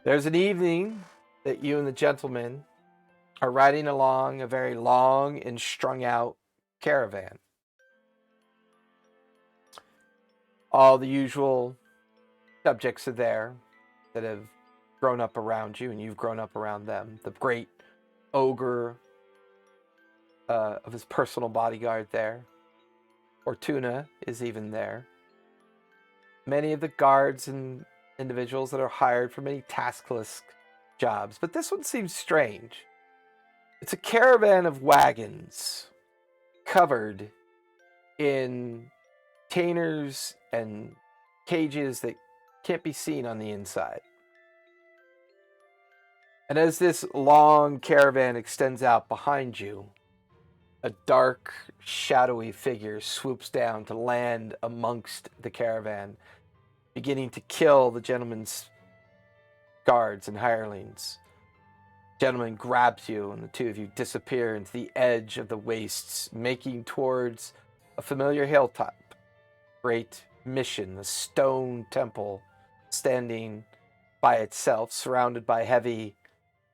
There's an evening that you and the gentleman are riding along a very long and strung out caravan. All the usual subjects are there that have grown up around you, and you've grown up around them. The great ogre of his personal bodyguard there. Fortuna is even there. Many of the guards and individuals that are hired for many taskless jobs. But this one seems strange. It's a caravan of wagons covered in containers and cages that can't be seen on the inside. And as this long caravan extends out behind you, a dark, shadowy figure swoops down to land amongst the caravan, beginning to kill the gentleman's guards and hirelings. The gentleman grabs you, and the two of you disappear into the edge of the wastes, making towards a familiar hilltop. Great mission, a stone temple standing by itself, surrounded by heavy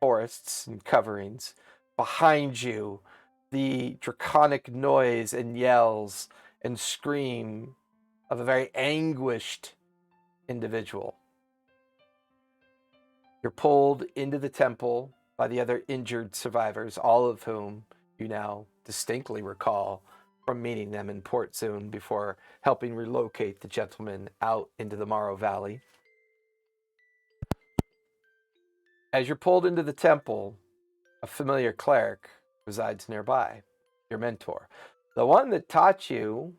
forests and coverings. Behind you, the draconic noise and yells and scream of a very anguished individual. You're pulled into the temple by the other injured survivors, all of whom you now distinctly recall from meeting them in Port Soon before helping relocate the gentleman out into the Morrow Valley. As you're pulled into the temple, a familiar cleric resides nearby, your mentor. The one that taught you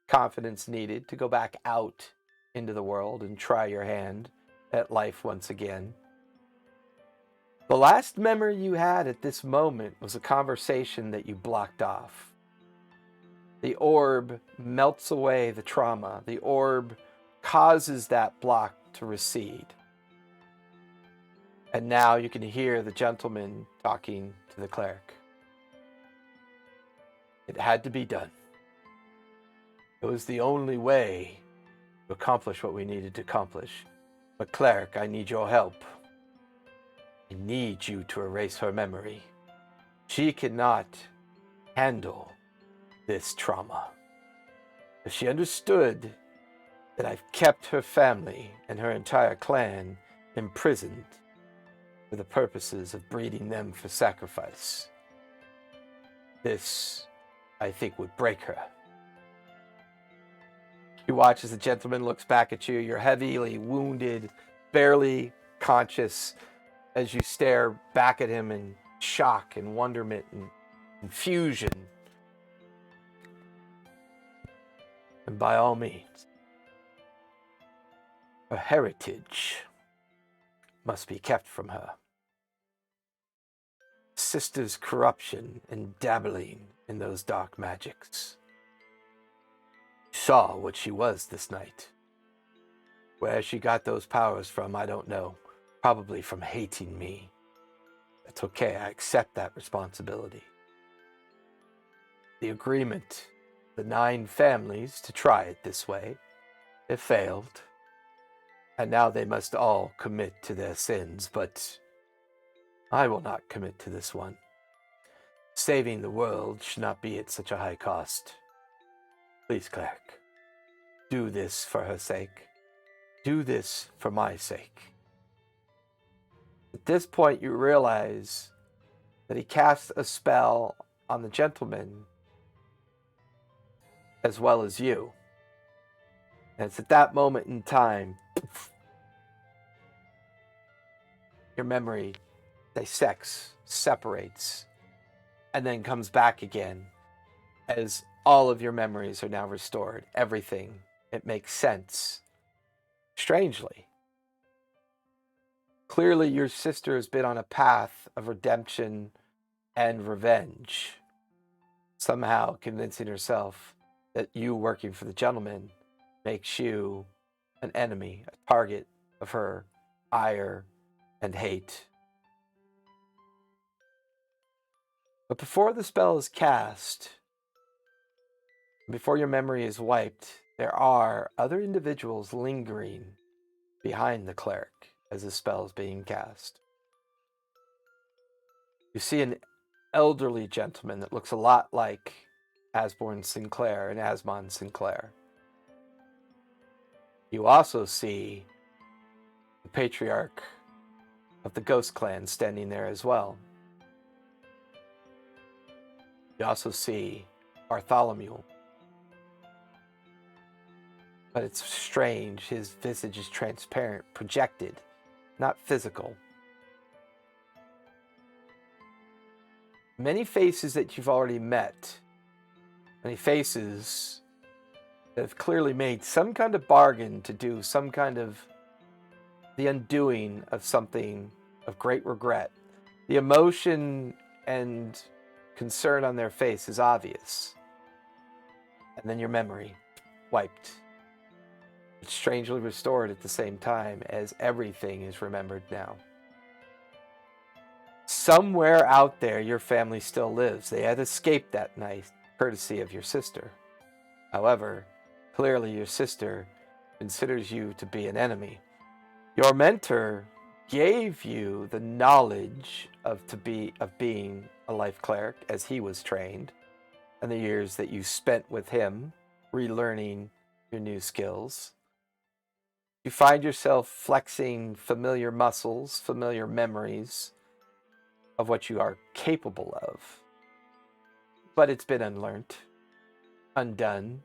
confidence needed to go back out into the world and try your hand at life once again. The last memory you had at this moment was a conversation that you blocked off. The orb melts away the trauma. The orb causes that block to recede. And now you can hear the gentleman talking to the cleric. It had to be done. It was the only way to accomplish what we needed to accomplish. But cleric, I need your help. I need you to erase her memory. She cannot handle this trauma. If she understood that I've kept her family and her entire clan imprisoned for the purposes of breeding them for sacrifice, this, I think, would break her. You watch as the gentleman looks back at you. You're heavily wounded, barely conscious, as you stare back at him in shock and wonderment and confusion. And by all means, her heritage must be kept from her. Sister's corruption and dabbling in those dark magics. Saw what she was this night. Where she got those powers from, I don't know. Probably from hating me. That's okay, I accept that responsibility. The agreement, the 9 families to try it this way, it failed. And now they must all commit to their sins, but I will not commit to this one. Saving the world should not be at such a high cost. Please, cleric, do this for her sake. Do this for my sake. At this point, you realize that he cast a spell on the gentleman as well as you. And it's at that moment in time, your memory dissects, separates, and then comes back again as all of your memories are now restored. Everything. It makes sense. Strangely. Clearly, your sister has been on a path of redemption and revenge. Somehow convincing herself that you working for the gentleman makes you an enemy, a target of her ire and hate. But before the spell is cast, before your memory is wiped, there are other individuals lingering behind the cleric as the spell is being cast. You see an elderly gentleman that looks a lot like Asborn Sinclair and Asmon Sinclair. You also see the patriarch of the Ghost Clan standing there as well. You also see Bartholomew. But it's strange, his visage is transparent, projected, not physical. Many faces that you've already met, many faces that have clearly made some kind of bargain to do some kind of the undoing of something of great regret. The emotion and concern on their face is obvious. And then your memory, wiped. It's strangely restored at the same time as everything is remembered now. Somewhere out there, your family still lives. They had escaped that night, courtesy of your sister. However, clearly your sister considers you to be an enemy. Your mentor gave you the knowledge of being a life cleric as he was trained, and the years that you spent with him relearning your new skills. You find yourself flexing familiar muscles, familiar memories of what you are capable of. But it's been unlearned, undone.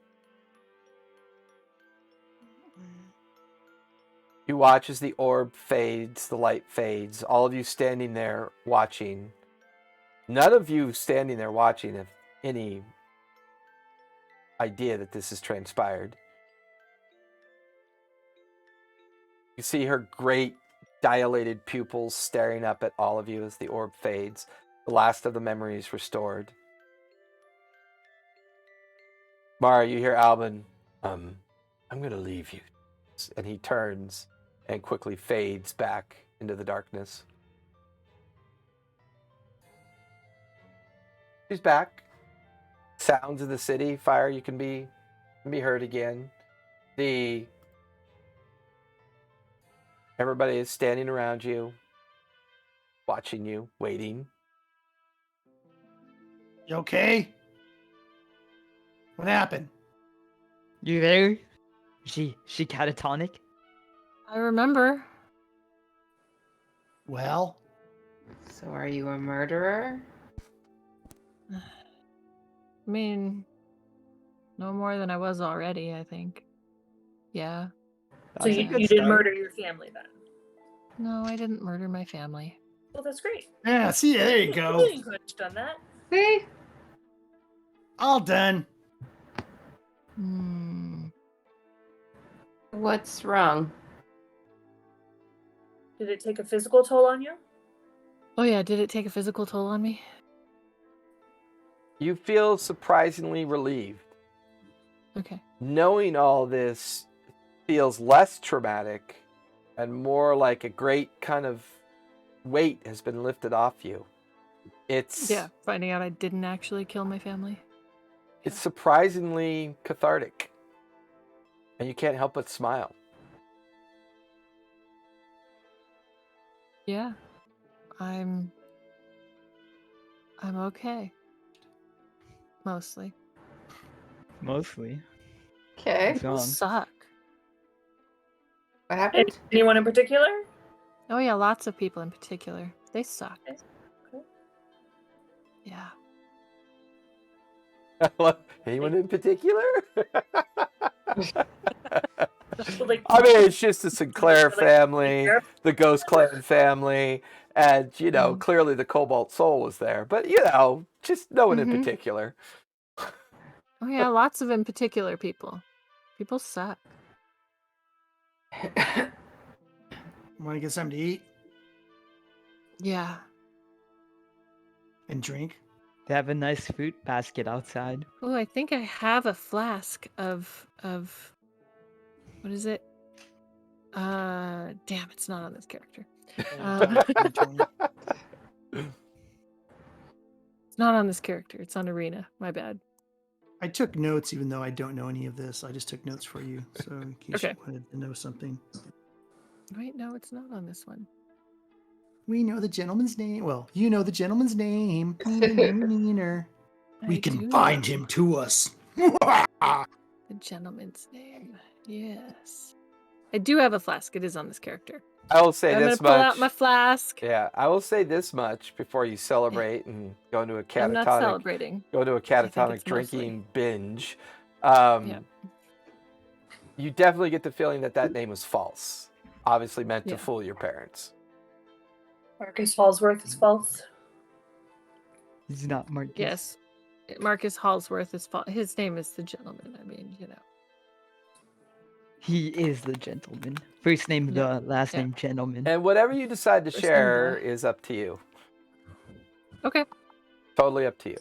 You watch as the orb fades, the light fades, all of you standing there watching. None of you standing there watching have any idea that this has transpired. You see her great dilated pupils staring up at all of you as the orb fades. The last of the memories restored. Mara, you hear Albin, I'm going to leave you. And he turns and quickly fades back into the darkness. She's back. Sounds of the city, fire, you can be heard again. Everybody is standing around you, watching you, waiting. You okay? What happened? You there? She catatonic? I remember. Well, So are you a murderer? I mean, no more than I was already, I think. Yeah. So That's a you good didn't start. murder your family then? No, I didn't murder my family. Well, that's great. yeah, see, there you You go. could have done that. See? All done. Hmm. What's wrong? Did it take a physical toll on you? Oh yeah, did it take a physical toll on me? You feel surprisingly relieved. Okay. Knowing all this feels less traumatic and more like a great kind of weight has been lifted off you. It's Yeah, finding out I didn't actually kill my family. It's surprisingly cathartic. And you can't help but smile. Yeah. I'm okay. Mostly. Mostly. Okay. People Wrong. suck. What happened? Anyone in particular? Oh yeah, lots of people in particular. They suck. Okay. Yeah. Anyone in particular? So, like, I mean, it's just the Sinclair like, family, Europe? the Ghost Clan family, and, Mhm. clearly the Cobalt Soul was there. But, just no one in Mhm. particular. Oh yeah, lots of in particular people. People suck. Want to get something to eat Yeah. and drink? They have a nice fruit basket outside. Oh, I think I have a flask of what is it? Damn, it's not on this character. D20. It's not on this character. It's on Arena. My bad. I took notes, even though I don't know any of this. I just took notes for you, so in case Okay. you wanted to know something. Wait, no, it's not on this one. We know the gentleman's name. Well, you know the gentleman's name. Neener. We I can do find know him to us. the gentleman's name. Yes. I do have a flask. It is on this character. I will say I'm gonna this pull out much. my flask. Yeah, I will say this much before you celebrate and go into a I'm not catatonic celebrating. drinking it's mostly- binge. Yeah. You definitely get the feeling that name was false. Obviously meant to Yeah. fool your parents. Marcus Fallsworth is false. He's not Marcus. Yes. Marcus Hallsworth is his name is the gentleman. I mean, He is the gentleman. First name Yeah. the last Yeah. name gentleman. And whatever you decide to First name share the- is up to you. Okay. Totally up to you.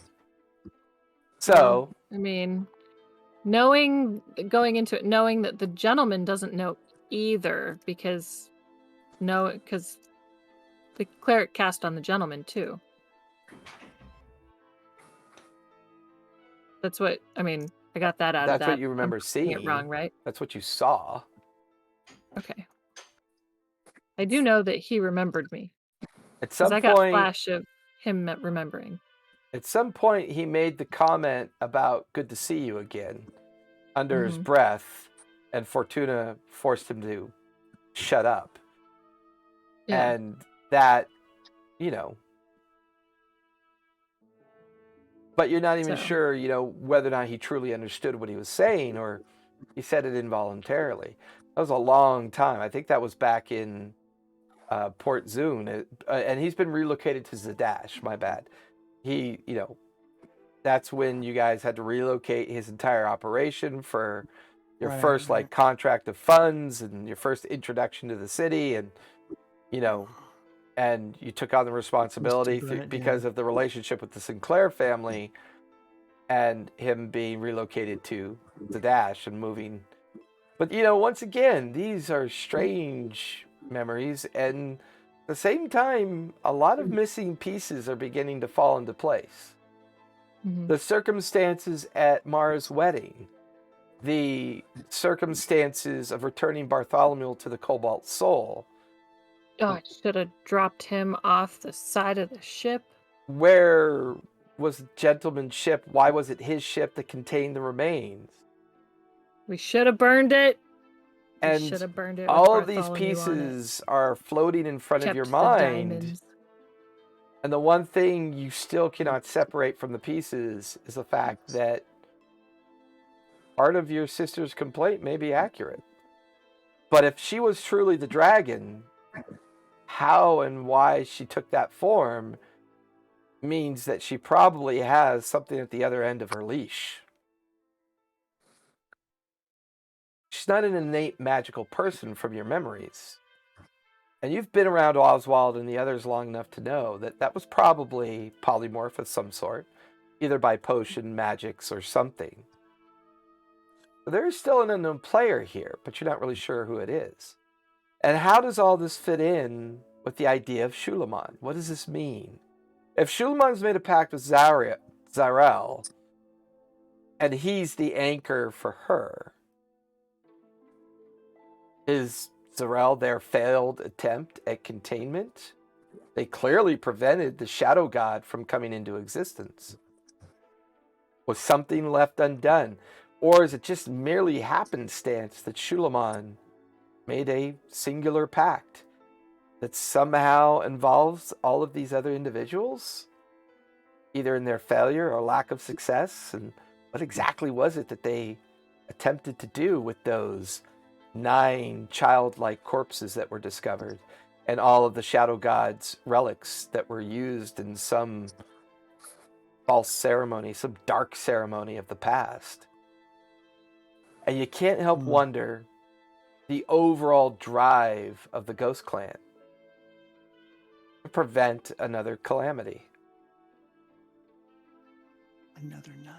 So, I mean, going into it, knowing that the gentleman doesn't know either, because the cleric cast on the gentleman too. That's what I mean. I got that out of that's that. what you remember I'm getting seeing. it wrong, right? That's what you saw. Okay. I do know that he remembered me. At Because some I got point, flash of him remembering. at some point, he made the comment about "good to see you again" under his Mhm. breath, and Fortuna forced him to shut up. Yeah. And that, you know, but you're not even So. sure, whether or not he truly understood what he was saying or he said it involuntarily. That was a long time. I think that was back in Port Zune, and he's been relocated to Zadash. My bad. He, that's when you guys had to relocate his entire operation for your first Right. contract of funds and your first introduction to the city, and and you took on the responsibility because of the relationship with the Sinclair family and him being relocated to Zadash and moving. But once again, these are strange memories, and at the same time, a lot of missing pieces are beginning to fall into place. Mhm. The circumstances at Mara's wedding, the circumstances of returning Bartholomew to the Cobalt Soul. Oh, I should have dropped him off the side of the ship. Where was the gentleman's ship? Why was it his ship that contained the remains? We should have burned it. We And should have burned it. all with of these Bartholomew on it. pieces are floating in front of your Kept the mind. diamonds. And the one thing you still cannot separate from the pieces is the fact that part of your sister's complaint may be accurate. But if she was truly the dragon, how and why she took that form means that she probably has something at the other end of her leash. She's not an innate magical person from your memories. And you've been around Oswald and the others long enough to know that that was probably polymorph of some sort, either by potion, magics, or something. There is still an unknown player here, but you're not really sure who it is. And how does all this fit in with the idea of Shulamon? What does this mean? If Shulamon's made a pact with Zarel, and he's the anchor for her, is Zarel their failed attempt at containment? They clearly prevented the Shadow God from coming into existence. Was something left undone? Or is it just merely happenstance that Shulamon made a singular pact that somehow involves all of these other individuals, either in their failure or lack of success? And what exactly was it that they attempted to do with those 9 childlike corpses that were discovered and all of the Shadow God's relics that were used in some false ceremony, some dark ceremony of the past? And you can't help wonder the overall drive of the Ghost Clan to prevent another calamity. Another 9.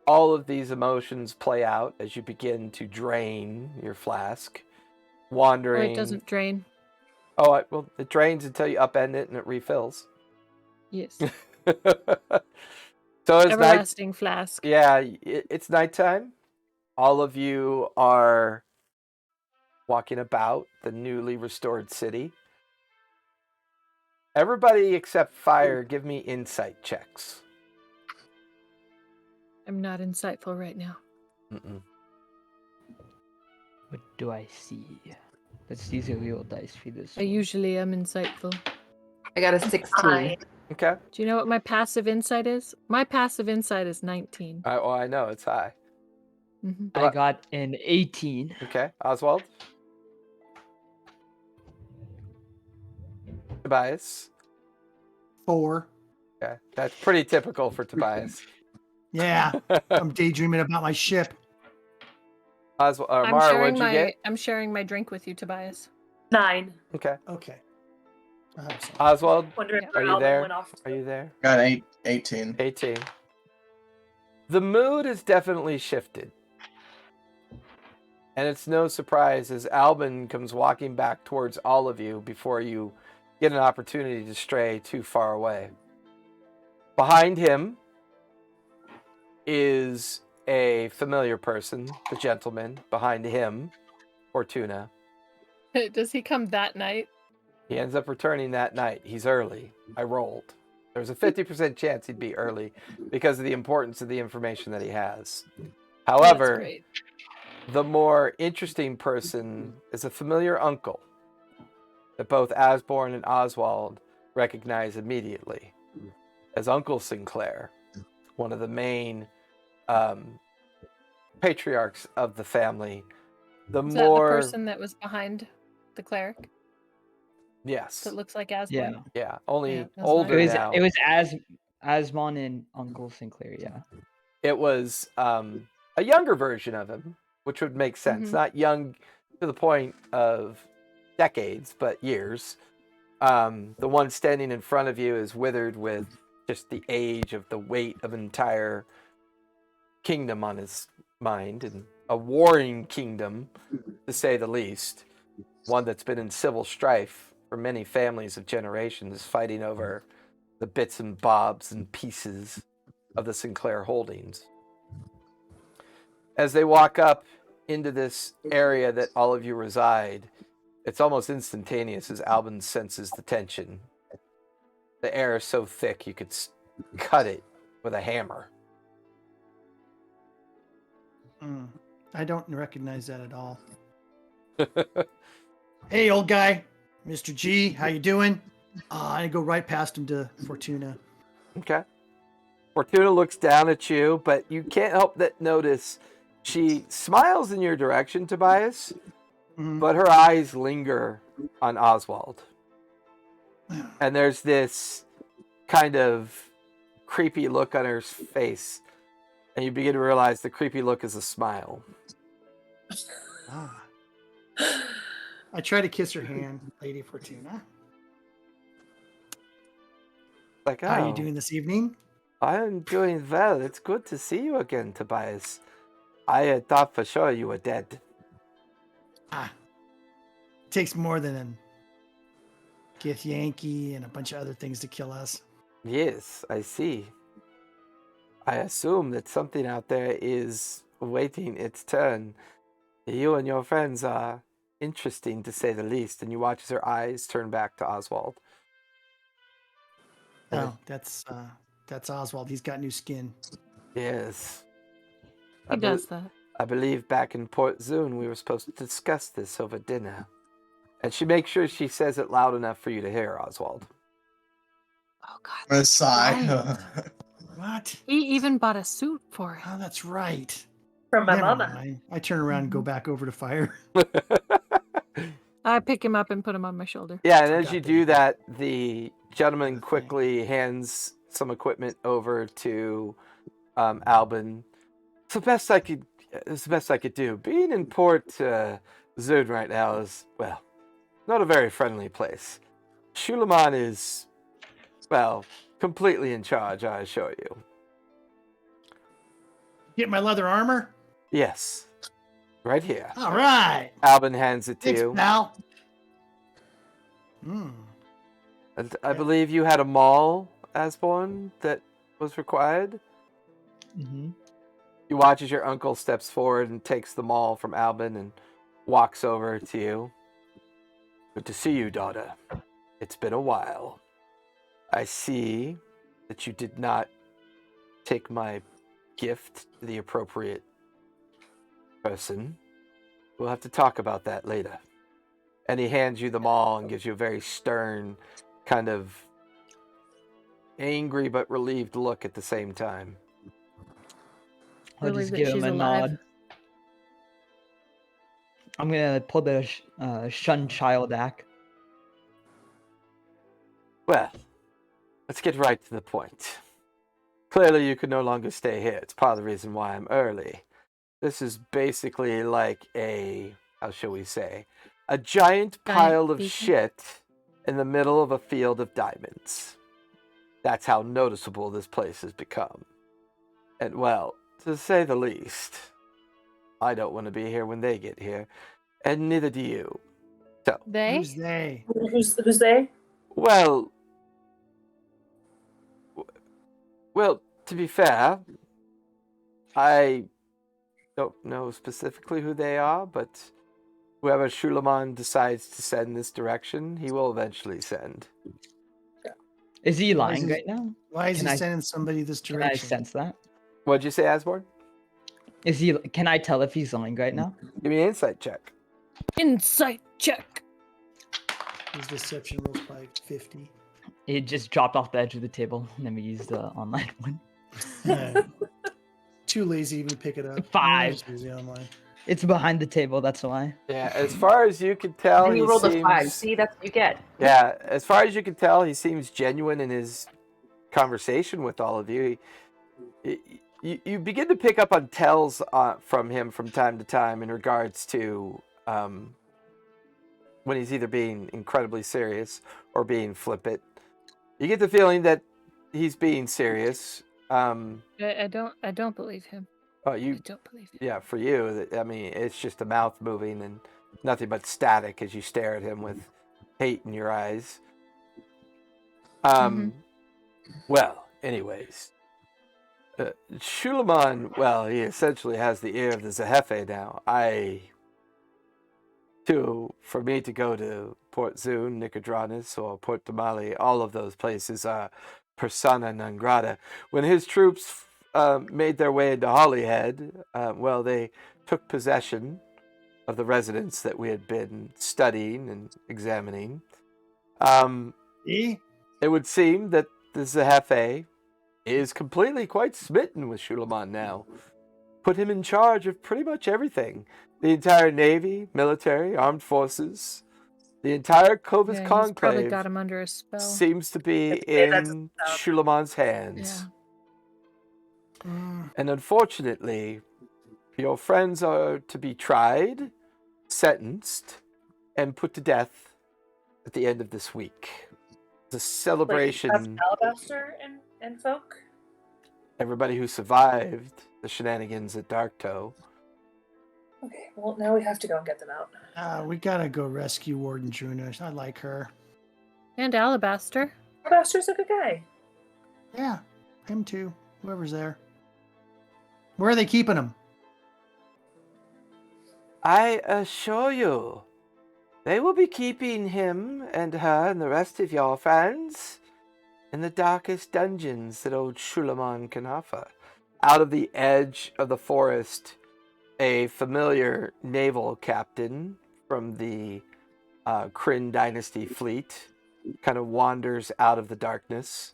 All of these emotions play out as you begin to drain your flask, wandering. Or it doesn't drain. Oh, well, it drains until you upend it and it refills. Yes. So it's Everlasting flask. Yeah, it's nighttime. All of you are walking about the newly restored city. Everybody except Fire, give me insight checks. I'm not insightful right now. Mm-mm. What do I see? Let's use a real dice for this. I usually am insightful. I got a 16. Okay. Do you know what my passive insight is? My passive insight is 19. I know, it's high. Mm-hmm. I got an 18. Okay. Oswald? Tobias? 4. Okay. That's pretty typical for Tobias. Yeah, I'm daydreaming about my ship. Mara, what'd you get? I'm sharing my drink with you, Tobias. 9. Okay. Okay. Oswald, Wondering are where you Alvin there? went off. Are you there? Got 18. 18. The mood has definitely shifted. And it's no surprise as Albin comes walking back towards all of you before you get an opportunity to stray too far away. Behind him, is a familiar person, the gentleman behind him, Fortuna. Does he come that night? He ends up returning that night. He's early. I rolled. There's a 50% chance he'd be early because of the importance of the information that he has. That's However, great. the more interesting person is a familiar uncle that both Asborn and Oswald recognize immediately as Uncle Sinclair, one of the main patriarchs of the family. The Is more that the person that was behind the cleric yes, that looks like Asborn? Yeah. yeah, only Yeah, that's what I older now. It was Asmon and Uncle Sinclair. Yeah. It was a younger version of him, which would make sense. Mhm. Not young to the point of decades, but years. The one standing in front of you is withered with just the age of the weight of an entire kingdom on his mind, and a warring kingdom, to say the least. One that's been in civil strife for many families of generations, fighting over the bits and bobs and pieces of the Sinclair holdings. As they walk up into this area that all of you reside, it's almost instantaneous as Albin senses the tension. The air is so thick you could cut it with a hammer. I don't recognize that at all. Hey, old guy, Mr. G, how you doing? I go right past him to Fortuna. Okay. Fortuna looks down at you, but you can't help but notice she smiles in your direction, Tobias, but her eyes linger on Oswald. And there's this kind of creepy look on her face, and you begin to realize the creepy look is a smile. Ah. I try to kiss her hand, Lady Fortuna. Like, How are you doing this evening? I'm doing well. It's good to see you again, Tobias. I thought for sure you were dead. It takes more than a Gith Yankee and a bunch of other things to kill us. Yes, I see. I assume that something out there is waiting its turn. You and your friends are interesting, to say the least, and you watch as her eyes turn back to Oswald. Oh, that's Oswald. He's got new skin. Yes. He does that. I believe back in Port Zune we were supposed to discuss this over dinner. And she makes sure she says it loud enough for you to hear, Oswald. Oh God. A sigh. Right. What? He even bought a suit for him. Oh, that's right. From my Never mama. mind. I turn around and go back over to fire. I pick him up and put him on my shoulder. Yeah, and as Forgot you that do you- that, the gentleman Good thing. quickly hands some equipment over to Albin. It's the best I could do. Being in Port Zune right now is, well, not a very friendly place. Shulaman is, well, completely in charge, I assure you. Get my leather armor? Yes. Right here. All right. Albin hands it to Thanks, you. pal. And I believe you had a maul, Asborn, that was required. Mm-hmm. You watch as your uncle steps forward and takes the maul from Albin and walks over to you. Good to see you, daughter. It's been a while. I see that you did not take my gift to the appropriate person. We'll have to talk about that later. And he hands you the maul and gives you a very stern, kind of angry but relieved look at the same time. I'll Relieved just that give him she's a alive. nod. I'm gonna pull the shun child act. Well, let's get right to the point. Clearly you can no longer stay here. It's part of the reason why I'm early. This is basically like a, how shall we say, a giant pile of beacon? shit in the middle of a field of diamonds. That's how noticeable this place has become. And well, to say the least, I don't want to be here when they get here, and neither do you. So, They? Who's they? Who's they? well, to be fair, I don't know specifically who they are, but whoever Shulamon decides to send this direction, he will eventually send. Is he Why is lying he- right now? Why is Can he I- sending somebody this Can I direction? sense that? What'd you say, Asborn? Is he? Can I tell if he's lying right now? Give me an insight check. Insight check. His deception rolls by 50. It just dropped off the edge of the table, and then we used the online one. Too lazy even to pick it up. 5. Just use the online. It's behind the table. That's why. Yeah, as far as you can tell, And he you rolled seems... a 5. See, that's what you get. Yeah, as far as you can tell, he seems genuine in his conversation with all of you. You begin to pick up on tells from him from time to time in regards to when he's either being incredibly serious or being flippant. You get the feeling that he's being serious. I don't believe him. Oh, I don't believe him. yeah, for you, I mean, it's just a mouth moving and nothing but static as you stare at him with hate in your eyes. Well, anyways, Shulamon, well, he essentially has the ear of the Zehefe now. For me to go to Port Zune, Nicodranus, or Port Damali, all of those places are persona non grata. When his troops made their way into Holyhead, well, they took possession of the residence that we had been studying and examining. It would seem that the Zehefe is completely quite smitten with Shulamon now. Put him in charge of pretty much everything. The entire navy, military, armed forces, the entire Clovis Yeah, he's probably Conclave got him under a spell. seems to be that's in Shulamon's hands. Yeah. And unfortunately, your friends are to be tried, sentenced, and put to death at the end of this week. The Like, celebration. that's Alabaster and folk. Everybody who survived the shenanigans at Darktoe. Okay, well now we have to go and get them out. We gotta go rescue Warden Druna. I like her. And Alabaster. Alabaster's a good guy. Yeah, him too. Whoever's there. Where are they keeping him? I assure you, they will be keeping him and her and the rest of your friends in the darkest dungeons that old Shulamon can offer. Out of the edge of the forest, a familiar naval captain from the Kryn Dynasty fleet kind of wanders out of the darkness.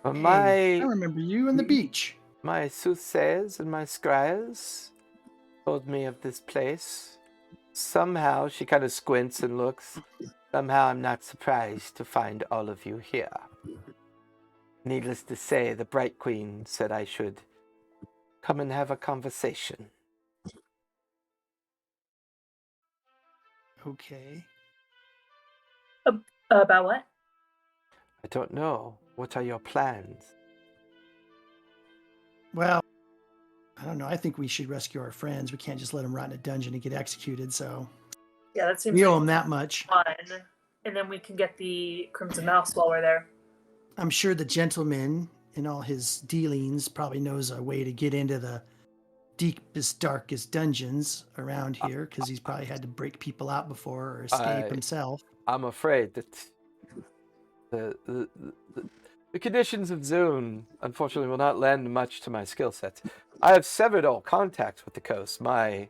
Hey, I remember you on the beach. My soothsayers and my scryers told me of this place. Somehow, she kind of squints and looks. Somehow, I'm not surprised to find all of you here. Needless to say, the Bright Queen said I should come and have a conversation. Okay. About what? I don't know. What are your plans? Well, I don't know. I think we should rescue our friends. We can't just let them rot in a dungeon and get executed. So Yeah, that seems we owe like them that much. fun. And then we can get the Crimson Mouse while we're there. I'm sure the gentleman in all his dealings probably knows a way to get into the deepest, darkest dungeons around here because he's probably had to break people out before or escape himself. I'm afraid that the conditions of Zune, unfortunately, will not lend much to my skill sets. I have severed all contacts with the coast. My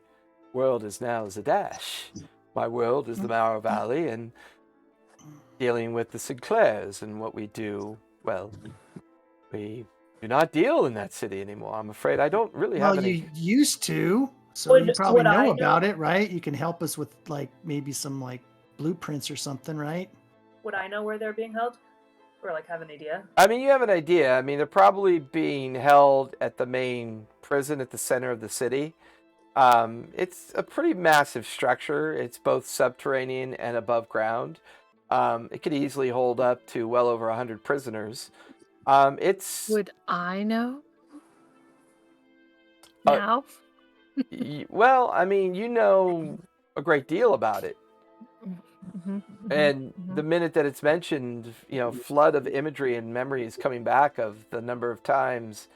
world is now Zadash. My world is the Mara Valley, and dealing with the Sinclairs and what we do, well, we do not deal in that city anymore. I'm afraid I don't really have Well, any... you used to, so you probably would I know know- about it, right? You can help us with like maybe some like blueprints or something, right? Would I know where they're being held? Or like have an idea? I mean, you have an idea. I mean, they're probably being held at the main prison at the center of the city. It's a pretty massive structure. It's both subterranean and above ground. It could easily hold up to well over 100 prisoners. It's Would I know? Uh, Now? well, I mean, you know a great deal about it. And the minute that it's mentioned, flood of imagery and memories coming back of the number of times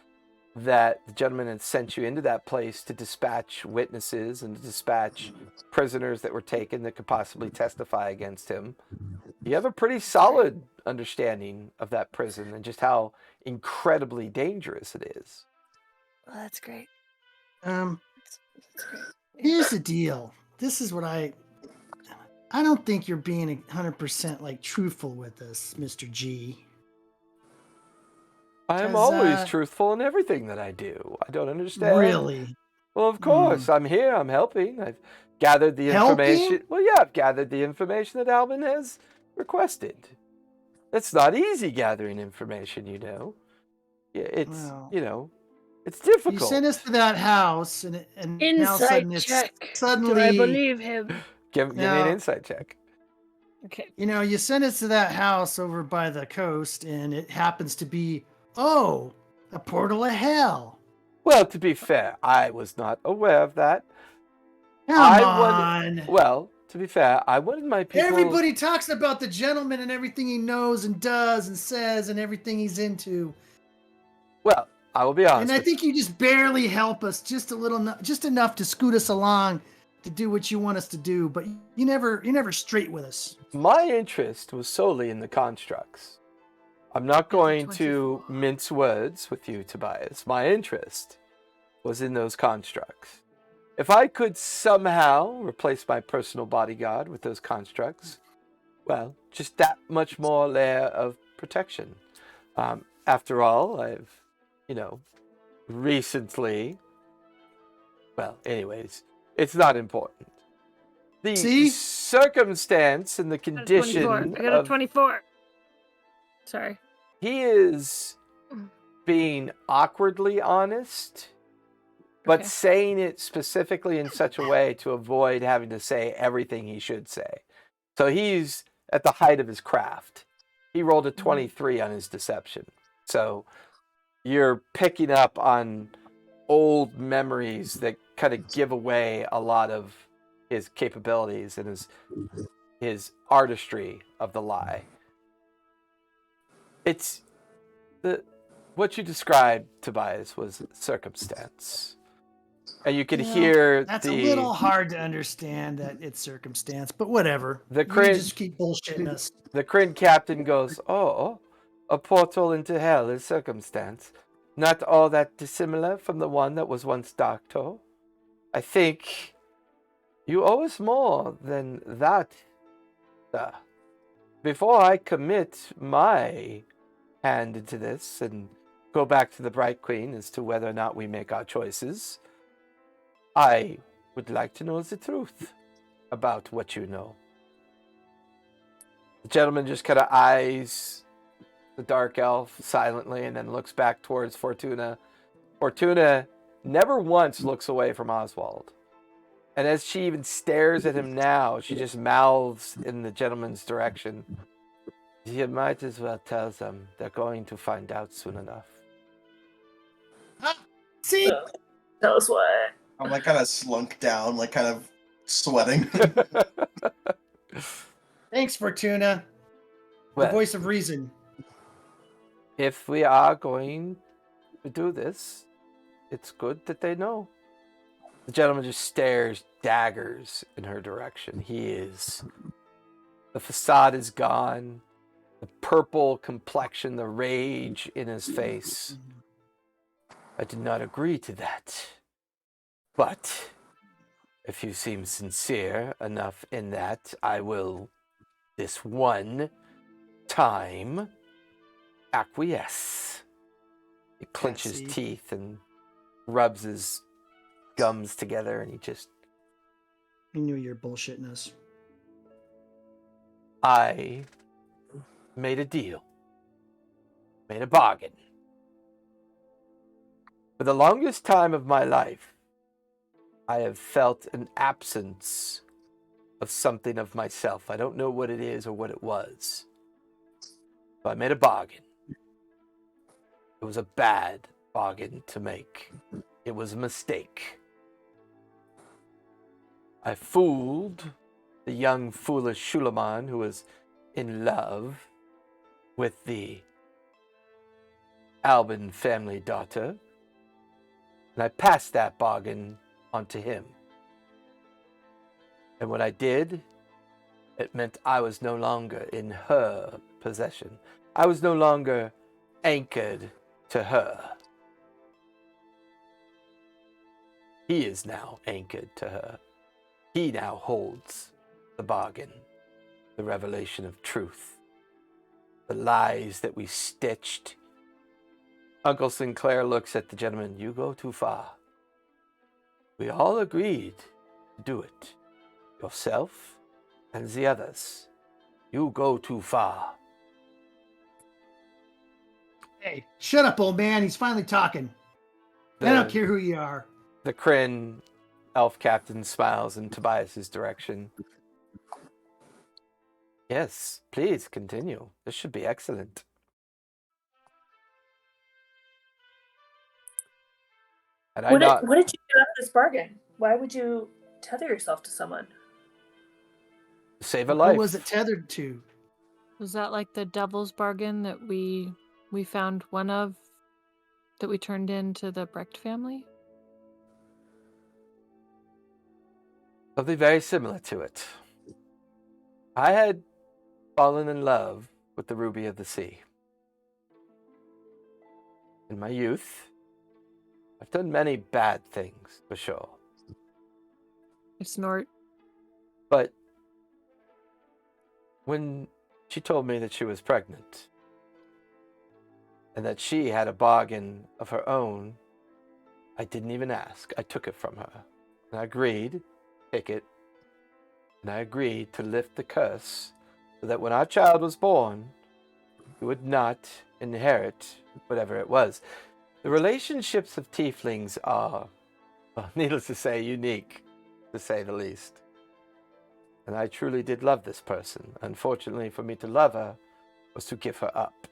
that the gentleman had sent you into that place to dispatch witnesses and to dispatch prisoners that were taken that could possibly testify against him. You have a pretty solid understanding of that prison and just how incredibly dangerous it is. Well, that's great. That's great. Here's the deal. This is what I don't think you're being 100% like truthful with us, Mr. G. I'm 'Cause, always truthful in everything that I do. I don't understand. Really? Well, of course. I'm here. I'm helping. I've gathered the information. Helping? Well, yeah, I've gathered the information that Albin has requested. It's not easy gathering information, you know. It's, Well, you know, it's difficult. You sent us to that house, and now Insight check. suddenly. Do I believe him? Give me an insight check. Okay. You know, you sent us to that house over by the coast, and it happens to be, a portal of hell. Well, to be fair, I was not aware of that. Come on. Well, to be fair, I wanted my people... Everybody talks about the gentleman and everything he knows and does and says and everything he's into. Well, I will be honest. And I think you just barely help us just enough to scoot us along to do what you want us to do, but you're never straight with us. My interest was solely in the constructs. I'm not going to mince words with you, Tobias. My interest was in those constructs. If I could somehow replace my personal bodyguard with those constructs, well, just that much more layer of protection. After all, I've, recently... Well, anyways, it's not important. The circumstance and the condition I got a 24. Sorry. He is being awkwardly honest, but saying it specifically in such a way to avoid having to say everything he should say. So he's at the height of his craft. He rolled a 23 on his deception. So you're picking up on old memories that kind of give away a lot of his capabilities and his artistry of the lie. It's what you described, Tobias, was circumstance. And you could hear that's a little hard to understand that it's circumstance, but whatever. You just keep bullshitting us. The Kryn captain goes, a portal into hell is circumstance. Not all that dissimilar from the one that was once Doctor. I think you owe us more than that, sir. Before I commit my hand into this and go back to the Bright Queen as to whether or not we make our choices, I would like to know the truth about what you know. The gentleman just kind of eyes the dark elf silently and then looks back towards Fortuna. Fortuna never once looks away from Oswald. And as she even stares at him now, she just mouths in the gentleman's direction. You might as well tell them. They're going to find out soon enough. See? Tell us what. I'm kind of slunk down, kind of sweating. Thanks, Fortuna. The voice of reason. If we are going to do this, it's good that they know. The gentleman just stares daggers in her direction. The facade is gone. The purple complexion, the rage in his face. I did not agree to that. But if you seem sincere enough in that, I will, this one time, acquiesce. He clenches teeth and rubs his gums together, and He knew you're bullshitting us. I made a deal. Made a bargain. For the longest time of my life, I have felt an absence of something of myself. I don't know what it is or what it was. So I made a bargain. It was a bad bargain to make. It was a mistake. I fooled the young foolish Shulaman who was in love with the Albin family daughter And I passed that bargain on to him. And when I did, it meant I was no longer in her possession. I was no longer anchored to her. He is now anchored to her. He now holds the bargain, the revelation of truth, the lies that we stitched. Uncle Sinclair looks at the gentleman. You go too far. We all agreed to do it. Yourself and the others. You go too far. Hey, shut up, old man. He's finally talking. I don't care who you are. The Kryn elf captain smiles in Tobias's direction. Yes, please continue. This should be excellent. And What did you get out of this bargain? Why would you tether yourself to someone? Save a life. Who was it tethered to? Was that like the devil's bargain that we found one of that we turned into the Brecht family? Something very similar to it. I had fallen in love with the Ruby of the Sea. In my youth, I've done many bad things, for sure. I snort. But when she told me that she was pregnant, and that she had a bargain of her own, I didn't even ask. I took it from her. And I agreed, take it, and I agreed to lift the curse so that when our child was born, he would not inherit whatever it was. The relationships of tieflings are, well, needless to say, unique, to say the least. And I truly did love this person. Unfortunately, for me to love her was to give her up.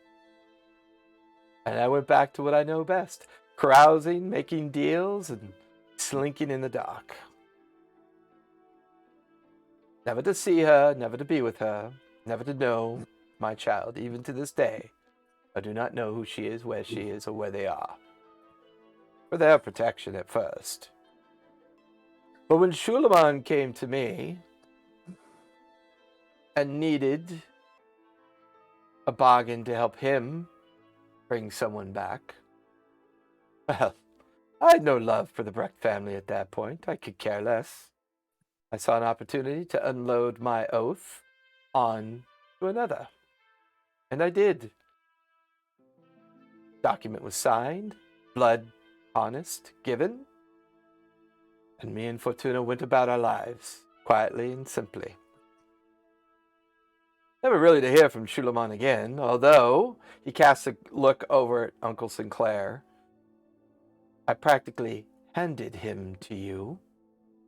And I went back to what I know best, carousing, making deals, and slinking in the dark. Never to see her, never to be with her, never to know my child. Even to this day, I do not know who she is, where she is, or where they are. For their protection at first. But when Shulamon came to me and needed a bargain to help him bring someone back, well, I had no love for the Brecht family at that point. I could care less. I saw an opportunity to unload my oath on to another. And I did. Document was signed, blood honest, given, and me and Fortuna went about our lives, quietly and simply. Never really to hear from Shulamon again, although he cast a look over at Uncle Sinclair. I practically handed him to you,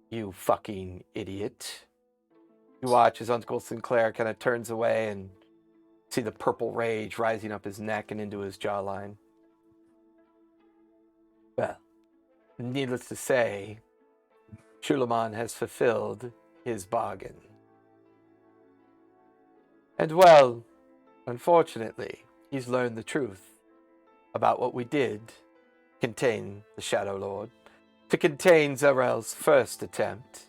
you fucking idiot. You watch as Uncle Sinclair kind of turns away and see the purple rage rising up his neck and into his jawline. Well, needless to say, Shulamon has fulfilled his bargain. And well, unfortunately, he's learned the truth about what we did contain the Shadow Lord, to contain Zarel's first attempt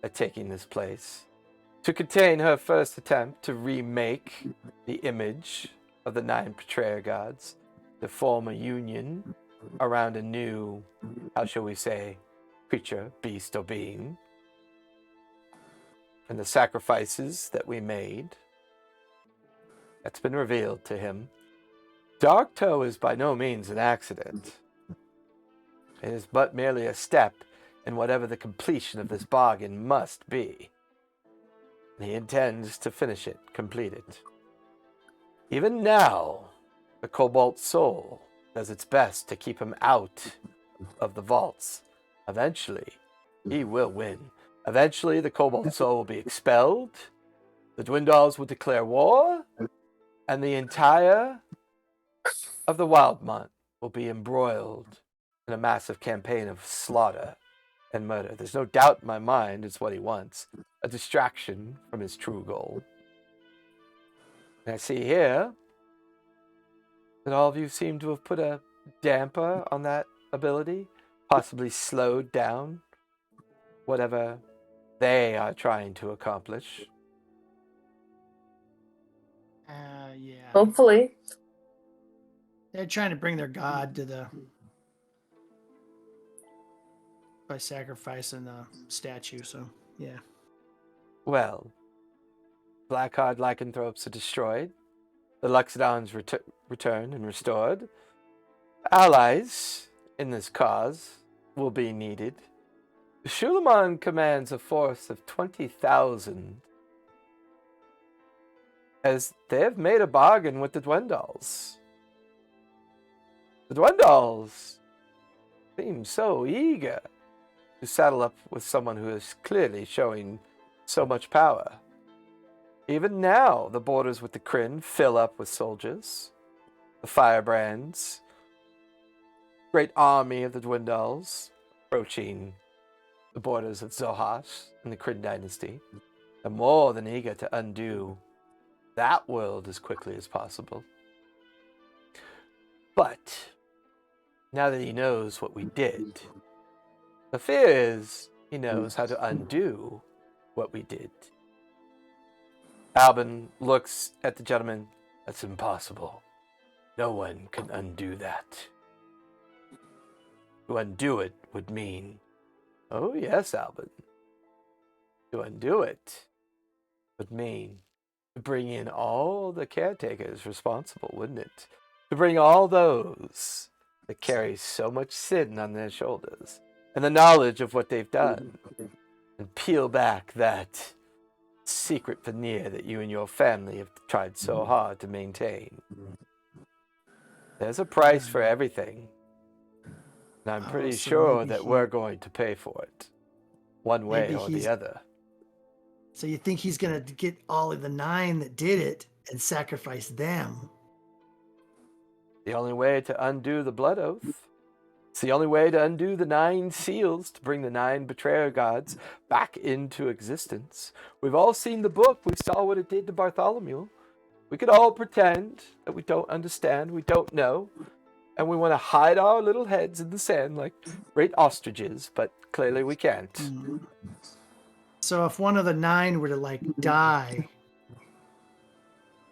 at taking this place, to contain her first attempt to remake the image of the 9 Betrayer gods, to form a union around a new, how shall we say, creature, beast, or being, and the sacrifices that we made. That's been revealed to him. Dark Toe is by no means an accident. It is but merely a step in whatever the completion of this bargain must be. And he intends to finish it, complete it. Even now, the Cobalt Soul does its best to keep him out of the vaults. Eventually, he will win. Eventually, the Cobalt Soul will be expelled, the Dwindals will declare war, and the entire of the Wildmont will be embroiled in a massive campaign of slaughter and murder. There's no doubt in my mind it's what he wants. A distraction from his true goal. And I see here that all of you seem to have put a damper on that ability. possibly slowed down whatever they are trying to accomplish. Yeah. Hopefully. They're trying to bring their god to the by sacrificing the statue. So yeah. Well, Blackheart lycanthropes are destroyed. The Luxodons return and restored. Allies in this cause will be needed. Shulamon commands a force of 20,000, as they have made a bargain with the Dwendals. The Dwendals seem so eager to saddle up with someone who is clearly showing so much power. Even now, the borders with the Kryn fill up with soldiers. The firebrands, great army of the Dwendals, approaching the borders of Zohas and the Kryn dynasty, are more than eager to undo that world as quickly as possible. But now that he knows what we did, the fear is he knows how to undo what we did. Albin looks at the gentleman. That's impossible. No one can undo that. To undo it would mean, oh yes, Albin. To undo it would mean to bring in all the caretakers responsible, wouldn't it? To bring all those that carry so much sin on their shoulders and the knowledge of what they've done, and peel back that secret veneer that you and your family have tried so hard to maintain. There's a price for everything, and I'm pretty sure that we're going to pay for it, one way or the other. So you think he's gonna get all of the 9 that did it and sacrifice them? The only way to undo the blood oath. It's the only way to undo the 9 seals, to bring the 9 betrayer gods back into existence. We've all seen the book. We saw what it did to Bartholomew. We could all pretend that we don't understand, we don't know, and we want to hide our little heads in the sand like great ostriches, but clearly we can't. So if one of the 9 were to like die,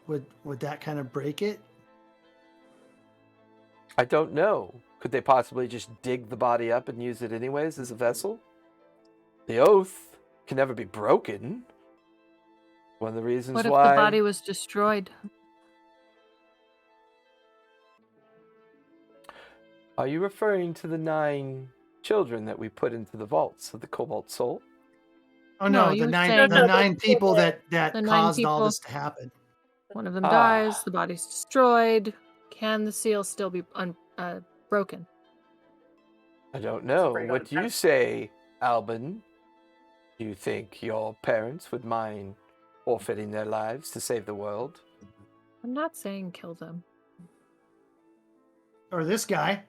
would that kind of break it? I don't know. Could they possibly just dig the body up and use it anyways as a vessel? The oath can never be broken. One of the reasons What if why... the body was destroyed? Are you referring to the 9 children that we put into the vaults of the Cobalt Soul? Oh No, no, you the were 9 saying- the 9 people that The 9 caused all people- this to happen. One of them dies, the body's destroyed. Can the seal still be broken? I don't know. Pretty What do you say, Albin? Do you think your parents would mind forfeiting their lives to save the world? I'm not saying kill them. Or this guy.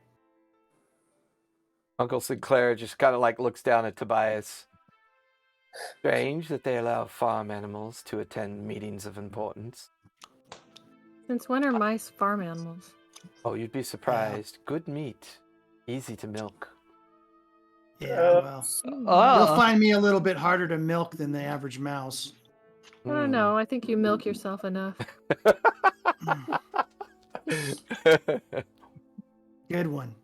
Uncle Sinclair just kind of like looks down at Tobias. Strange that they allow farm animals to attend meetings of importance. Since when are mice farm animals? Oh, you'd be surprised. Good meat. Easy to milk. Yeah, well. You'll find me a little bit harder to milk than the average mouse. I don't know. I think you milk yourself enough. Good one.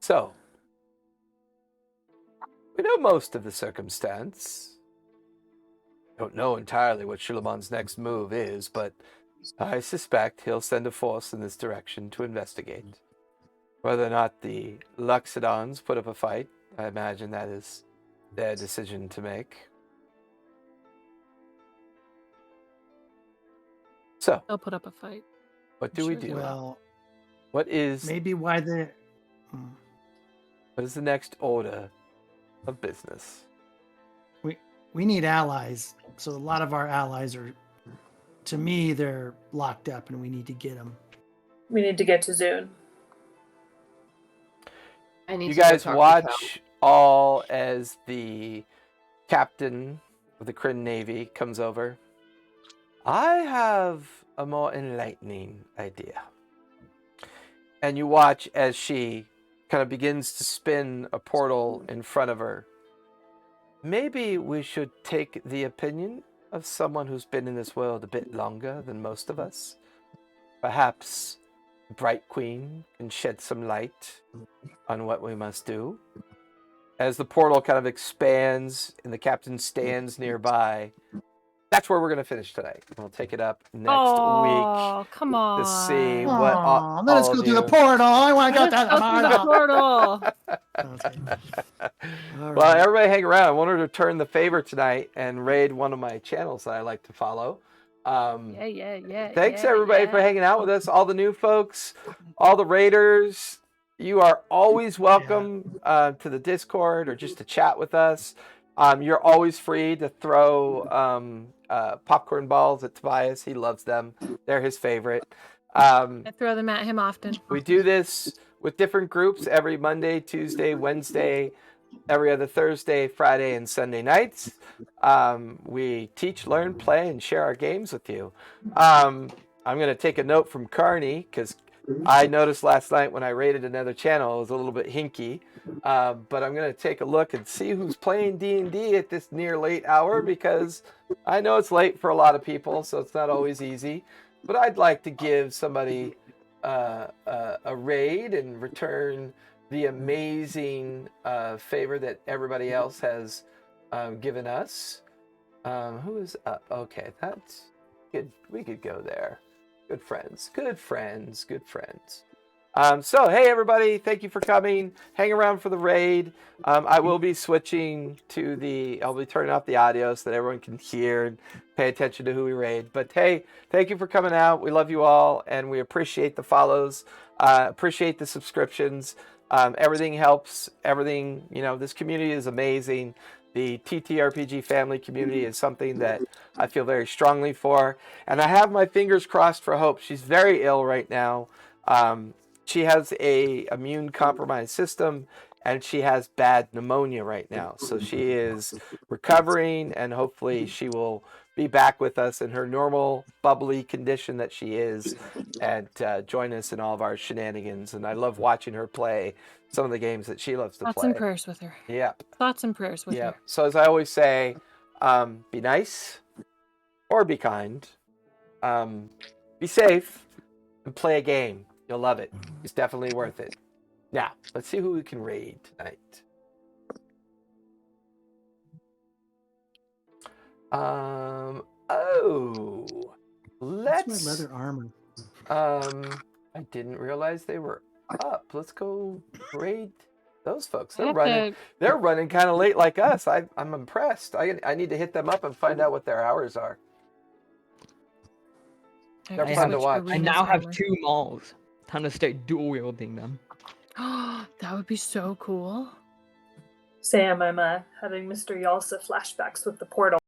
So, we know most of the circumstance. Don't know entirely what Shulamon's next move is, but I suspect he'll send a force in this direction to investigate. Whether or not the Luxodons put up a fight, I imagine that is their decision to make. So, They'll put up a fight. what do Sure we they do? will. Well, What is maybe why the the next order of business? we need allies. So a lot of our allies are, to me, they're locked up, and we need to get them. We need to get to Zune. I need You to go guys talk to Cal. watch all as the captain of the Kryn Navy comes over. I have a more enlightening idea. And you watch as she kind of begins to spin a portal in front of her. Maybe we should take the opinion of someone who's been in this world a bit longer than most of us. Perhaps Bright Queen can shed some light on what we must do. As the portal kind of expands and the captain stands nearby, that's where we're going to finish tonight. We'll take it up next Oh, week come on. to see what Aw, let us all go of through the you... portal. I want to go Let's through the go through the portal. portal. Okay. All Well, right. everybody hang around. I wanted to return the favor tonight and raid one of my channels that I like to follow. Thanks everybody for hanging out with us. All the new folks, all the raiders, you are always welcome to the Discord or just to chat with us. You're always free to throw popcorn balls at Tobias. He loves them. They're his favorite. I throw them at him often. We do this with different groups every Monday, Tuesday, Wednesday, every other Thursday, Friday, and Sunday nights. We teach, learn, play, and share our games with you. I'm going to take a note from Carney because I noticed last night when I raided another channel, it was a little bit hinky. But I'm going to take a look and see who's playing D&D at this near late hour because I know it's late for a lot of people, so it's not always easy. But I'd like to give somebody a raid and return the amazing favor that everybody else has given us. Who is up? Okay, that's good. We could go there. Good friends. Good friends. Good friends. So, hey, everybody. Thank you for coming. Hang around for the raid. I will be switching to I'll be turning off the audio so that everyone can hear and pay attention to who we raid. But, hey, thank you for coming out. We love you all, and we appreciate the follows. Appreciate the subscriptions. Everything helps. Everything, this community is amazing. The TTRPG family community is something that I feel very strongly for. And I have my fingers crossed for Hope. She's very ill right now. She has a immune compromised system and she has bad pneumonia right now. So she is recovering and hopefully she will be back with us in her normal bubbly condition that she is and join us in all of our shenanigans. And I love watching her play some of the games that she loves to play. Thoughts and prayers with her. Yep. Thoughts and prayers with her. So as I always say, be nice or be kind. Be safe and play a game. You'll love it. It's definitely worth it. Now, let's see who we can raid tonight. Let's... That's my leather armor. I didn't realize they were up. Let's go raid those folks. They're running kind of late like us. I'm impressed. I need to hit them up and find out what their hours are. They're fun to watch. I now have 2 mauls. Time to start dual wielding them. That would be so cool. Sam, I'm having Mr. Yalsa flashbacks with the portal.